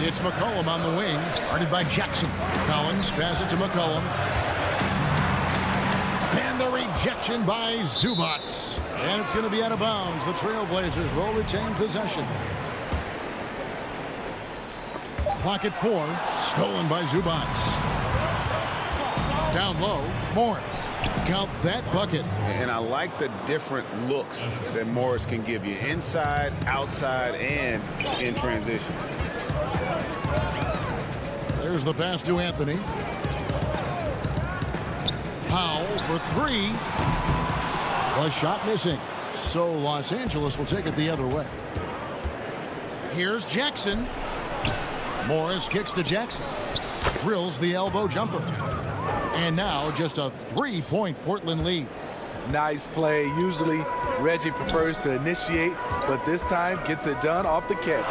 It's McCollum on the wing, guarded by Jackson. Collins pass it to McCollum. And the rejection by Zubac. And it's going to be out of bounds. The Trailblazers will retain possession. Clock at 4. Stolen by Zubac. Down low, Morris. Count that bucket. And I like the different looks that Morris can give you. Inside, outside, and in transition. There's the pass to Anthony. Powell for 3. A shot missing. So Los Angeles will take it the other way. Here's Jackson. Morris kicks to Jackson. Drills the elbow jumper. And now just a 3-point Portland lead. Nice play. Usually Reggie prefers to initiate, but this time gets it done off the catch.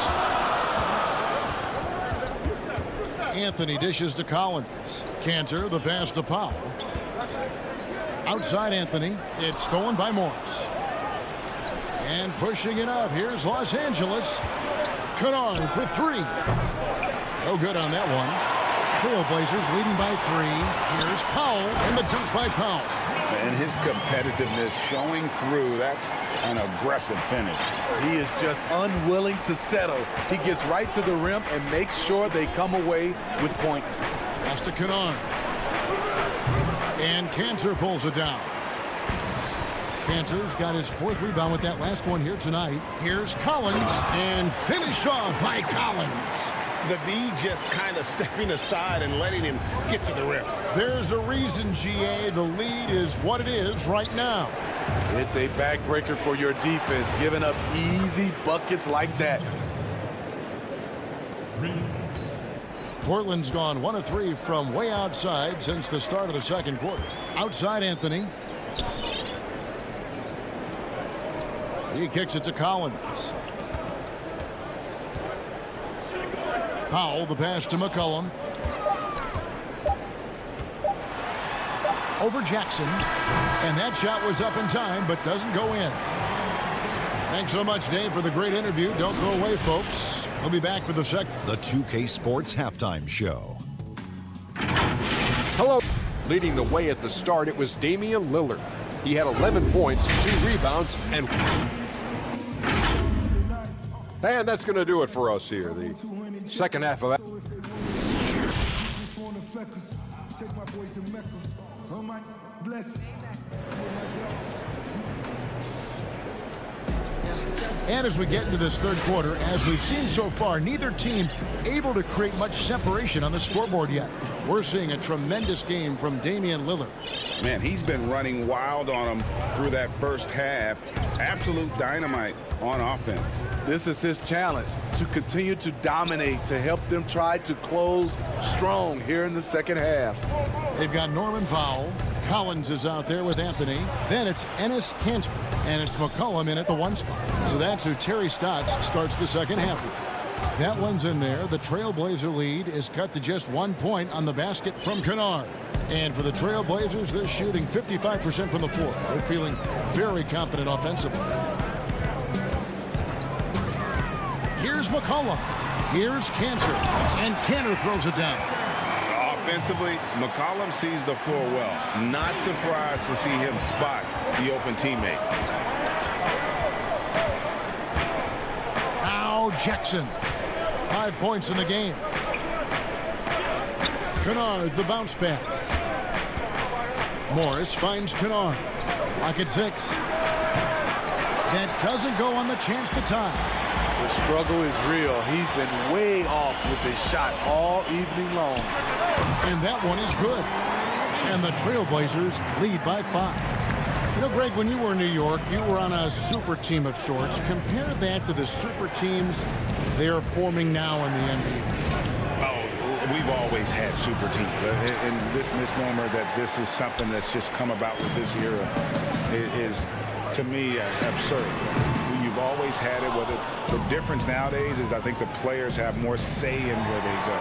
Anthony dishes to Collins. Cantor, the pass to Powell. Outside Anthony. It's stolen by Morris. And pushing it up. Here's Los Angeles. Kennard for 3. No good on that one. Trailblazers leading by 3. Here's Powell, and the dunk by Powell. And his competitiveness showing through. That's an aggressive finish. He is just unwilling to settle. He gets right to the rim and makes sure they come away with points. Pass to Kennard. And Cantor pulls it down. Cantor's got his 4th rebound with that last one here tonight. Here's Collins, and finished off by Collins. The D just kind of stepping aside and letting him get to the rim. There's a reason, GA. The lead is what it is right now. It's a backbreaker for your defense, giving up easy buckets like that. Portland's gone 1 of 3 from way outside since the start of the second quarter. Outside Anthony. He kicks it to Collins. Powell, the pass to McCollum. over Jackson. And that shot was up in time, but doesn't go in. Thanks so much, Dave, for the great interview. Don't go away, folks. We'll be back for the second. The 2K Sports Halftime Show. Hello. Leading the way at the start, it was Damian Lillard. He had 11 points, 2 rebounds, and that's going to do it for us here. The second half of that. And as we get into this third quarter, as we've seen so far, neither team able to create much separation on the scoreboard yet. We're seeing a tremendous game from Damian Lillard. Man, he's been running wild on them through that first half. Absolute dynamite on offense. This is his challenge, to continue to dominate, to help them try to close strong here in the second half. They've got Norman Powell. Collins is out there with Anthony. Then it's Enes Kanter. And it's McCollum in at the 1 spot. So that's who Terry Stotts starts the second half with. That one's in there. The Trailblazer lead is cut to just 1 point on the basket from Kennard. And for the Trailblazers, they're shooting 55% from the floor. They're feeling very confident offensively. Here's McCollum. Here's Kanter. And Kanter throws it down. Offensively, McCollum sees the floor well. Not surprised to see him spot the open teammate. Now Jackson. 5 points in the game. Kennard, the bounce pass. Morris finds Kennard. Lock at 6. That doesn't go on the chance to tie. The struggle is real. He's been way off with his shot all evening long. And that one is good. And the Trailblazers lead by 5. You know, Greg, when you were in New York, you were on a super team of sorts. Compare that to the super teams they are forming now in the NBA. Oh, we've always had super teams. And this misnomer that this is something that's just come about with this era is, to me, absurd. You've always had it. The difference nowadays is I think the players have more say in where they go.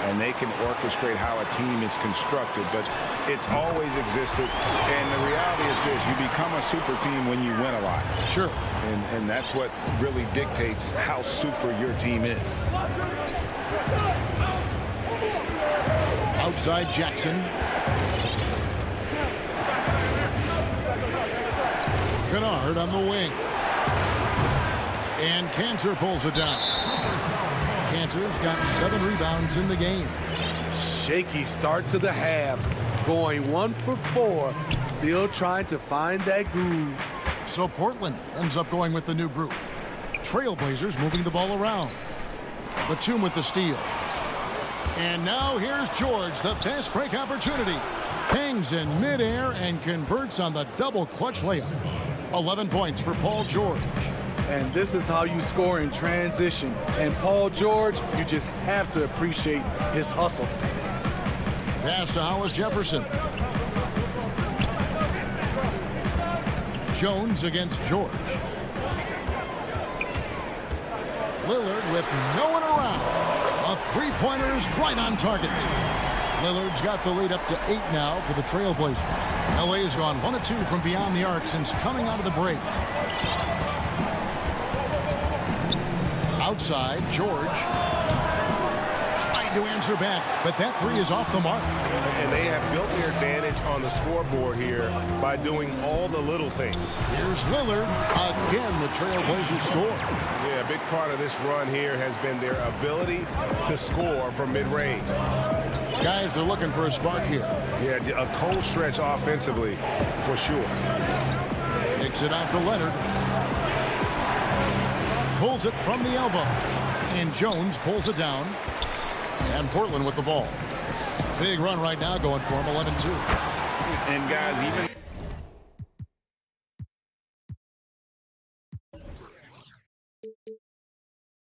And they can orchestrate how a team is constructed. But it's always existed. And the reality is this. You become a super team when you win a lot. Sure. And that's what really dictates how super your team is. Outside Jackson. Kennard on the wing. And Kanter pulls it down. Kanter's got 7 rebounds in the game. Shaky start to the half. Going 1 for 4. Still trying to find that groove. So Portland ends up going with the new group. Trailblazers moving the ball around. Batum with the steal. And now here's George, the fast break opportunity. Hangs in midair and converts on the double clutch layup. 11 points for Paul George. And this is how you score in transition. And Paul George, you just have to appreciate his hustle. Pass to Hollis Jefferson. Jones against George. Lillard with no one around. A three-pointer is right on target. Lillard's got the lead up to 8 now for the Trailblazers. LA has gone 1 of 2 from beyond the arc since coming out of the break. Outside, George trying to answer back, but that 3 is off the mark. And they have built their advantage on the scoreboard here by doing all the little things. Here's Lillard. Again, the Trailblazers score. Yeah, a big part of this run here has been their ability to score from mid-range. Guys are looking for a spark here. Yeah, a cold stretch offensively, for sure. Kicks it out to Leonard. Pulls it from the elbow. And Jones pulls it down. And Portland with the ball. Big run right now going for him, 11-2. And guys, even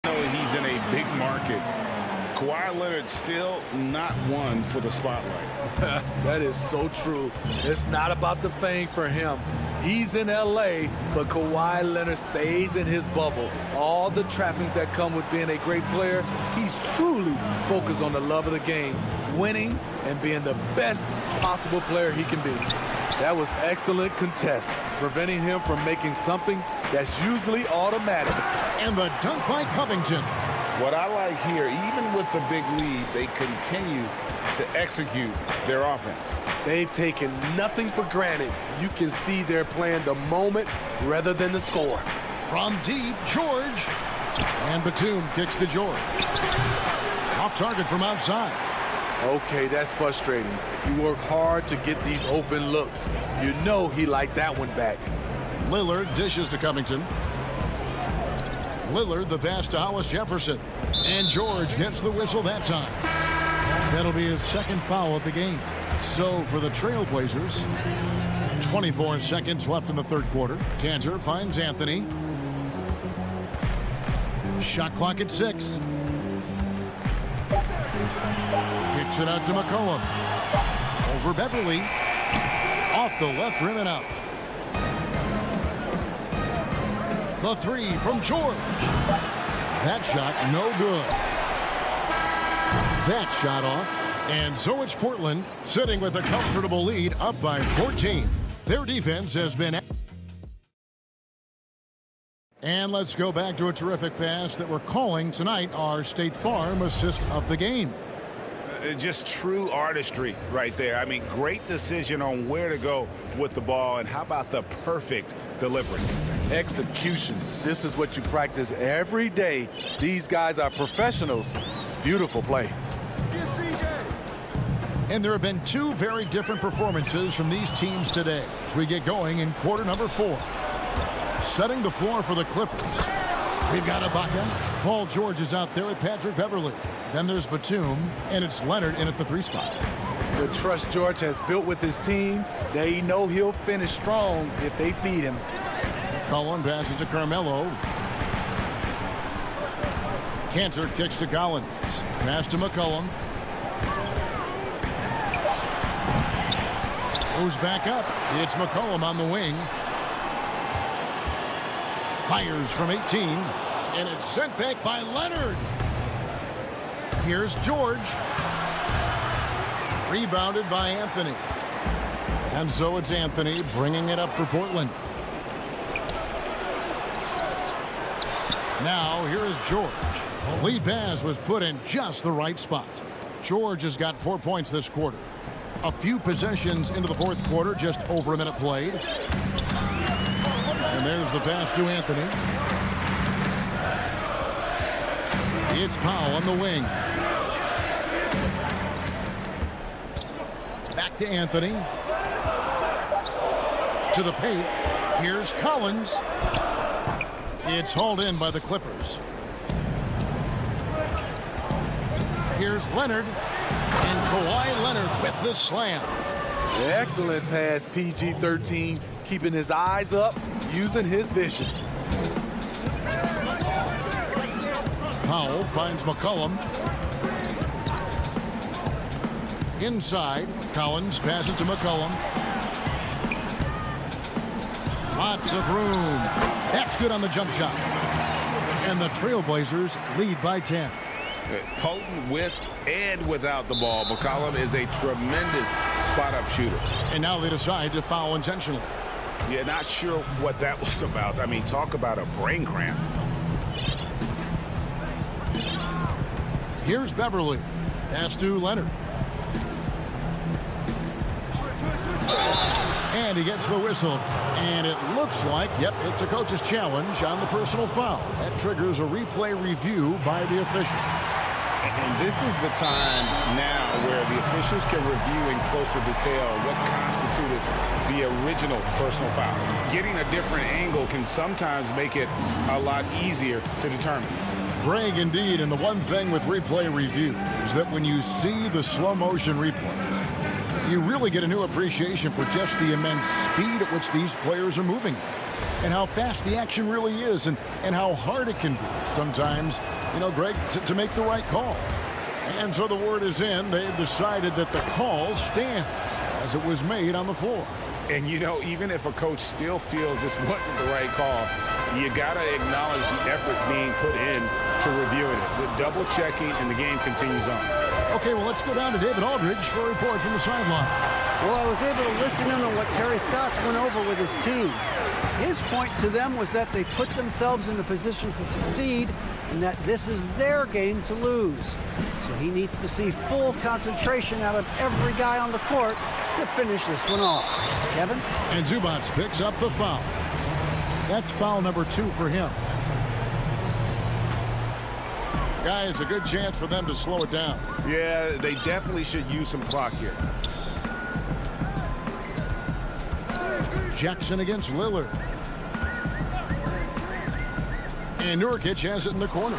though he's in a big market, Kawhi Leonard still not one for the spotlight. That is so true. It's not about the fame for him. He's in L.A., but Kawhi Leonard stays in his bubble. All the trappings that come with being a great player, he's truly focused on the love of the game, winning and being the best possible player he can be. That was excellent contest, preventing him from making something that's usually automatic. And the dunk by Covington. What I like here, even with the big lead, they continue to execute their offense. They've taken nothing for granted. You can see they're playing the moment rather than the score. From deep, George. And Batum kicks to George. Off target from outside. Okay, that's frustrating. You work hard to get these open looks. You know he liked that one back. Lillard dishes to Covington. Lillard the pass to Hollis Jefferson. And George gets the whistle that time. That'll be his second foul of the game. So for the Trailblazers, 24 seconds left in the third quarter. Kanter finds Anthony. Shot clock at 6. Kicks it out to McCollum. Over Beverly. Off the left rim and out. The three from George. That shot no good. That shot off. And so it's Portland sitting with a comfortable lead up by 14. Their defense has been... And let's go back to a terrific pass that we're calling tonight our State Farm assist of the game. Just true artistry right there. I mean, great decision on where to go with the ball, and how about the perfect delivery? Execution. This is what you practice every day. These guys are professionals. Beautiful play. And there have been two very different performances from these teams today as we get going in quarter number 4. Setting the floor for the Clippers. We've got Ibaka. Paul George is out there with Patrick Beverly. Then there's Batum, and it's Leonard in at the 3 spot. The trust George has built with his team, they know he'll finish strong if they feed him. Cullen passes to Carmelo. Kanter kicks to Collins. Pass to McCollum. Goes back up. It's McCollum on the wing. Fires from 18. And it's sent back by Leonard. Here's George. Rebounded by Anthony. And so it's Anthony bringing it up for Portland. Now here is George. Lead pass was put in just the right spot. George has got 4 points this quarter. A few possessions into the fourth quarter, just over a minute played. And there's the pass to Anthony. It's Powell on the wing. Back to Anthony. To the paint. Here's Collins. It's hauled in by the Clippers. Here's Leonard. And Kawhi Leonard with the slam. Excellent pass, PG-13. Keeping his eyes up, using his vision. Powell finds McCollum. Inside, Collins passes to McCollum. Lots of room. That's good on the jump shot. And the Trailblazers lead by 10. Potent with and without the ball. McCollum is a tremendous spot-up shooter. And now they decide to foul intentionally. Yeah, not sure what that was about. I mean, talk about a brain cramp. Here's Beverly. Pass to Leonard. And he gets the whistle. And it looks like, yep, it's a coach's challenge on the personal foul. That triggers a replay review by the official. And this is the time now where the officials can review in closer detail what constituted the original personal foul. Getting a different angle can sometimes make it a lot easier to determine. Greg, indeed, and the one thing with replay review is that when you see the slow motion replays, you really get a new appreciation for just the immense speed at which these players are moving and how fast the action really is and how hard it can be sometimes, you know, Greg, to make the right call. And so the word is in. They've decided that the call stands as it was made on the floor. And, you know, even if a coach still feels this wasn't the right call, you got to acknowledge the effort being put in to reviewing it. The double checking, and the game continues on. Okay, well, let's go down to David Aldridge for a report from the sideline. Well, I was able to listen in on what Terry Stotts went over with his team. His point to them was that they put themselves in a position to succeed and that this is their game to lose. So he needs to see full concentration out of every guy on the court to finish this one off. Kevin? And Zubac picks up the foul. That's foul number 2 for him. Guys, a good chance for them to slow it down. Yeah, they definitely should use some clock here. Jackson against Lillard. And Nurkic has it in the corner.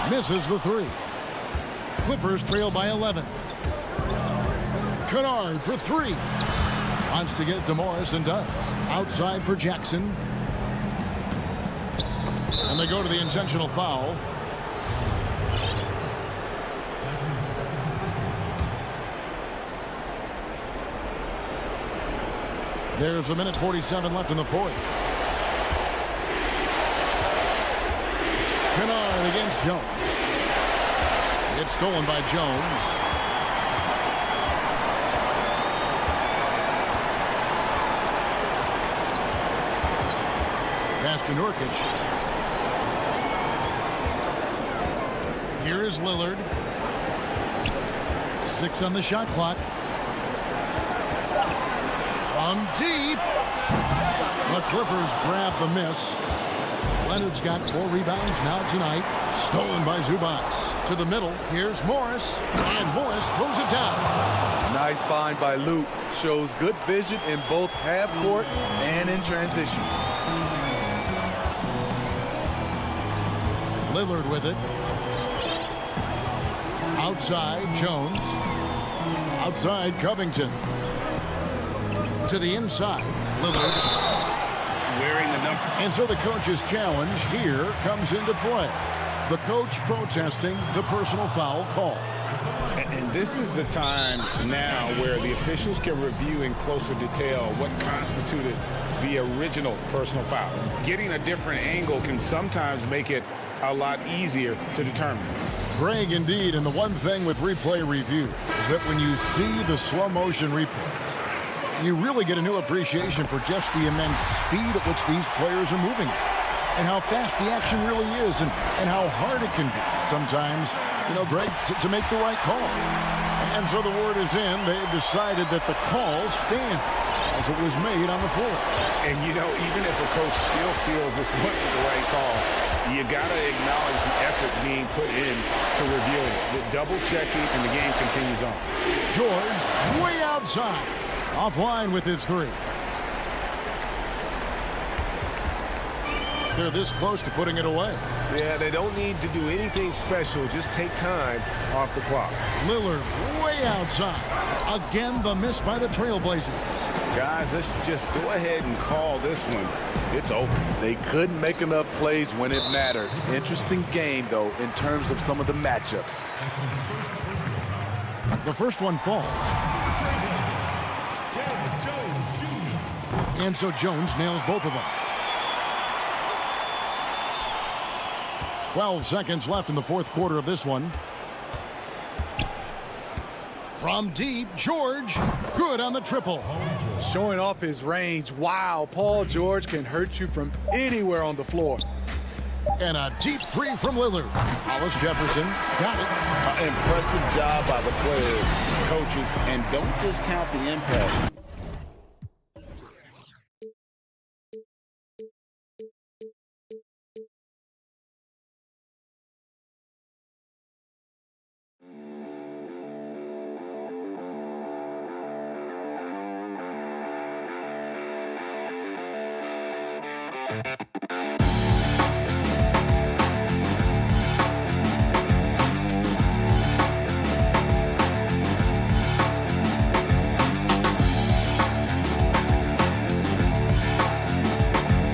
Misses the 3. Clippers trail by 11. Kennard for 3. Wants to get it to Morris and does. Outside for Jackson. And they go to the intentional foul. There's a minute 47 left in the fourth. Kennard against Jones. It's stolen by Jones. Pass to Nurkic. Here is Lillard. 6 on the shot clock. From deep. The Clippers grab the miss. Leonard's got 4 rebounds now tonight. Stolen by Zubac. To the middle. Here's Morris. And Morris throws it down. Nice find by Luke. Shows good vision in both half court and in transition. Lillard with it. Outside, Jones. Outside, Covington. To the inside, Lillard. Wearing the number. And so the coach's challenge here comes into play. The coach protesting the personal foul call. And this is the time now where the officials can review in closer detail what constituted the original personal foul. Getting a different angle can sometimes make it a lot easier to determine. Greg, indeed, and the one thing with replay review is that when you see the slow motion replay, you really get a new appreciation for just the immense speed at which these players are moving and how fast the action really is and how hard it can be sometimes, you know, Greg, to make the right call. And so the word is in. They've decided that the call stands as it was made on the floor. And, you know, even if a coach still feels this wasn't the right call, you got to acknowledge the effort being put in to reviewing it. The double checking, and the game continues on. George way outside. Offline with his 3. They're this close to putting it away. Yeah, they don't need to do anything special. Just take time off the clock. Lillard way outside. Again, the miss by the Trailblazers. Guys, let's just go ahead and call this one. It's over. They couldn't make enough plays when it mattered. Interesting game, though, in terms of some of the matchups. The first one falls. And so Jones nails both of them. 12 seconds left in the fourth quarter of this one. From deep, George, good on the triple. Showing off his range. Wow, Paul George can hurt you from anywhere on the floor. And a deep 3 from Lillard. Hollis Jefferson got it. Impressive job by the players, coaches, and don't discount the impact.